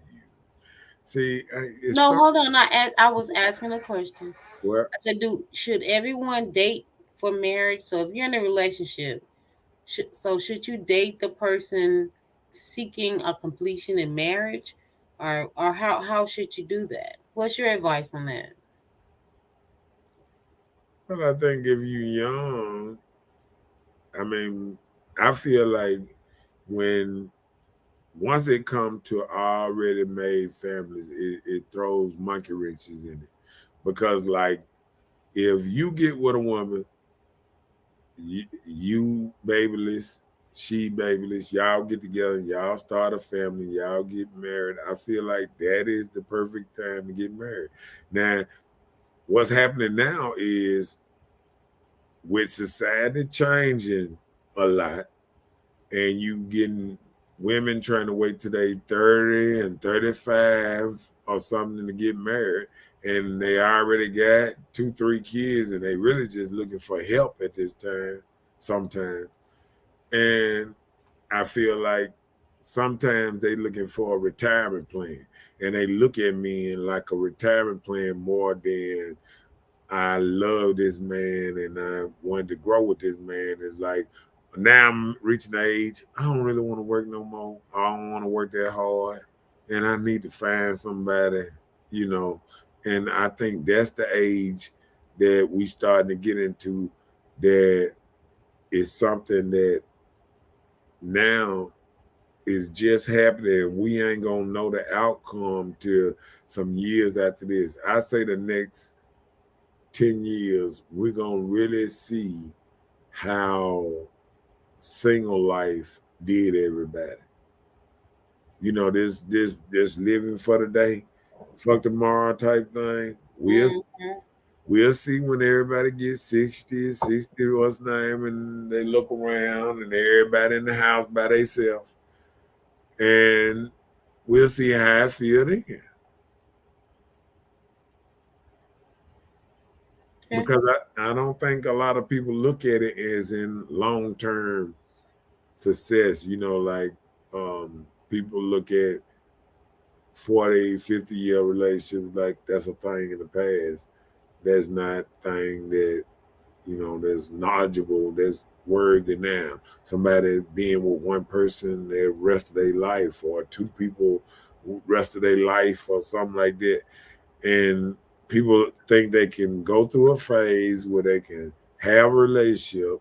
S2: See, it's
S3: No,
S2: something
S3: hold on. I was asking a question.
S2: where
S3: I said, should everyone date for marriage? So if you're in a relationship, should you date the person seeking a completion in marriage, or how should you do that? What's your advice on that?
S2: well, I think if you young, I mean, I feel like when once it comes to already made families, it throws monkey wrenches in it. Because like if you get with a woman, you babyless, she babyless, y'all get together, y'all start a family, y'all get married. I feel like that is the perfect time to get married. Now, what's happening now is with society changing a lot, and you getting women trying to wait till they 30 and 35 or something to get married, and they already got 2 3 kids, and they really just looking for help at this time sometimes. And I feel like sometimes they looking for a retirement plan, and they look at me and like a retirement plan more than I love this man and I wanted to grow with this man. It's like now I'm reaching the age, I don't really want to work no more. I don't want to work that hard. And I need to find somebody, you know. And I think that's the age that we starting to get into, that is something that now is just happening. We ain't gonna know the outcome till some years after this. I say the next 10 years, we're going to really see how single life did everybody. You know, this living for the day, fuck tomorrow type thing.
S3: Mhm.
S2: We'll see when everybody gets 60, what's the name, and they look around and everybody in the house by themselves. And we'll see how I feel then.
S3: Okay.
S2: Because I don't think a lot of people look at it as in long term success. You know, like people look at 40, 50-year relationships like that's a thing in the past. That's not thing that, you know, that's knowledgeable, that's worthy now. Somebody being with one person the rest of their life, or two people rest of their life, or something like that. And people think they can go through a phase where they can have a relationship,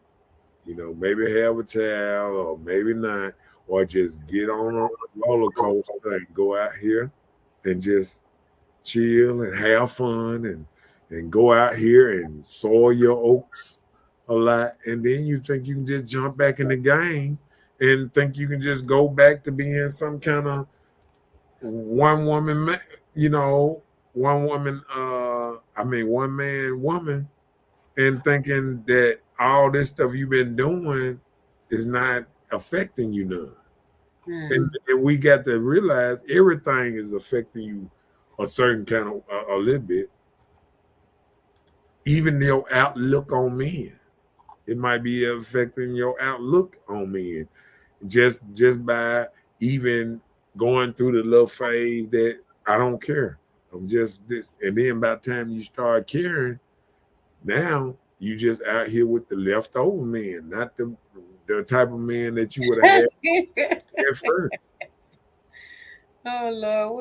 S2: you know, maybe have a child or maybe not, or just get on a roller coaster and go out here and just chill and have fun and and go out here and soil your oats a lot, and then you think you can just jump back in the game and think you can just go back to being some kind of one woman, you know, one woman, one man woman, and thinking that all this stuff you've been doing is not affecting you none. And we got to realize everything is affecting you a certain kind of a little bit, even your outlook on men. It might be affecting your outlook on men just by even going through the little phase that I don't care. I'm just this, and then by the time you start caring, now you just out here with the leftover men, not the type of men that you would have had at first.
S3: Oh Lord,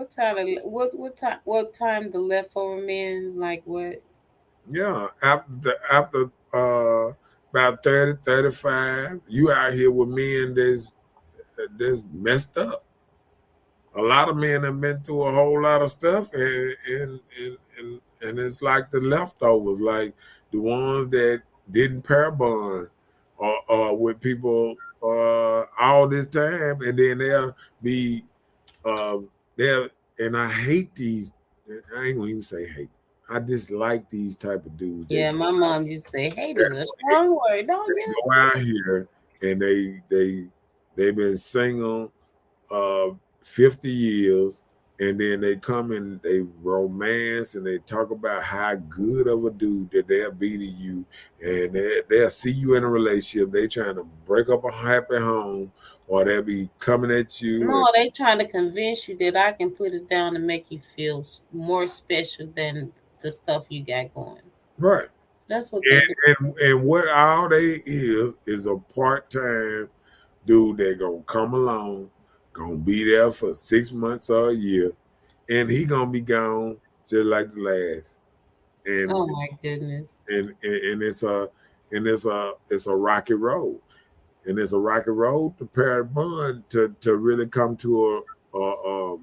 S3: what time the leftover men like what?
S2: Yeah, after about 30, 35, you out here with men that's messed up. A lot of men have been through a whole lot of stuff, and it's like the leftovers, like the ones that didn't pair bond or with people all this time, and then they'll be they'll, and I hate these. I ain't gonna even say hate. I dislike these type of dudes.
S3: Yeah, my mom used to say hate is a strong word, don't
S2: They
S3: you?
S2: go out here and they've been single 50 years, and then they come and they romance and they talk about how good of a dude that they'll be to you, and they'll see you in a relationship. They trying to break up a happy home, or they'll be coming at you.
S3: No, they trying to convince you that I can put it down and make you feel more special than the stuff you got going.
S2: Right.
S3: That's what they do.
S2: And what all they is a part-time dude that gonna come along, gonna be there for 6 months or a year, and he gonna be gone just like the last. And
S3: Oh my goodness.
S2: and it's a rocky road, and it's a rocky road to pair bond to really come to a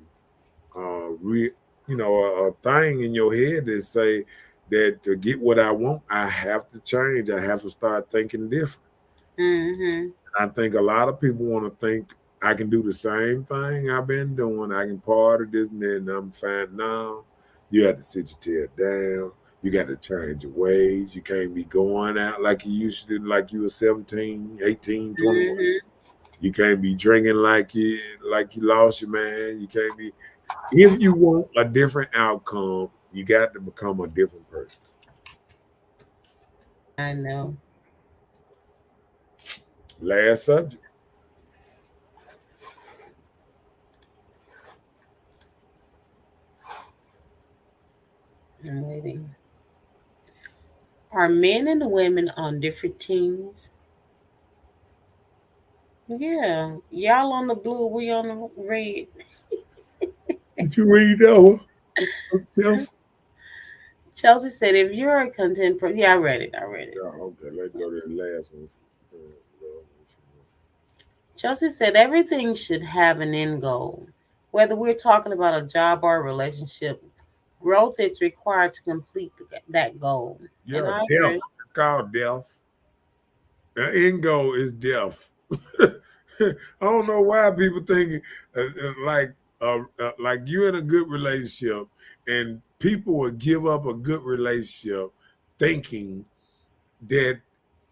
S2: a thing in your head that say that to get what I want, I have to change. I have to start thinking different.
S3: Mm-hmm.
S2: I think a lot of people want to think I can do the same thing I've been doing. I can part of this and then I'm fine. No, you have to sit your tail down. You got to change your ways. You can't be going out like you used to, like you were 17, 18, 21.
S3: Mm-hmm.
S2: You can't be drinking like you lost your man. You can't be. If you want a different outcome, you got to become a different person.
S3: I know.
S2: Last subject.
S3: I'm waiting. Are men and women on different teams? Yeah. Y'all on the blue, we on the red.
S2: Did you read that one? Chelsea?
S3: Chelsea said, if you're a content person, yeah, I read it. I read it.
S2: Yeah, okay, let's go to the last one.
S3: Chelsea said, everything should have an end goal. Whether we're talking about a job or a relationship, growth is required to complete that goal.
S2: Yeah,
S3: And I
S2: death.
S3: agree.
S2: It's called death. The end goal is death. I don't know why people think like you're in a good relationship, and people will give up a good relationship thinking that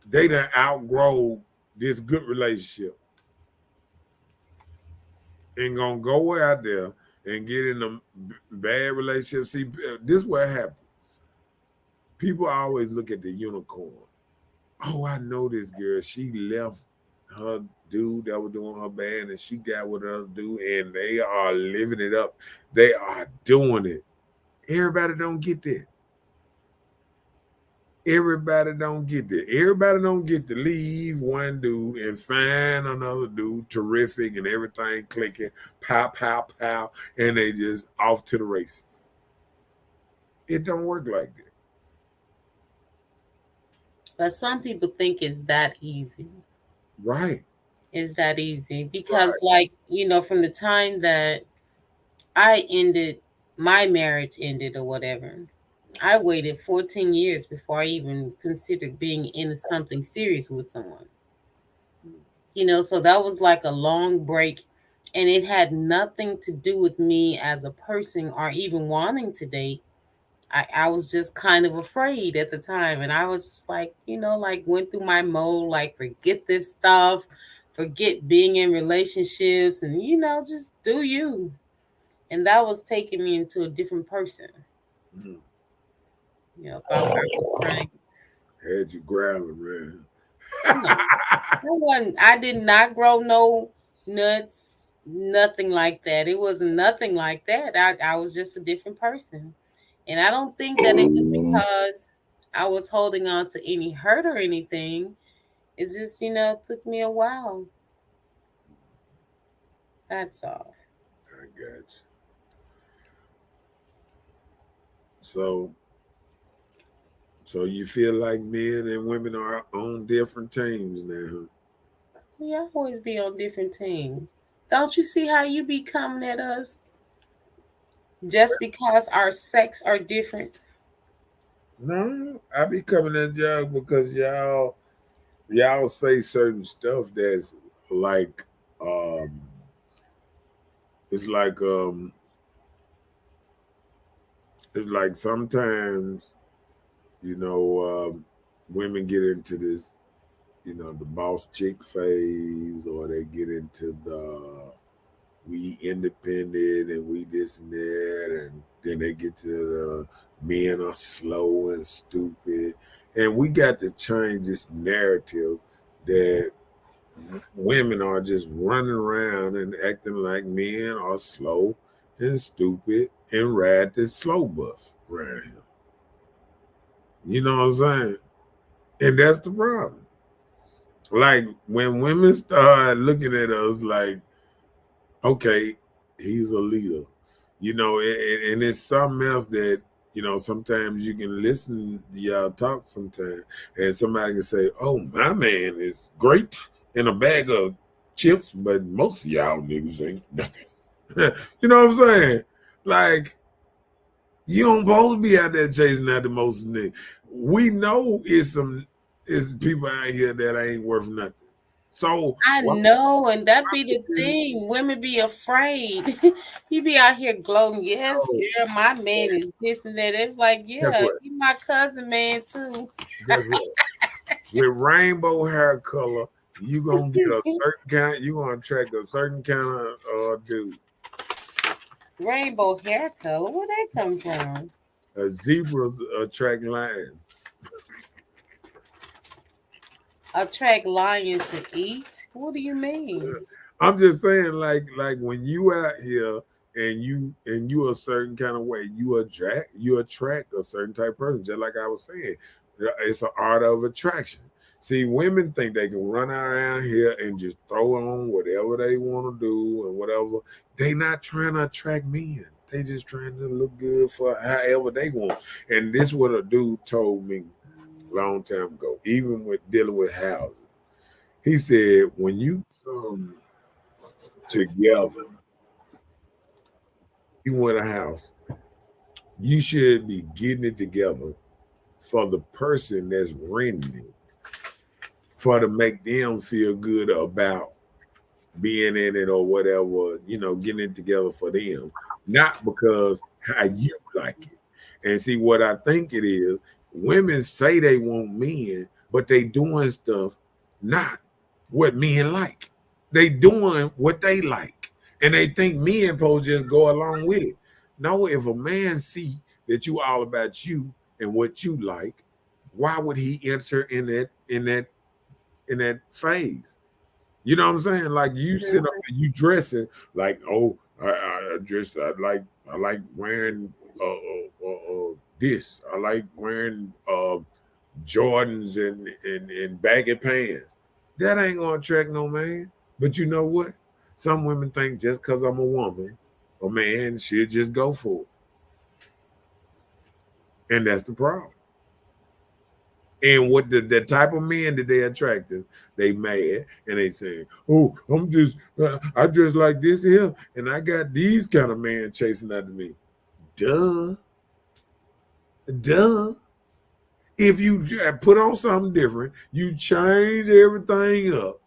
S2: they done outgrow this good relationship and gonna go out there and get in a bad relationship. See, this is what happens. People always look at the unicorn. Oh, I know this girl. She left her dude that was doing her bad, and she got with another dude, and they are living it up. They are doing it. Everybody don't get that. Everybody don't get that. Everybody don't get to leave one dude and find another dude terrific and everything clicking, pow, pow, pow, and they just off to the races. It don't work like that.
S3: But some people think it's that easy.
S2: Right.
S3: It's that easy because, like, from the time that I ended, my marriage ended or whatever, I waited 14 years before I even considered being in something serious with someone. So that was like a long break, and it had nothing to do with me as a person or even wanting to date. I was just kind of afraid at the time, and I was just like, like went through my mode, like forget this stuff, forget being in relationships, and just do you. And that was taking me into a different person.
S2: Mm.
S3: If I was trying to.
S2: Had you growling, man.
S3: No, I did not grow no nuts, nothing like that. It wasn't nothing like that. I was just a different person. And I don't think that it was because I was holding on to any hurt or anything. It's just, it took me a while. That's all.
S2: I got you. So you feel like men and women are on different teams now,
S3: We always be on different teams. Don't you see how you be coming at us just because our sex are different?
S2: No, I be coming at y'all because y'all say certain stuff that's like um it's like it's like sometimes women get into this the boss chick phase, or they get into the we independent and we this and that, and then they get to the men are slow and stupid. And we got to change this narrative that women are just running around and acting like men are slow and stupid and ride this slow bus around here. You know what I'm saying? And that's the problem. Like when women start looking at us like, okay, he's a leader, and it's something else that, sometimes you can listen to y'all talk sometimes, and somebody can say, oh, my man is great in a bag of chips, but most of y'all niggas ain't nothing. You know what I'm saying? Like, you don't supposed to be out there chasing out the most niggas. We know it's people out here that ain't worth nothing. So
S3: I know, and that be the thing. Women be afraid. You be out here gloating, yes, girl, my man is this and that. It's like, yeah, he my cousin man too.
S2: Guess what? With rainbow hair color, you gonna get a certain kind. You gonna attract a certain kind of dude.
S3: Rainbow hair color, where that come from?
S2: Zebras attract lions.
S3: Attract lions to eat? What do you mean?
S2: I'm just saying, like when you out here and you a certain kind of way, you attract a certain type of person. Just like I was saying, it's an art of attraction. See, women think they can run around here and just throw on whatever they want to do and whatever. They not trying to attract men. They just trying to look good for however they want. And this is what a dude told me a long time ago, even with dealing with housing. He said, when you come together, you want a house, you should be getting it together for the person that's renting it, for to make them feel good about being in it or whatever, getting it together for them, not because how you like it. And see, what I think it is, women say they want men, but they doing stuff not what men like. They doing what they like, and they think men supposed to just go along with it. No, if a man see that you all about you and what you like, why would he enter in that phase? You know what I'm saying? Like you sit up and you dressing like, oh, I dressed. I like wearing this. I like wearing Jordans and baggy pants. That ain't gonna attract no man. But you know what? Some women think just because I'm a woman, a man should just go for it, and that's the problem. And what the type of men that they attractive, they mad and they saying, "Oh, I just like this here, and I got these kind of men chasing after me." Duh. Duh. If you put on something different, you change everything up,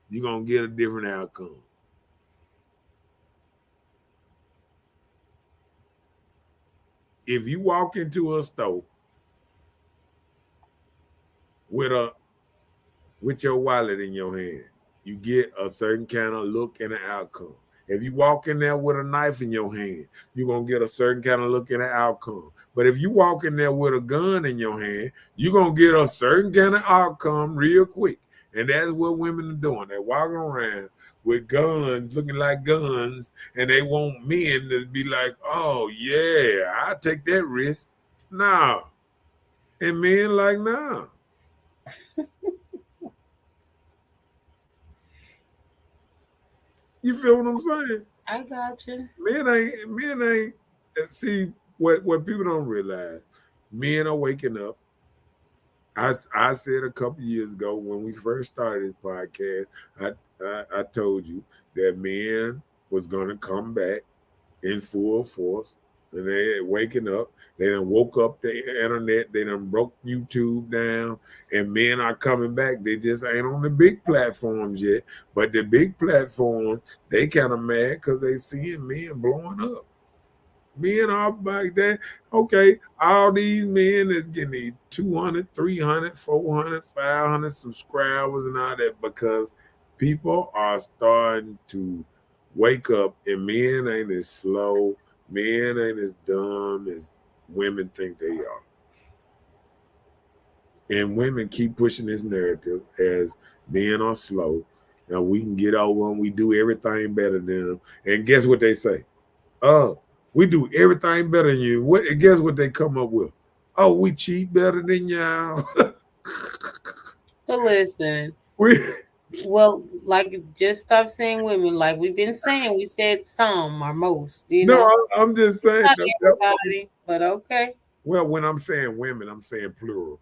S2: you're going to get a different outcome. If you walk into a store with your wallet in your hand, you get a certain kind of look and an outcome. If you walk in there with a knife in your hand, you're going to get a certain kind of look and an outcome. But if you walk in there with a gun in your hand, you're going to get a certain kind of outcome real quick. And that's what women are doing. They're walking around with guns, looking like guns, and they want men to be like, oh, yeah, I'll take that risk. Nah. And men like, nah. You feel what I'm saying?
S3: I got you.
S2: Men ain't see what people don't realize. Men are waking up. I said a couple years ago when we first started this podcast, I told you that men was gonna come back in full force. And they waking up. They done woke up the internet. They done broke YouTube down. And men are coming back. They just ain't on the big platforms yet. But the big platforms, they kind of mad because they seeing men blowing up. Men are back there. Okay, all these men is getting these 200, 300, 400, 500 subscribers and all that because people are starting to wake up, and men ain't as slow. Men ain't as dumb as women think they are. And women keep pushing this narrative as men are slow. Now we can get over them. We do everything better than them. And guess what they say? Oh, we do everything better than you. Guess what they come up with? Oh, we cheat better than y'all.
S3: But listen. Well, like, just stop saying women. Like we've been saying, we said some or most. You know,
S2: I'm just saying.
S3: Not everybody, but okay.
S2: Well, when I'm saying women, I'm saying plural.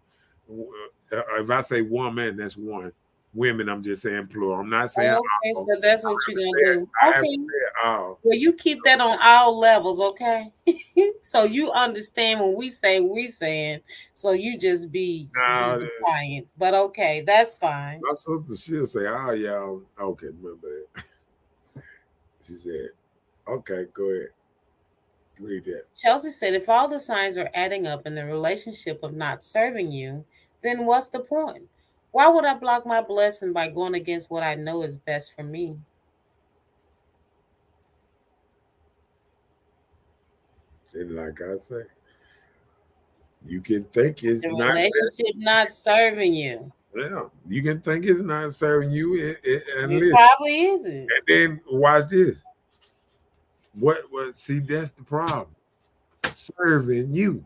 S2: If I say woman, that's one. Women, I'm just saying plural. I'm not saying.
S3: Okay,
S2: all.
S3: so that's what you're gonna do. Okay.
S2: All.
S3: Well, you keep that on all levels, okay? So you understand when we say we saying. So you just be defiant. But okay, that's fine.
S2: My sister, she'll say, "Oh, y'all." Okay, my bad. She said, "Okay, go ahead." Read that.
S3: Chelsea said, if all the signs are adding up in the relationship of not serving you, then what's the point? Why would I block my blessing by going against what I know is best for me?
S2: And like I say, you can think it's
S3: the relationship not serving you.
S2: Yeah, you can think it's not serving you.
S3: It probably isn't.
S2: And then watch this. What? See, that's the problem. Serving you.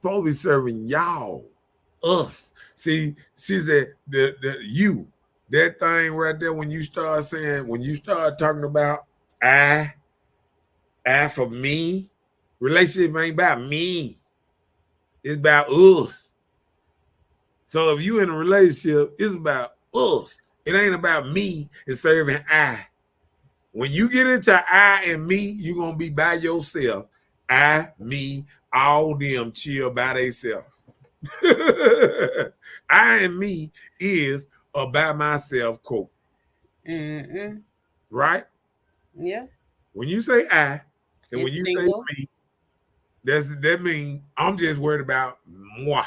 S2: Supposed to be serving y'all. Us. See, she said the you. That thing right there, when you start talking about I for me, relationship ain't about me. It's about us. So if you in a relationship, it's about us. It ain't about me. It's serving I. When you get into I and me, you're going to be by yourself. I, me, all them chill by themselves. I and me is a by myself quote.
S3: Mm-mm.
S2: Right?
S3: Yeah.
S2: When you say I, and
S3: it's
S2: when you
S3: single.
S2: say me, that means I'm just worried about moi.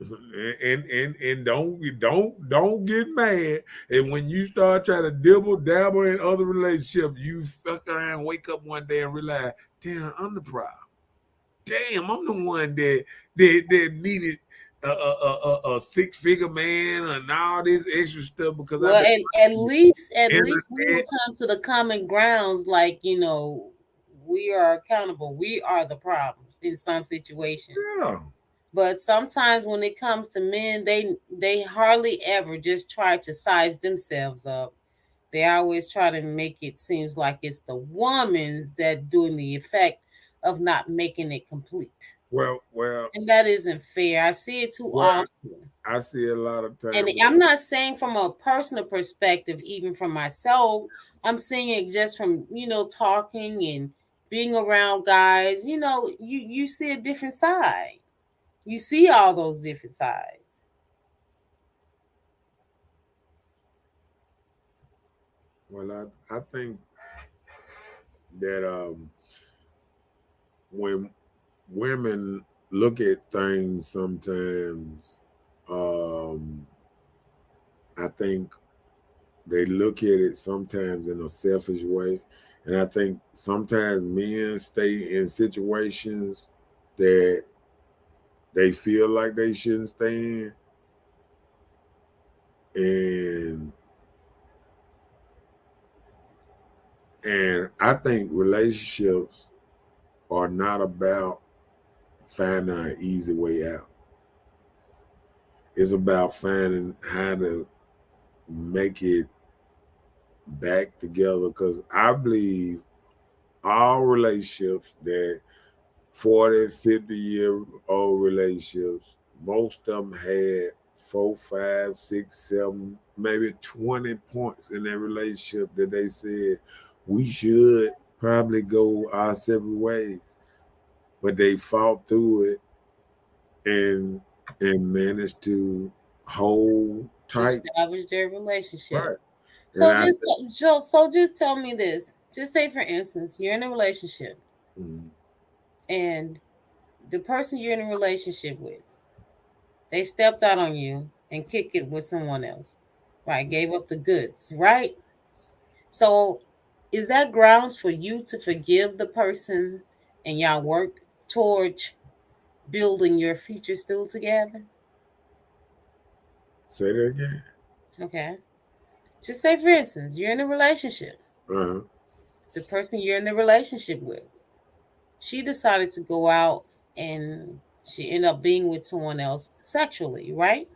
S2: And don't get mad. And when you start trying to dabble in other relationships, you fuck around, wake up one day and realize, damn, I'm the problem. Damn, I'm the one that needed a 6-figure man and all this extra stuff because
S3: well, at least we will come to the common grounds, like, you know, we are accountable. We are the problems in some situations.
S2: Yeah.
S3: But sometimes when it comes to men, they hardly ever just try to size themselves up. They always try to make it seems like it's the woman's that doing the effect of not making it complete.
S2: Well,
S3: and that isn't fair. I see it too often.
S2: I see a lot of times.
S3: And I'm not saying from a personal perspective, even from myself. I'm seeing it just from, you know, talking and being around guys, you see a different side. You see all those different sides.
S2: Well, I think that when women look at things sometimes, I think they look at it sometimes in a selfish way. And I think sometimes men stay in situations that they feel like they shouldn't stay in. And I think relationships are not about finding an easy way out. It's about finding how to make it back together. Because I believe all relationships that 40, 50-year-old relationships, most of them had 4, 5, 6, 7, maybe 20 points in their relationship that they said we should probably go our separate ways. But they fought through it and managed to hold tight.
S3: Establish their relationship.
S2: Right.
S3: So
S2: And
S3: just tell me this. Just say, for instance, you're in a relationship, and the person you're in a relationship with, they stepped out on you and kicked it with someone else, right? Gave up the goods, right? So, is that grounds for you to forgive the person and y'all work towards building your future still together?
S2: say that again.
S3: Okay. Just say, for instance, you're in a relationship.
S2: Uh-huh.
S3: The person you're in the relationship with, she decided to go out and she ended up being with someone else sexually, right?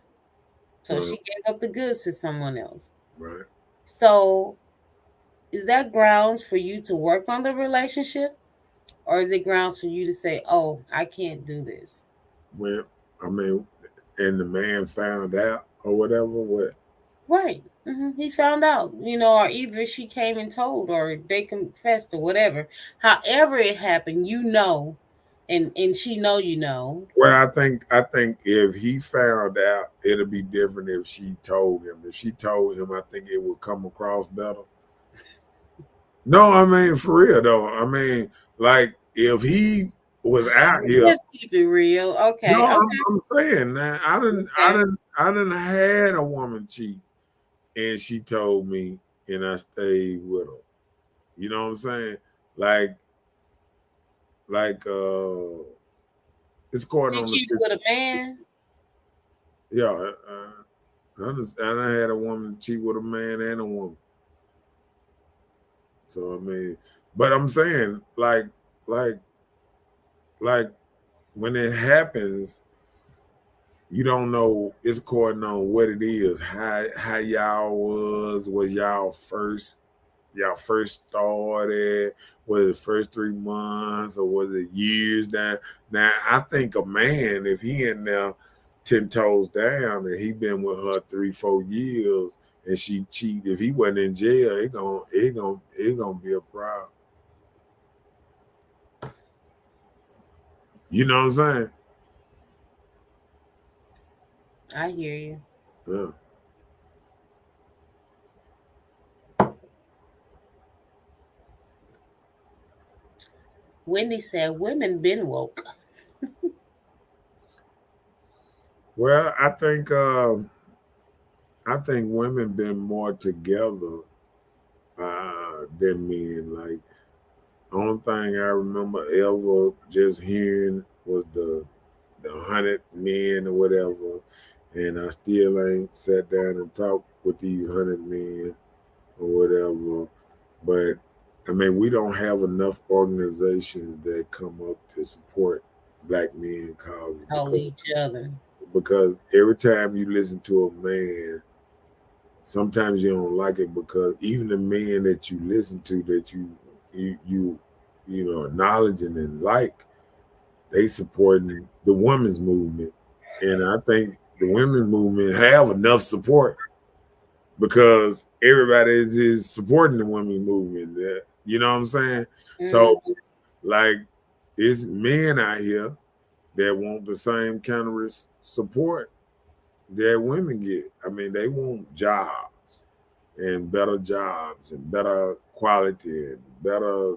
S3: So she gave up the goods to someone else.
S2: Right.
S3: So is that grounds for you to work on the relationship? Or is it grounds for you to say, oh, I can't do this?
S2: Well, I mean, and the man found out or whatever, what?
S3: Right. He found out, or either she came and told, or they confessed, or whatever. However it happened, and she know.
S2: Well, I think if he found out, it'll be different if she told him. If she told him, I think it would come across better. No, I mean for real though. I mean, like if he was out here.
S3: Let's keep it real. Okay.
S2: No,
S3: Okay.
S2: I'm saying that I didn't had a woman cheat, and she told me, and I stayed with her. You know what I'm saying? Like it's going
S3: She
S2: on.
S3: cheated with a man.
S2: Yeah, I had a woman cheat with a man and a woman. So I mean, but I'm saying like when it happens, you don't know. It's according on what it is. How y'all was y'all first started? Was it first 3 months or was it years down? Now I think a man, if he in there 10 toes down and he been with her 3, 4 years and she cheat, if he wasn't in jail, it gonna be a problem. You know what I'm saying?
S3: I hear you.
S2: Yeah.
S3: Wendy said women been woke.
S2: Well, I think women been more together than men. Like, only thing I remember ever just hearing was the 100 men or whatever, and I still ain't sat down and talked with these 100 men or whatever. But I mean, we don't have enough organizations that come up to support Black men causes.
S3: Oh, each other.
S2: Because every time you listen to a man, sometimes you don't like it because even the men that you listen to that you acknowledging and like, they supporting the women's movement. And I think the women's movement have enough support because everybody is supporting the women's movement. You know what I'm saying? So Like, it's men out here that want the same kind of support that women get. I mean, they want jobs and better quality and better,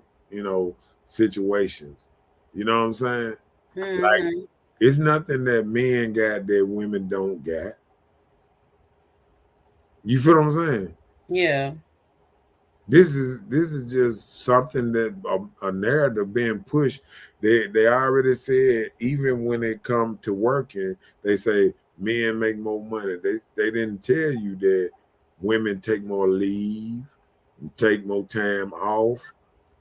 S2: situations. You know what I'm saying? Like,
S3: Mm-hmm.
S2: it's nothing that men got that women don't got. You feel what I'm saying?
S3: Yeah.
S2: This is just something that a narrative being pushed. They already said, even when it come to working, they say men make more money. They didn't tell you that women take more leave, take more time off,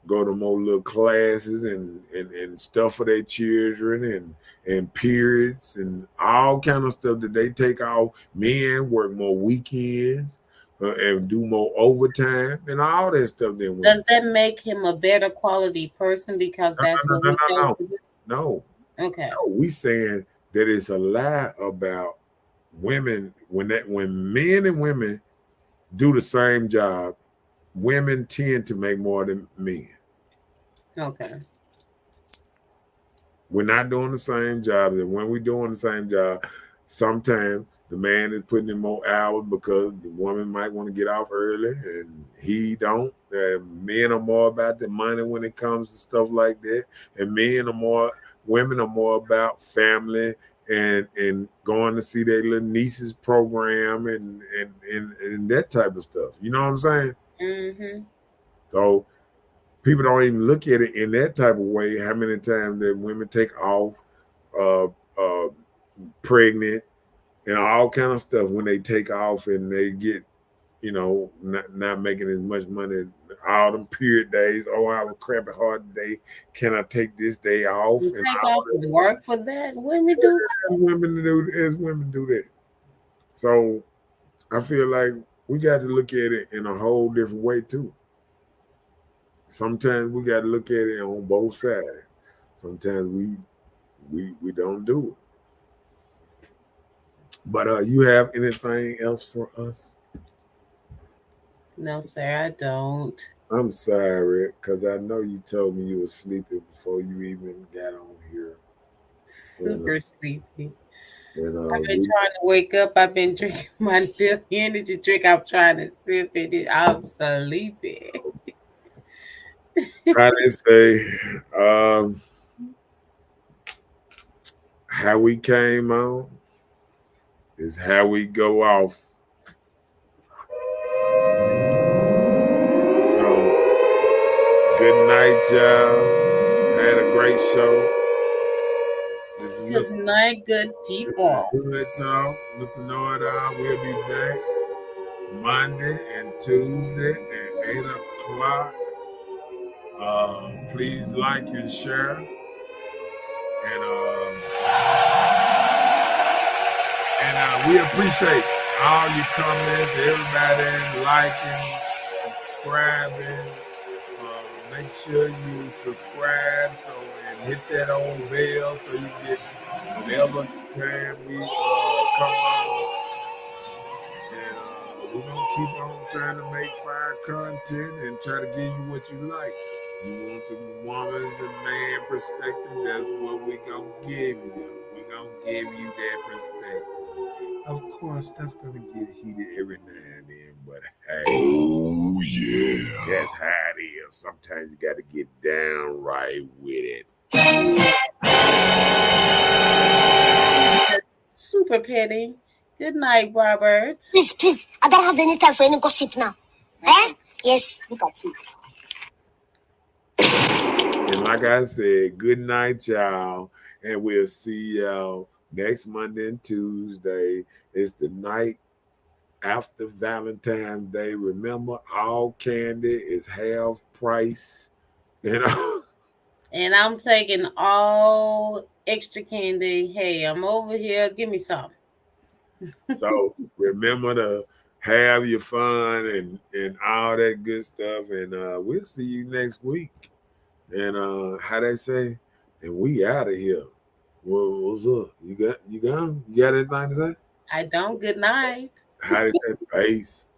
S2: go to more little classes and stuff for their children and periods and all kind of stuff that they take off. Men work more weekends and do more overtime and all that stuff. Then
S3: Does
S2: women.
S3: that make him a better quality person because
S2: No,
S3: that's
S2: no,
S3: what
S2: no,
S3: he
S2: no,
S3: chose
S2: no,
S3: to do?
S2: no,
S3: Okay.
S2: no. We saying that it's a lie about women when men and women do the same job, women tend to make more than men.
S3: Okay.
S2: We're not doing the same job, and when we're doing the same job, sometimes the man is putting in more hours because the woman might want to get off early and he don't. Men are more about the money when it comes to stuff like that, and women are more about family and going to see their little niece's program and that type of stuff. You know what I'm saying?
S3: Mm-hmm.
S2: So people don't even look at it in that type of way. How many times that women take off, uh, uh, pregnant, and all kind of stuff when they take off and they get, not making as much money. All them period days. Oh, I have a crappy hard day. Can I take this day off?
S3: You
S2: And
S3: take
S2: all
S3: off and work for that? Women do
S2: that women do that. So I feel like we got to look at it in a whole different way too. Sometimes we got to look at it on both sides. Sometimes we don't do it. But you have anything else for us?
S3: No, sir, I don't.
S2: I'm sorry, because I know you told me you were sleeping before you even got on here.
S3: Super sleepy.
S2: And
S3: I've been trying to wake up. I've been drinking my little energy drink. I'm trying to sip it. I'm sleepy.
S2: how they say, how we came on is how we go off. So good night, y'all. Had a great show. This is
S3: Good night, good people.
S2: Knowitall. Mr. Knowitall. We'll be back Monday and Tuesday at 8 o'clock. Please like and share. And we appreciate all your comments, everybody liking, subscribing. Make sure you subscribe and hit that old bell so you get whenever time we come on. And we're going to keep on trying to make fire content and try to give you what you like. You want the woman's and man perspective, that's what we're going to give you. We're going to give you that perspective. Of course, stuff's going to get heated every now and then, but hey. Oh, yeah. That's how it is. Sometimes you got to get down right with it.
S3: Super petty. Good night, Robert.
S1: Please, I don't have any time for any gossip now. Eh? Yes, look at you.
S2: And like I said, good night, y'all. And we'll see y'all next Monday and Tuesday. It's the night after Valentine's Day. Remember, all candy is half price.
S3: And I'm taking all extra candy. Hey, I'm over here. Give me some.
S2: So remember to have your fun and all that good stuff. And we'll see you next week. And how they say, and we out of here. Well, what's up? You got anything to say?
S3: I don't. Good night.
S2: How they say, peace.